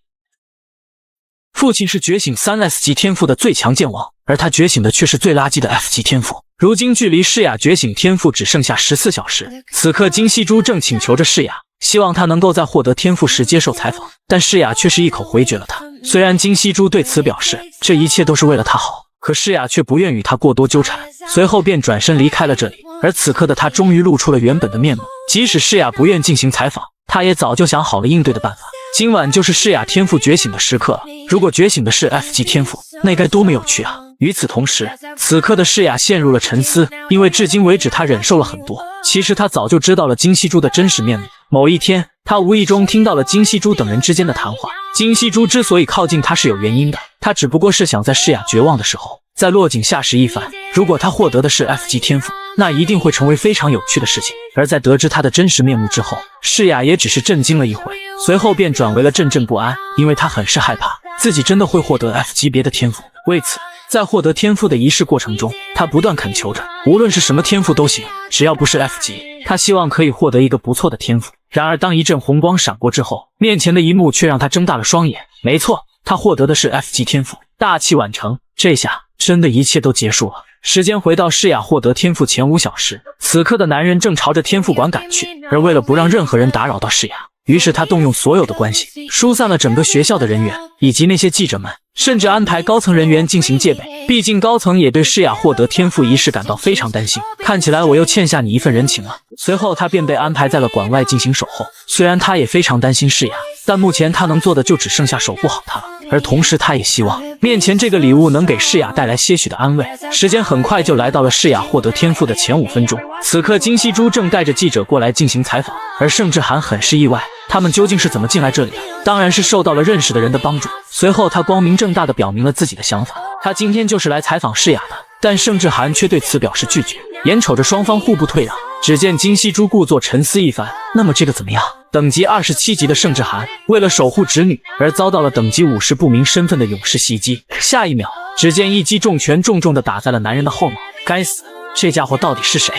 父亲是觉醒3S 级天赋的最强剑王，而他觉醒的却是最垃圾的 F 级天赋。如今距离世雅觉醒天赋只剩下14小时，此刻金希珠正请求着世雅，希望他能够在获得天赋时接受采访，但世雅却是一口回绝了他。虽然金希珠对此表示这一切都是为了他好，可世雅却不愿与他过多纠缠，随后便转身离开了这里。而此刻的他终于露出了原本的面目，即使世雅不愿进行采访，他也早就想好了应对的办法。今晚就是世雅天赋觉醒的时刻了，如果觉醒的是 F 级天赋，那该多么有趣啊！与此同时，此刻的世雅陷入了沉思，因为至今为止他忍受了很多。其实他早就知道了金希珠的真实面目。某一天，他无意中听到了金希珠等人之间的谈话。金希珠之所以靠近他是有原因的，他只不过是想在世雅绝望的时候，在落井下石一番。如果他获得的是 F 级天赋，那一定会成为非常有趣的事情。而在得知他的真实面目之后，世雅也只是震惊了一会，随后便转为了怔怔不安，因为他很是害怕自己真的会获得 F 级别的天赋。为此，在获得天赋的仪式过程中，他不断恳求着，无论是什么天赋都行，只要不是 F 级，他希望可以获得一个不错的天赋。然而当一阵红光闪过之后，面前的一幕却让他睁大了双眼。没错，他获得的是 F 级天赋，大器晚成。这下真的一切都结束了。时间回到世雅获得天赋前5小时，此刻的男人正朝着天赋馆赶去，而为了不让任何人打扰到世雅，于是他动用所有的关系，疏散了整个学校的人员以及那些记者们，甚至安排高层人员进行戒备。毕竟高层也对诗雅获得天赋一事感到非常担心。看起来我又欠下你一份人情了。随后他便被安排在了馆外进行守候。虽然他也非常担心诗雅，但目前他能做的就只剩下守护好她了。而同时他也希望面前这个礼物能给诗雅带来些许的安慰。时间很快就来到了诗雅获得天赋的前5分钟。此刻金希珠正带着记者过来进行采访，而盛志涵很是意外，他们究竟是怎么进来这里的？当然是受到了认识的人的帮助。随后他光明正大地表明了自己的想法，他今天就是来采访诗雅的。但盛志涵却对此表示拒绝。眼瞅着双方互不退让，只见金希珠故作沉思一番，那么这个怎么样？等级27级的盛志涵为了守护侄女而遭到了等级50不明身份的勇士袭击。下一秒，只见一击重拳重重地打在了男人的后脑。该死，这家伙到底是谁？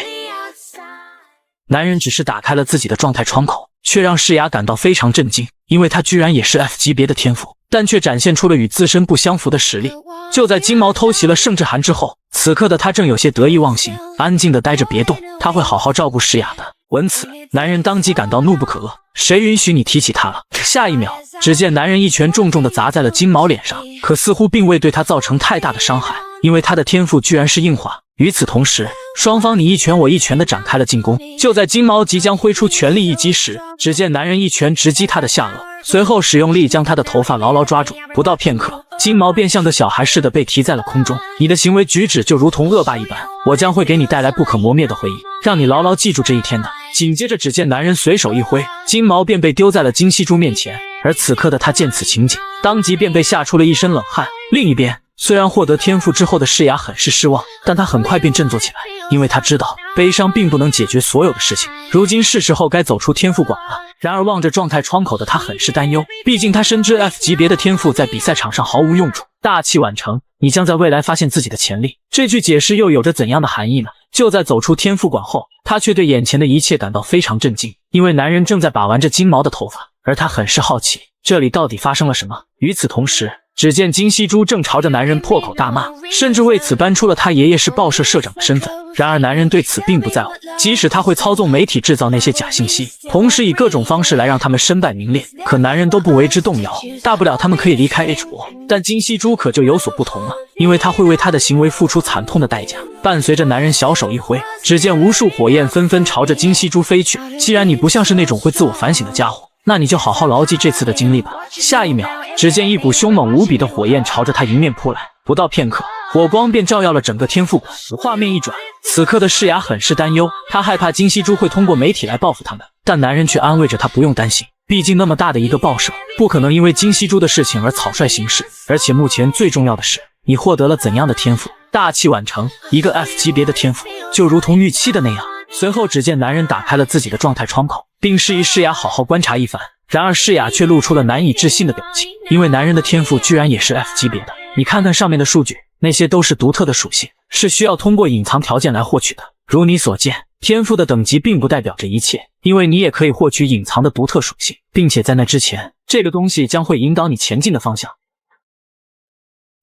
男人只是打开了自己的状态窗口，却让诗雅感到非常震惊，因为他居然也是 F 级别的天赋，但却展现出了与自身不相符的实力。就在金毛偷袭了盛志涵之后，此刻的他正有些得意忘形，安静地待着别动，他会好好照顾诗雅的。闻此，男人当即感到怒不可遏，谁允许你提起他了？下一秒，只见男人一拳重重地砸在了金毛脸上，可似乎并未对他造成太大的伤害，因为他的天赋居然是硬化。与此同时，双方你一拳我一拳地展开了进攻。就在金毛即将挥出全力一击时，只见男人一拳直击他的下颚，随后使用力将他的头发牢牢抓住。不到片刻，金毛便像个小孩似的被提在了空中。你的行为举止就如同恶霸一般，我将会给你带来不可磨灭的回忆，让你牢牢记住这一天的。紧接着，只见男人随手一挥，金毛便被丢在了金希珠面前。而此刻的他见此情景，当即便被吓出了一身冷汗。另一边，虽然获得天赋之后的诗雅很是失望，但她很快便振作起来，因为她知道悲伤并不能解决所有的事情，如今是时候该走出天赋馆了。然而望着状态窗口的她很是担忧，毕竟她深知 F 级别的天赋在比赛场上毫无用处。大器晚成，你将在未来发现自己的潜力。这句解释又有着怎样的含义呢？就在走出天赋馆后，她却对眼前的一切感到非常震惊，因为男人正在把玩着金毛的头发，而她很是好奇，这里到底发生了什么。与此同时，只见金希珠正朝着男人破口大骂，甚至为此搬出了他爷爷是报社社长的身份。然而男人对此并不在乎，即使他会操纵媒体制造那些假信息，同时以各种方式来让他们身败名裂，可男人都不为之动摇，大不了他们可以离开 H 国。但金希珠可就有所不同了，因为他会为他的行为付出惨痛的代价。伴随着男人小手一挥，只见无数火焰纷纷朝着金希珠飞去。既然你不像是那种会自我反省的家伙，那你就好好牢记这次的经历吧。下一秒，只见一股凶猛无比的火焰朝着他迎面扑来，不到片刻，火光便照耀了整个天赋馆。画面一转，此刻的诗雅很是担忧，她害怕金希珠会通过媒体来报复他们，但男人却安慰着她不用担心，毕竟那么大的一个报社不可能因为金希珠的事情而草率行事。而且目前最重要的是，你获得了怎样的天赋？大器晚成，一个 F 级别的天赋，就如同预期的那样。随后只见男人打开了自己的状态窗口，并示意诗雅好好观察一番。然而诗雅却露出了难以置信的表情，因为男人的天赋居然也是 F 级别的。你看看上面的数据，那些都是独特的属性，是需要通过隐藏条件来获取的。如你所见，天赋的等级并不代表着一切，因为你也可以获取隐藏的独特属性，并且在那之前，这个东西将会引导你前进的方向。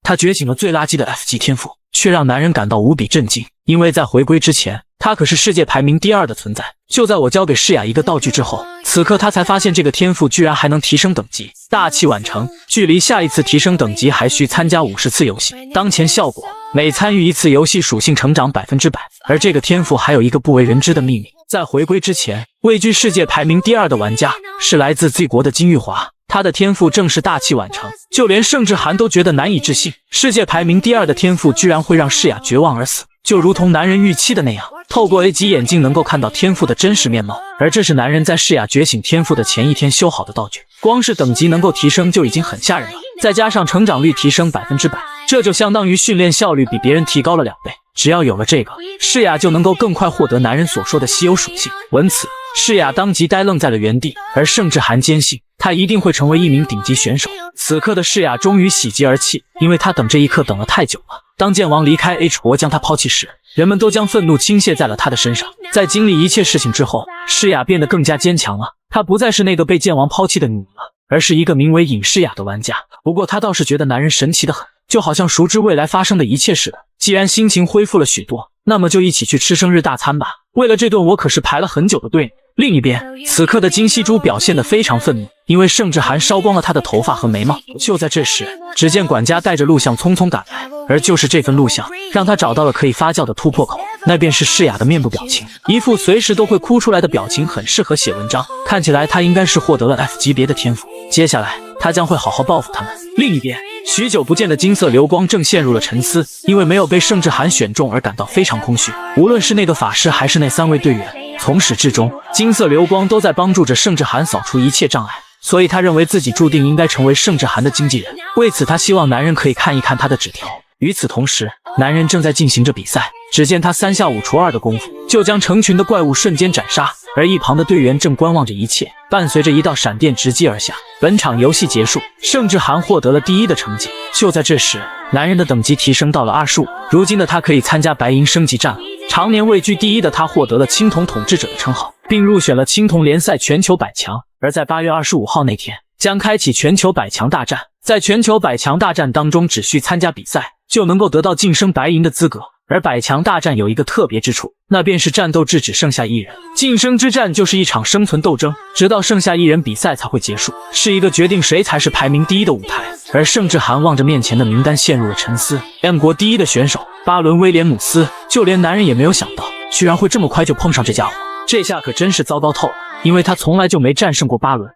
他觉醒了最垃圾的 F 级天赋，却让男人感到无比震惊，因为在回归之前，他可是世界排名第2的存在。就在我交给诗雅一个道具之后，此刻他才发现这个天赋居然还能提升等级。大器晚成，距离下一次提升等级还需参加50次游戏。当前效果，每参与一次游戏属性成长100%。而这个天赋还有一个不为人知的秘密，在回归之前，位居世界排名第2的玩家是来自 Z 国的金玉华。他的天赋正是大器晚成，就连盛志涵都觉得难以置信，世界排名第2的天赋居然会让诗雅绝望而死。就如同男人预期的那样，透过 A 级眼镜能够看到天赋的真实面貌，而这是男人在诗雅觉醒天赋的前一天修好的道具。光是等级能够提升就已经很吓人了，再加上成长率提升100%，这就相当于训练效率比别人提高了2倍。只要有了这个，诗雅就能够更快获得男人所说的稀有属性。闻此，诗雅当即呆愣在了原地，而盛志涵坚信他一定会成为一名顶级选手。此刻的诗雅终于喜极而泣，因为他等这一刻等了太久了。当剑王离开 H 国将他抛弃时，人们都将愤怒倾泻在了他的身上。在经历一切事情之后，诗雅变得更加坚强了，她不再是那个被剑王抛弃的女了，而是一个名为尹诗雅的玩家。不过她倒是觉得男人神奇得很，就好像熟知未来发生的一切似的。既然心情恢复了许多，那么就一起去吃生日大餐吧，为了这顿我可是排了很久的队。另一边，此刻的金希珠表现得非常愤怒，因为盛志涵烧光了她的头发和眉毛。就在这时，只见管家带着录像匆匆赶来，而就是这份录像，让他找到了可以发酵的突破口，那便是世雅的面部表情，一副随时都会哭出来的表情，很适合写文章。看起来他应该是获得了 F 级别的天赋，接下来他将会好好报复他们。另一边，许久不见的金色流光正陷入了沉思，因为没有被盛志涵选中而感到非常空虚。无论是那个法师还是那3位队员，从始至终，金色流光都在帮助着盛志涵扫除一切障碍，所以他认为自己注定应该成为盛志涵的经纪人。为此，他希望男人可以看一看他的纸条。与此同时，男人正在进行着比赛，只见他3下5除2的功夫，就将成群的怪物瞬间斩杀，而一旁的队员正观望着一切。伴随着一道闪电直击而下，本场游戏结束，盛志涵获得了第1的成绩。就在这时，男人的等级提升到了25，如今的他可以参加白银升级战了。常年位居第1的他获得了青铜统治者的称号，并入选了青铜联赛全球100强。而在8月25号那天，将开启全球100强大战。在全球100强大战当中，只需参加比赛就能够得到晋升白银的资格。而100强大战有一个特别之处，那便是战斗制只剩下1人，晋升之战就是一场生存斗争，直到剩下1人比赛才会结束，是一个决定谁才是排名第1的舞台。而盛志涵望着面前的名单陷入了沉思。M 国第1的选手巴伦威廉姆斯，就连男人也没有想到，居然会这么快就碰上这家伙，这下可真是糟糕透了，因为他从来就没战胜过巴伦。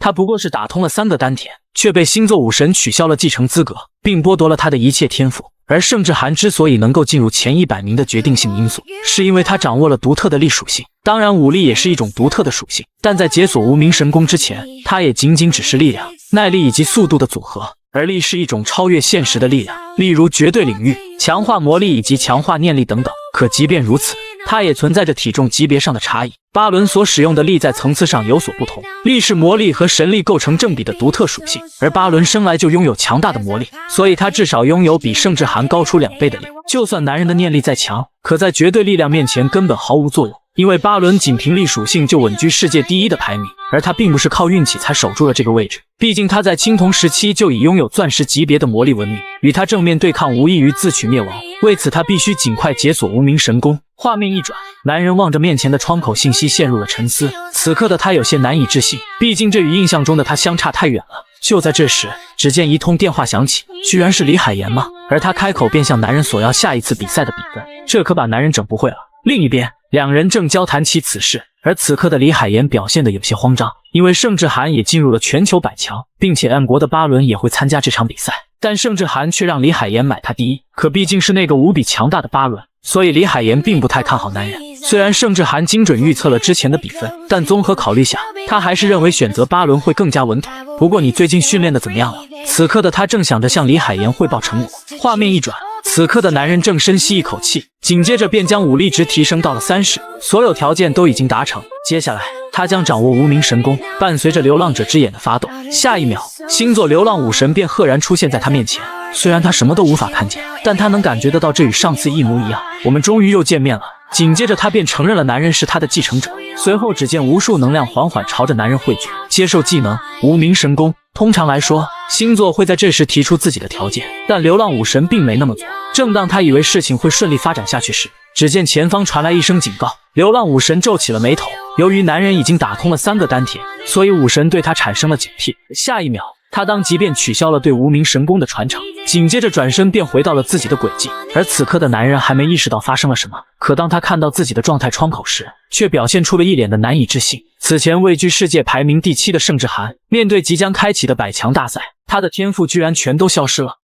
他不过是打通了3个丹田，却被星座武神取消了继承资格，并剥夺了他的一切天赋。而盛志涵之所以能够进入前100名的决定性因素，是因为他掌握了独特的力属性。当然，武力也是一种独特的属性，但在解锁无名神功之前，他也仅仅只是力量、耐力以及速度的组合。而力是一种超越现实的力量，例如绝对领域、强化魔力以及强化念力等等。可即便如此，它也存在着体重级别上的差异。巴伦所使用的力在层次上有所不同，力是魔力和神力构成正比的独特属性，而巴伦生来就拥有强大的魔力，所以他至少拥有比盛志涵高出2倍的力。就算男人的念力再强，可在绝对力量面前根本毫无作用，因为巴伦仅凭力属性就稳居世界第1的排名，而他并不是靠运气才守住了这个位置。毕竟他在青铜时期就已拥有钻石级别的魔力文明，与他正面对抗无异于自取灭亡。为此，他必须尽快解锁无名神功。画面一转，男人望着面前的窗口信息陷入了沉思。此刻的他有些难以置信，毕竟这与印象中的他相差太远了。就在这时，只见一通电话响起，居然是李海岩吗？而他开口便向男人索要下一次比赛的比分，这可把男人整不会了。另一边，两人正交谈起此事，而此刻的李海岩表现得有些慌张，因为盛志涵也进入了全球100强，并且 M 国的巴伦也会参加这场比赛，但盛志涵却让李海岩买他第1，可毕竟是那个无比强大的巴伦，所以李海岩并不太看好男人。虽然盛志涵精准预测了之前的比分，但综合考虑下，他还是认为选择巴伦会更加稳妥。不过你最近训练的怎么样了？此刻的他正想着向李海岩汇报成果。画面一转，此刻的男人正深吸一口气，紧接着便将武力值提升到了30，所有条件都已经达成。接下来他将掌握无名神功，伴随着流浪者之眼的发动，下一秒星座流浪武神便赫然出现在他面前。虽然他什么都无法看见，但他能感觉得到这与上次一模一样。我们终于又见面了。紧接着他便承认了男人是他的继承者，随后只见无数能量缓缓朝着男人汇聚，接受技能无名神功。通常来说，星座会在这时提出自己的条件，但流浪武神并没那么做。正当他以为事情会顺利发展下去时，只见前方传来一声警告。流浪武神皱起了眉头，由于男人已经打通了3个丹田，所以武神对他产生了警惕。下一秒，他当即便取消了对无名神功的传承，紧接着转身便回到了自己的轨迹。而此刻的男人还没意识到发生了什么，可当他看到自己的状态窗口时，却表现出了一脸的难以置信。此前位居世界排名第7的盛志涵，面对即将开启的100强大赛，他的天赋居然全都消失了。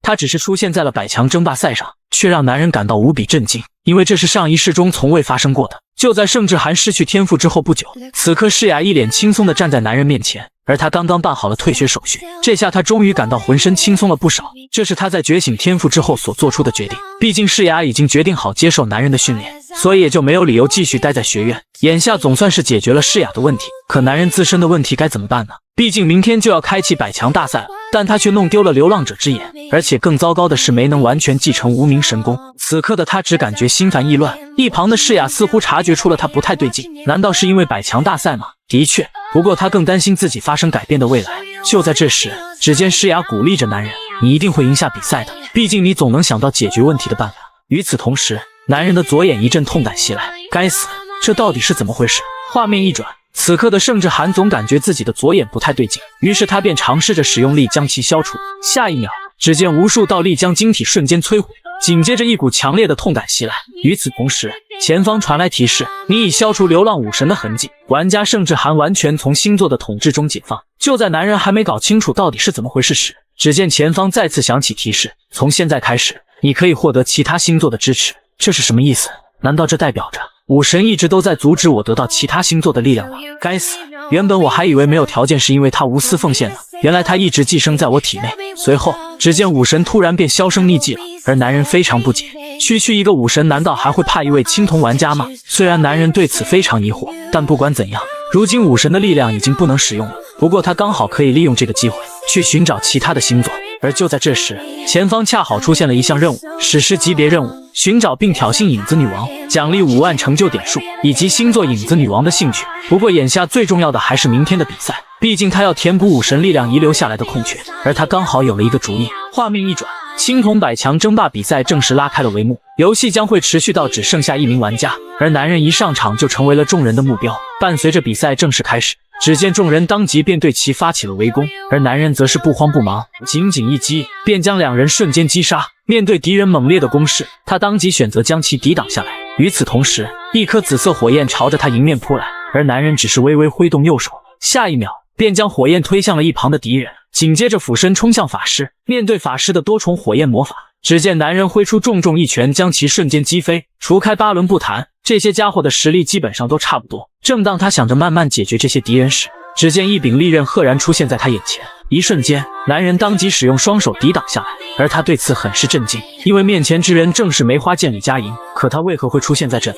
他只是出现在了100强争霸赛上，却让男人感到无比震惊，因为这是上一世中从未发生过的。就在盛志涵失去天赋之后不久，此刻世雅一脸轻松地站在男人面前，而他刚刚办好了退学手续，这下他终于感到浑身轻松了不少。这是他在觉醒天赋之后所做出的决定，毕竟世雅已经决定好接受男人的训练，所以也就没有理由继续待在学院。眼下总算是解决了世雅的问题，可男人自身的问题该怎么办呢？毕竟明天就要开启100强大赛了，但他却弄丢了流浪者之眼，而且更糟糕的是没能完全继承无名神功。此刻的他只感觉心烦意乱，一旁的世雅似乎察觉出了他不太对劲，难道是因为100强大赛吗？的确，不过他更担心自己发生改变的未来。就在这时，只见世雅鼓励着男人：“你一定会赢下比赛的，毕竟你总能想到解决问题的办法。”与此同时，男人的左眼一阵痛感袭来，该死，这到底是怎么回事？画面一转，此刻的盛志涵总感觉自己的左眼不太对劲，于是他便尝试着使用力将其消除。下一秒，只见无数道力将晶体瞬间摧毁，紧接着一股强烈的痛感袭来。与此同时，前方传来提示：你已消除流浪武神的痕迹，玩家盛志涵完全从星座的统治中解放。就在男人还没搞清楚到底是怎么回事时，只见前方再次响起提示：从现在开始，你可以获得其他星座的支持。这是什么意思？难道这代表着武神一直都在阻止我得到其他星座的力量吗？该死！原本我还以为没有条件是因为他无私奉献呢，原来他一直寄生在我体内。随后，只见武神突然便销声匿迹了，而男人非常不解，区区一个武神难道还会怕一位青铜玩家吗？虽然男人对此非常疑惑，但不管怎样，如今武神的力量已经不能使用了，不过他刚好可以利用这个机会去寻找其他的星座。而就在这时，前方恰好出现了一项任务，史诗级别任务，寻找并挑衅影子女王，奖励5万成就点数，以及星座影子女王的兴趣。不过眼下最重要的还是明天的比赛，毕竟他要填补武神力量遗留下来的空缺，而他刚好有了一个主意。画面一转，青铜百强争霸比赛正式拉开了帷幕，游戏将会持续到只剩下1名玩家，而男人一上场就成为了众人的目标。伴随着比赛正式开始，只见众人当即便对其发起了围攻，而男人则是不慌不忙，仅仅一击便将两人瞬间击杀。面对敌人猛烈的攻势，他当即选择将其抵挡下来。与此同时，一颗紫色火焰朝着他迎面扑来，而男人只是微微挥动右手，下一秒便将火焰推向了一旁的敌人，紧接着俯身冲向法师。面对法师的多重火焰魔法，只见男人挥出重重一拳将其瞬间击飞。除开巴伦不谈，这些家伙的实力基本上都差不多。正当他想着慢慢解决这些敌人时，只见一柄利刃赫然出现在他眼前，一瞬间，男人当即使用双手抵挡下来，而他对此很是震惊，因为面前之人正是梅花剑李佳莹，可他为何会出现在这呢？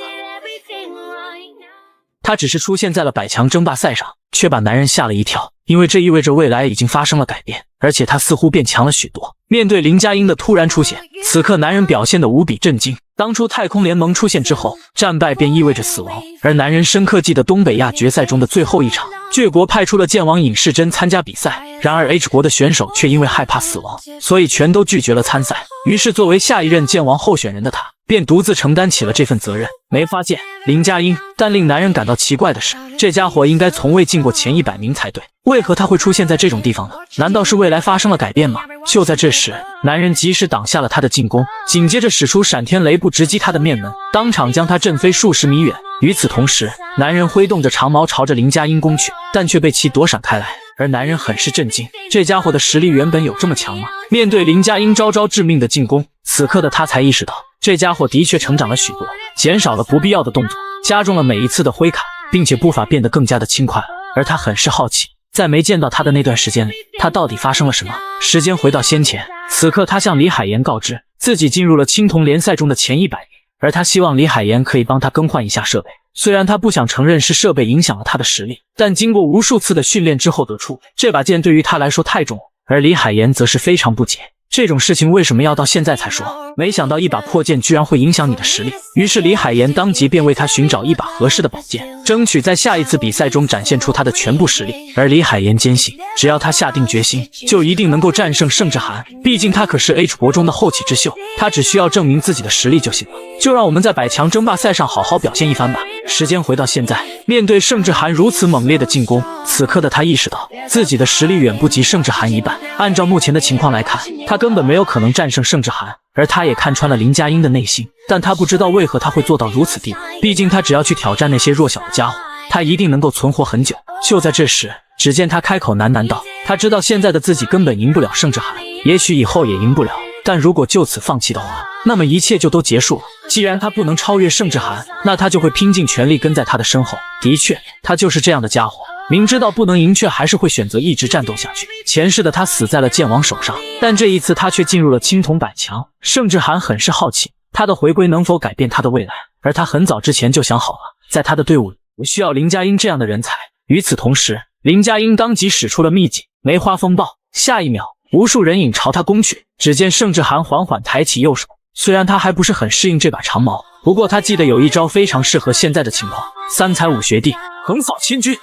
他只是出现在了百强争霸赛上，却把男人吓了一跳，因为这意味着未来已经发生了改变，而且他似乎变强了许多。面对林佳音的突然出现，此刻男人表现得无比震惊。当初太空联盟出现之后，战败便意味着死亡，而男人深刻记得东北亚决赛中的最后一场，倔国派出了剑王尹世珍参加比赛，然而 H 国的选手却因为害怕死亡，所以全都拒绝了参赛。于是作为下一任剑王候选人的他，便独自承担起了这份责任。没发现林佳音，但令男人感到奇怪的是，这家伙应该从未进过前100名才对，为何他会出现在这种地方呢？难道是未来发生了改变吗？就在这时，男人及时挡下了他的进攻，紧接着使出闪天雷步直击他的面门，当场将他震飞数十米远。与此同时，男人挥动着长矛朝着林佳音攻去，但却被其躲闪开来。而男人很是震惊，这家伙的实力原本有这么强吗？面对林佳音招招致命的进攻，此刻的他才意识到，这家伙的确成长了许多，减少了不必要的动作，加重了每一次的挥砍，并且步伐变得更加的轻快了。而他很是好奇，在没见到他的那段时间里，他到底发生了什么？时间回到先前，此刻他向李海岩告知，自己进入了青铜联赛中的前100名，而他希望李海岩可以帮他更换一下设备。虽然他不想承认是设备影响了他的实力，但经过无数次的训练之后得出，这把剑对于他来说太重了。而李海岩则是非常不解，这种事情为什么要到现在才说？没想到一把破剑居然会影响你的实力。于是李海岩当即便为他寻找一把合适的宝剑，争取在下一次比赛中展现出他的全部实力。而李海岩坚信，只要他下定决心，就一定能够战胜盛志涵，毕竟他可是 H 国中的后起之秀，他只需要证明自己的实力就行了。就让我们在百强争霸赛上好好表现一番吧。时间回到现在，面对盛志涵如此猛烈的进攻，此刻的他意识到自己的实力远不及盛志涵一半。按照目前的情况来看，他根本没有可能战胜盛志涵。而他也看穿了林佳音的内心，但他不知道为何他会做到如此地步。毕竟他只要去挑战那些弱小的家伙，他一定能够存活很久。就在这时，只见他开口喃喃道：他知道现在的自己根本赢不了盛志涵，也许以后也赢不了，但如果就此放弃的话，那么一切就都结束了。既然他不能超越盛志涵，那他就会拼尽全力跟在他的身后。的确，他就是这样的家伙，明知道不能赢，却还是会选择一直战斗下去。前世的他死在了剑王手上，但这一次他却进入了青铜百强。盛志涵很是好奇，他的回归能否改变他的未来，而他很早之前就想好了，在他的队伍里需要林佳音这样的人才。与此同时，林佳音当即使出了秘技梅花风暴，下一秒，无数人影朝他攻去。只见盛志涵缓缓抬起右手，虽然他还不是很适应这把长矛，不过他记得有一招非常适合现在的情况，3才5学弟横扫千军。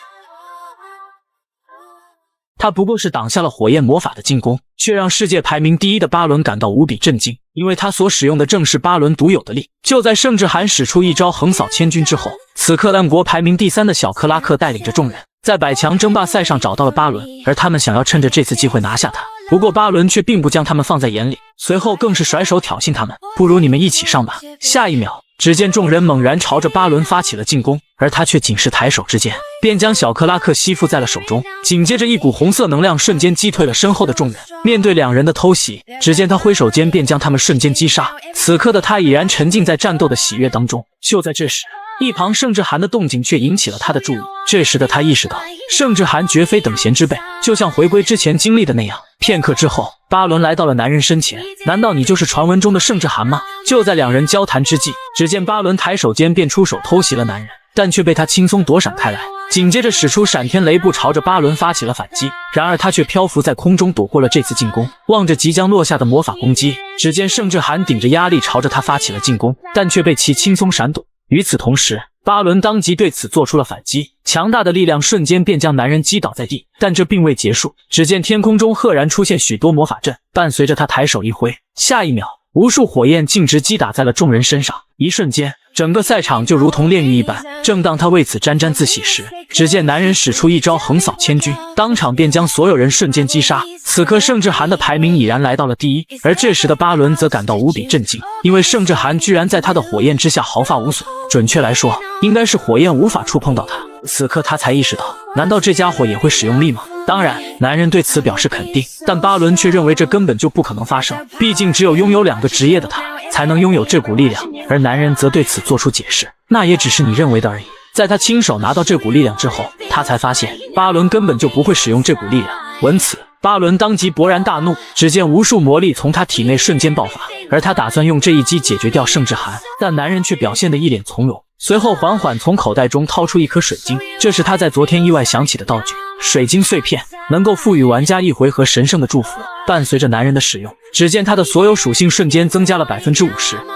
他不过是挡下了火焰魔法的进攻，却让世界排名第一的巴伦感到无比震惊，因为他所使用的正是巴伦独有的力。就在盛志寒使出一招横扫千军之后，此刻烂国排名第3的小克拉克带领着众人在百强争霸赛上找到了巴伦，而他们想要趁着这次机会拿下他。不过巴伦却并不将他们放在眼里，随后更是甩手挑衅他们：“不如你们一起上吧。”下一秒，只见众人猛然朝着巴伦发起了进攻，而他却仅是抬手之间，便将小克拉克吸附在了手中。紧接着，一股红色能量瞬间击退了身后的众人。面对两人的偷袭，只见他挥手间便将他们瞬间击杀。此刻的他已然沉浸在战斗的喜悦当中。就在这时，一旁盛志寒的动静却引起了他的注意。这时的他意识到，盛志寒绝非等闲之辈，就像回归之前经历的那样。片刻之后，巴伦来到了男人身前。“难道你就是传闻中的盛志寒吗？”就在两人交谈之际，只见巴伦抬手间便出手偷袭了男人，但却被他轻松躲闪开来。紧接着使出闪天雷步，朝着巴伦发起了反击。然而他却漂浮在空中，躲过了这次进攻。望着即将落下的魔法攻击，只见盛志寒顶着压力朝着他发起了进攻，但却被其轻松闪躲。与此同时，巴伦当即对此做出了反击，强大的力量瞬间便将男人击倒在地。但这并未结束，只见天空中赫然出现许多魔法阵，伴随着他抬手一挥，下一秒，无数火焰径直击打在了众人身上。一瞬间，整个赛场就如同炼狱一般。正当他为此沾沾自喜时，只见男人使出一招横扫千军，当场便将所有人瞬间击杀。此刻盛志寒的排名已然来到了第1，而这时的巴伦则感到无比震惊，因为盛志寒居然在他的火焰之下毫发无损，准确来说，应该是火焰无法触碰到他。此刻他才意识到，难道这家伙也会使用力吗？当然，男人对此表示肯定，但巴伦却认为这根本就不可能发生，毕竟只有拥有2个职业的他才能拥有这股力量，而男人则对此做出解释：“那也只是你认为的而已。”在他亲手拿到这股力量之后，他才发现巴伦根本就不会使用这股力量。闻此，巴伦当即勃然大怒，只见无数魔力从他体内瞬间爆发，而他打算用这一击解决掉盛志寒，但男人却表现得一脸从容。随后缓缓从口袋中掏出一颗水晶，这是他在昨天意外想起的道具。水晶碎片能够赋予玩家1回合神圣的祝福，伴随着男人的使用，只见他的所有属性瞬间增加了 50%。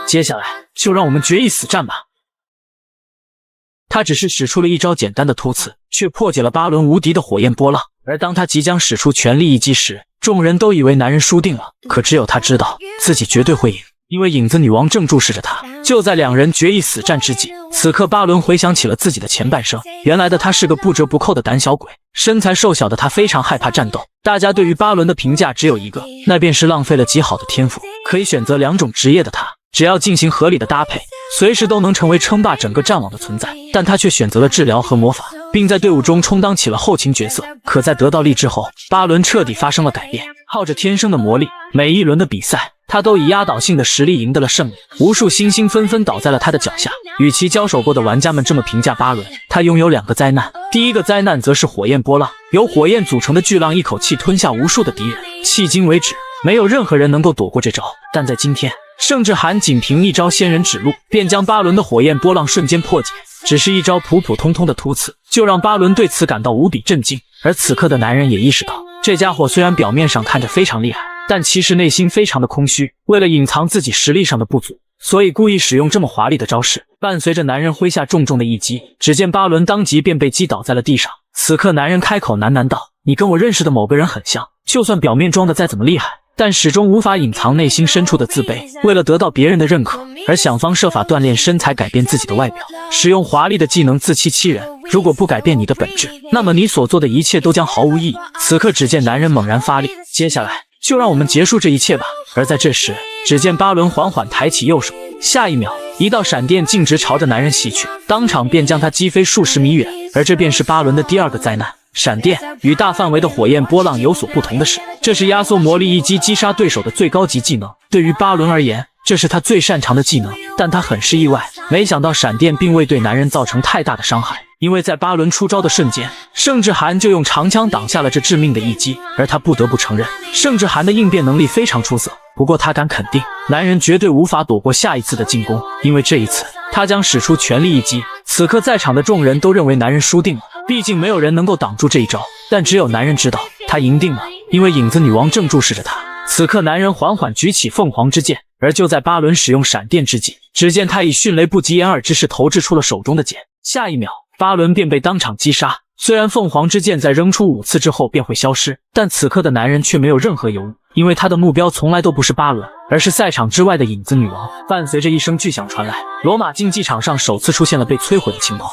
接下来就让我们决一死战吧。他只是使出了一招简单的突刺，却破解了巴伦无敌的火焰波浪。而当他即将使出全力一击时，众人都以为男人输定了，可只有他知道自己绝对会赢，因为影子女王正注视着他。就在两人决一死战之际，此刻巴伦回想起了自己的前半生，原来的他是个不折不扣的胆小鬼，身材瘦小的他非常害怕战斗。大家对于巴伦的评价只有一个，那便是浪费了极好的天赋。可以选择2种职业的他，只要进行合理的搭配，随时都能成为称霸整个战网的存在。但他却选择了治疗和魔法，并在队伍中充当起了后勤角色。可在得到力之后，巴伦彻底发生了改变，靠着天生的魔力，每一轮的比赛他都以压倒性的实力赢得了胜利，无数星星纷纷倒在了他的脚下。与其交手过的玩家们这么评价巴伦，他拥有2个灾难。第一个灾难则是火焰波浪，由火焰组成的巨浪一口气吞下无数的敌人，迄今为止没有任何人能够躲过这招。但在今天，盛志寒仅凭一招仙人指路，便将巴伦的火焰波浪瞬间破解。只是一招普普通通的突刺，就让巴伦对此感到无比震惊。而此刻的男人也意识到，这家伙虽然表面上看着非常厉害，但其实内心非常的空虚。为了隐藏自己实力上的不足，所以故意使用这么华丽的招式。伴随着男人挥下重重的一击，只见巴伦当即便被击倒在了地上。此刻男人开口喃喃道：“你跟我认识的某个人很像，就算表面装的再怎么厉害，但始终无法隐藏内心深处的自卑。为了得到别人的认可，而想方设法锻炼身材，改变自己的外表，使用华丽的技能自欺欺人。如果不改变你的本质，那么你所做的一切都将毫无意义。”此刻只见男人猛然发力，接下来就让我们结束这一切吧。而在这时，只见巴伦缓缓抬起右手，下一秒，一道闪电径直朝着男人袭去，当场便将他击飞数十米远。而这便是巴伦的第2个灾难。闪电与大范围的火焰波浪有所不同的是，这是压缩魔力一击击杀对手的最高级技能。对于巴伦而言，这是他最擅长的技能，但他很是意外，没想到闪电并未对男人造成太大的伤害。因为在巴伦出招的瞬间，盛志寒就用长枪挡下了这致命的一击。而他不得不承认，盛志寒的应变能力非常出色。不过他敢肯定，男人绝对无法躲过下一次的进攻，因为这一次他将使出全力一击。此刻在场的众人都认为男人输定了，毕竟没有人能够挡住这一招。但只有男人知道，他赢定了，因为影子女王正注视着他。此刻男人缓缓举起凤凰之剑，而就在巴伦使用闪电之际，只见他以迅雷不及掩耳之势投掷出了手中的剑。下一秒，巴伦便被当场击杀。虽然凤凰之剑在扔出5次之后便会消失，但此刻的男人却没有任何犹豫，因为他的目标从来都不是巴伦，而是赛场之外的影子女王。伴随着一声巨响传来，罗马竞技场上首次出现了被摧毁的情况。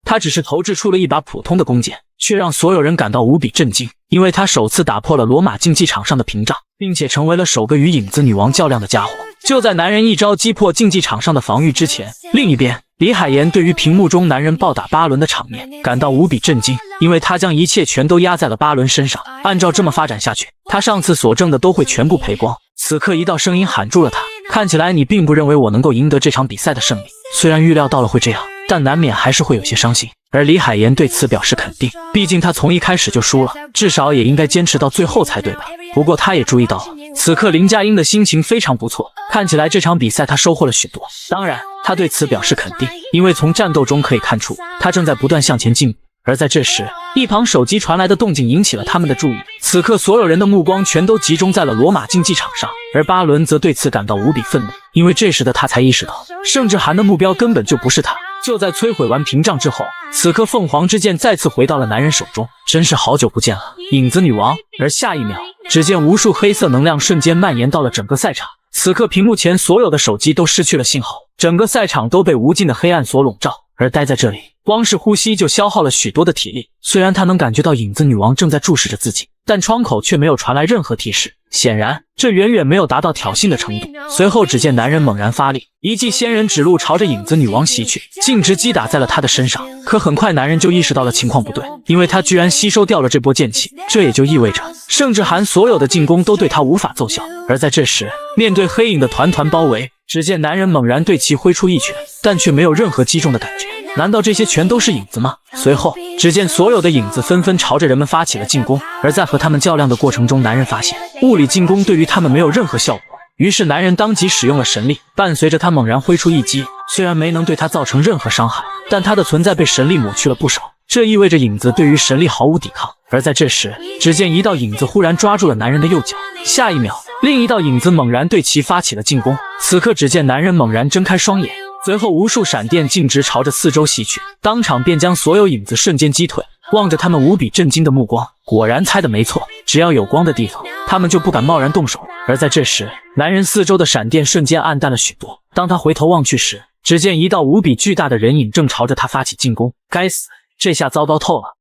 他只是投掷出了一把普通的弓箭，却让所有人感到无比震惊，因为他首次打破了罗马竞技场上的屏障，并且成为了首个与影子女王较量的家伙。就在男人一招击破竞技场上的防御之前，另一边，李海岩对于屏幕中男人暴打巴伦的场面感到无比震惊，因为他将一切全都压在了巴伦身上。按照这么发展下去，他上次所挣的都会全部赔光。此刻一道声音喊住了他，看起来你并不认为我能够赢得这场比赛的胜利。虽然预料到了会这样，但难免还是会有些伤心。而李海岩对此表示肯定，毕竟他从一开始就输了，至少也应该坚持到最后才对吧。不过他也注意到了，此刻林佳音的心情非常不错，看起来这场比赛他收获了许多。当然，他对此表示肯定，因为从战斗中可以看出，他正在不断向前进步。而在这时，一旁手机传来的动静引起了他们的注意。此刻所有人的目光全都集中在了罗马竞技场上，而巴伦则对此感到无比愤怒，因为这时的他才意识到，盛志涵的目标根本就不是他。就在摧毁完屏障之后，此刻凤凰之剑再次回到了男人手中，真是好久不见了，影子女王。而下一秒，只见无数黑色能量瞬间蔓延到了整个赛场。此刻屏幕前所有的手机都失去了信号，整个赛场都被无尽的黑暗所笼罩，而待在这里，光是呼吸就消耗了许多的体力。虽然他能感觉到影子女王正在注视着自己，但窗口却没有传来任何提示，显然这远远没有达到挑衅的程度。随后只见男人猛然发力，一记仙人指路朝着影子女王袭去，径直击打在了她的身上。可很快男人就意识到了情况不对，因为他居然吸收掉了这波剑气，这也就意味着盛志涵所有的进攻都对他无法奏效。而在这时，面对黑影的团团包围，只见男人猛然对其挥出一拳，但却没有任何击中的感觉。难道这些全都是影子吗？随后只见所有的影子纷纷朝着人们发起了进攻，而在和他们较量的过程中，男人发现物理进攻对于他们没有任何效果，于是男人当即使用了神力，伴随着他猛然挥出一击，虽然没能对他造成任何伤害，但他的存在被神力抹去了不少，这意味着影子对于神力毫无抵抗。而在这时，只见一道影子忽然抓住了男人的右脚，下一秒另一道影子猛然对其发起了进攻。此刻只见男人猛然睁开双眼，随后无数闪电径直朝着四周袭去，当场便将所有影子瞬间击退。望着他们无比震惊的目光，果然猜得没错，只要有光的地方，他们就不敢贸然动手。而在这时，男人四周的闪电瞬间暗淡了许多，当他回头望去时，只见一道无比巨大的人影正朝着他发起进攻。该死，这下糟糕透了。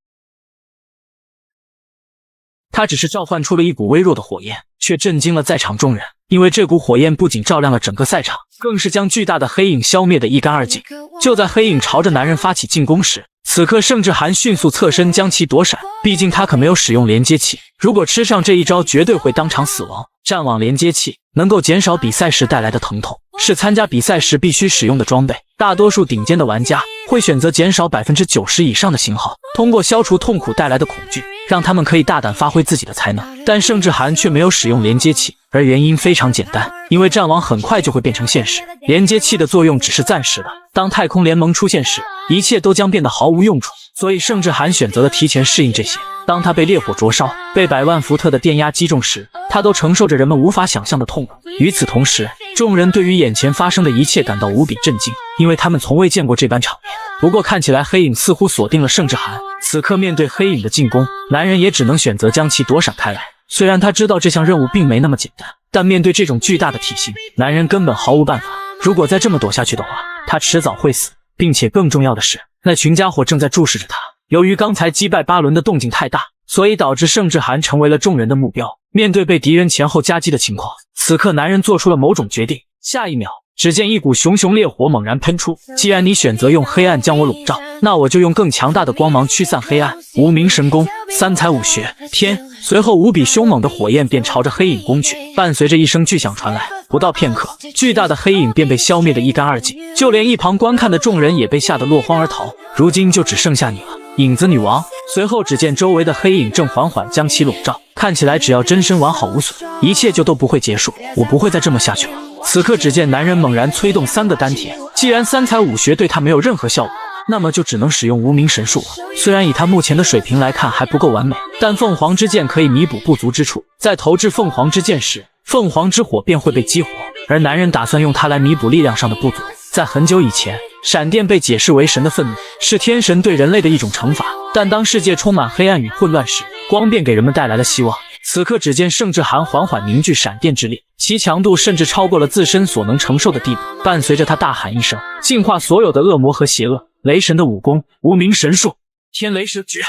他只是召唤出了一股微弱的火焰，却震惊了在场众人，因为这股火焰不仅照亮了整个赛场，更是将巨大的黑影消灭得一干二净。就在黑影朝着男人发起进攻时，此刻盛志涵迅速侧身将其躲闪，毕竟他可没有使用连接器，如果吃上这一招绝对会当场死亡。战网连接器能够减少比赛时带来的疼痛，是参加比赛时必须使用的装备，大多数顶尖的玩家会选择减少 90% 以上的型号，通过消除痛苦带来的恐惧，让他们可以大胆发挥自己的才能。但盛志涵却没有使用连接器，而原因非常简单，因为战网很快就会变成现实，连接器的作用只是暂时的，当太空联盟出现时，一切都将变得毫无用处。所以盛志涵选择了提前适应这些。当他被烈火灼烧，被100万伏特的电压击中时，他都承受着人们无法想象的痛苦。与此同时，众人对于眼前发生的一切感到无比震惊，因为他们从未见过这般场面。不过看起来黑影似乎锁定了盛志涵，此刻面对黑影的进攻，男人也只能选择将其躲闪开来。虽然他知道这项任务并没那么简单，但面对这种巨大的体型，男人根本毫无办法。如果再这么躲下去的话，他迟早会死，并且更重要的是，那群家伙正在注视着他。由于刚才击败巴伦的动静太大，所以导致盛志涵成为了众人的目标。面对被敌人前后夹击的情况，此刻男人做出了某种决定。下一秒，只见一股熊熊烈火猛然喷出。既然你选择用黑暗将我笼罩，那我就用更强大的光芒驱散黑暗。无名神功，三才五学，天！随后无比凶猛的火焰便朝着黑影攻去，伴随着一声巨响传来，不到片刻，巨大的黑影便被消灭得一干二净，就连一旁观看的众人也被吓得落荒而逃。如今就只剩下你了，影子女王。随后只见周围的黑影正缓缓将其笼罩，看起来只要真身完好无损，一切就都不会结束。我不会再这么下去了。此刻只见男人猛然催动3个丹田，既然三才五学对他没有任何效果，那么就只能使用无名神术了。虽然以他目前的水平来看还不够完美，但凤凰之剑可以弥补不足之处。在投掷凤凰之剑时，凤凰之火便会被激活，而男人打算用它来弥补力量上的不足。在很久以前，闪电被解释为神的愤怒，是天神对人类的一种惩罚。但当世界充满黑暗与混乱时，光便给人们带来了希望。此刻，只见圣之函缓缓凝聚闪电之力，其强度甚至超过了自身所能承受的地步。伴随着他大喊一声，净化所有的恶魔和邪恶。雷神的武功，无名神术，天雷蛇诀。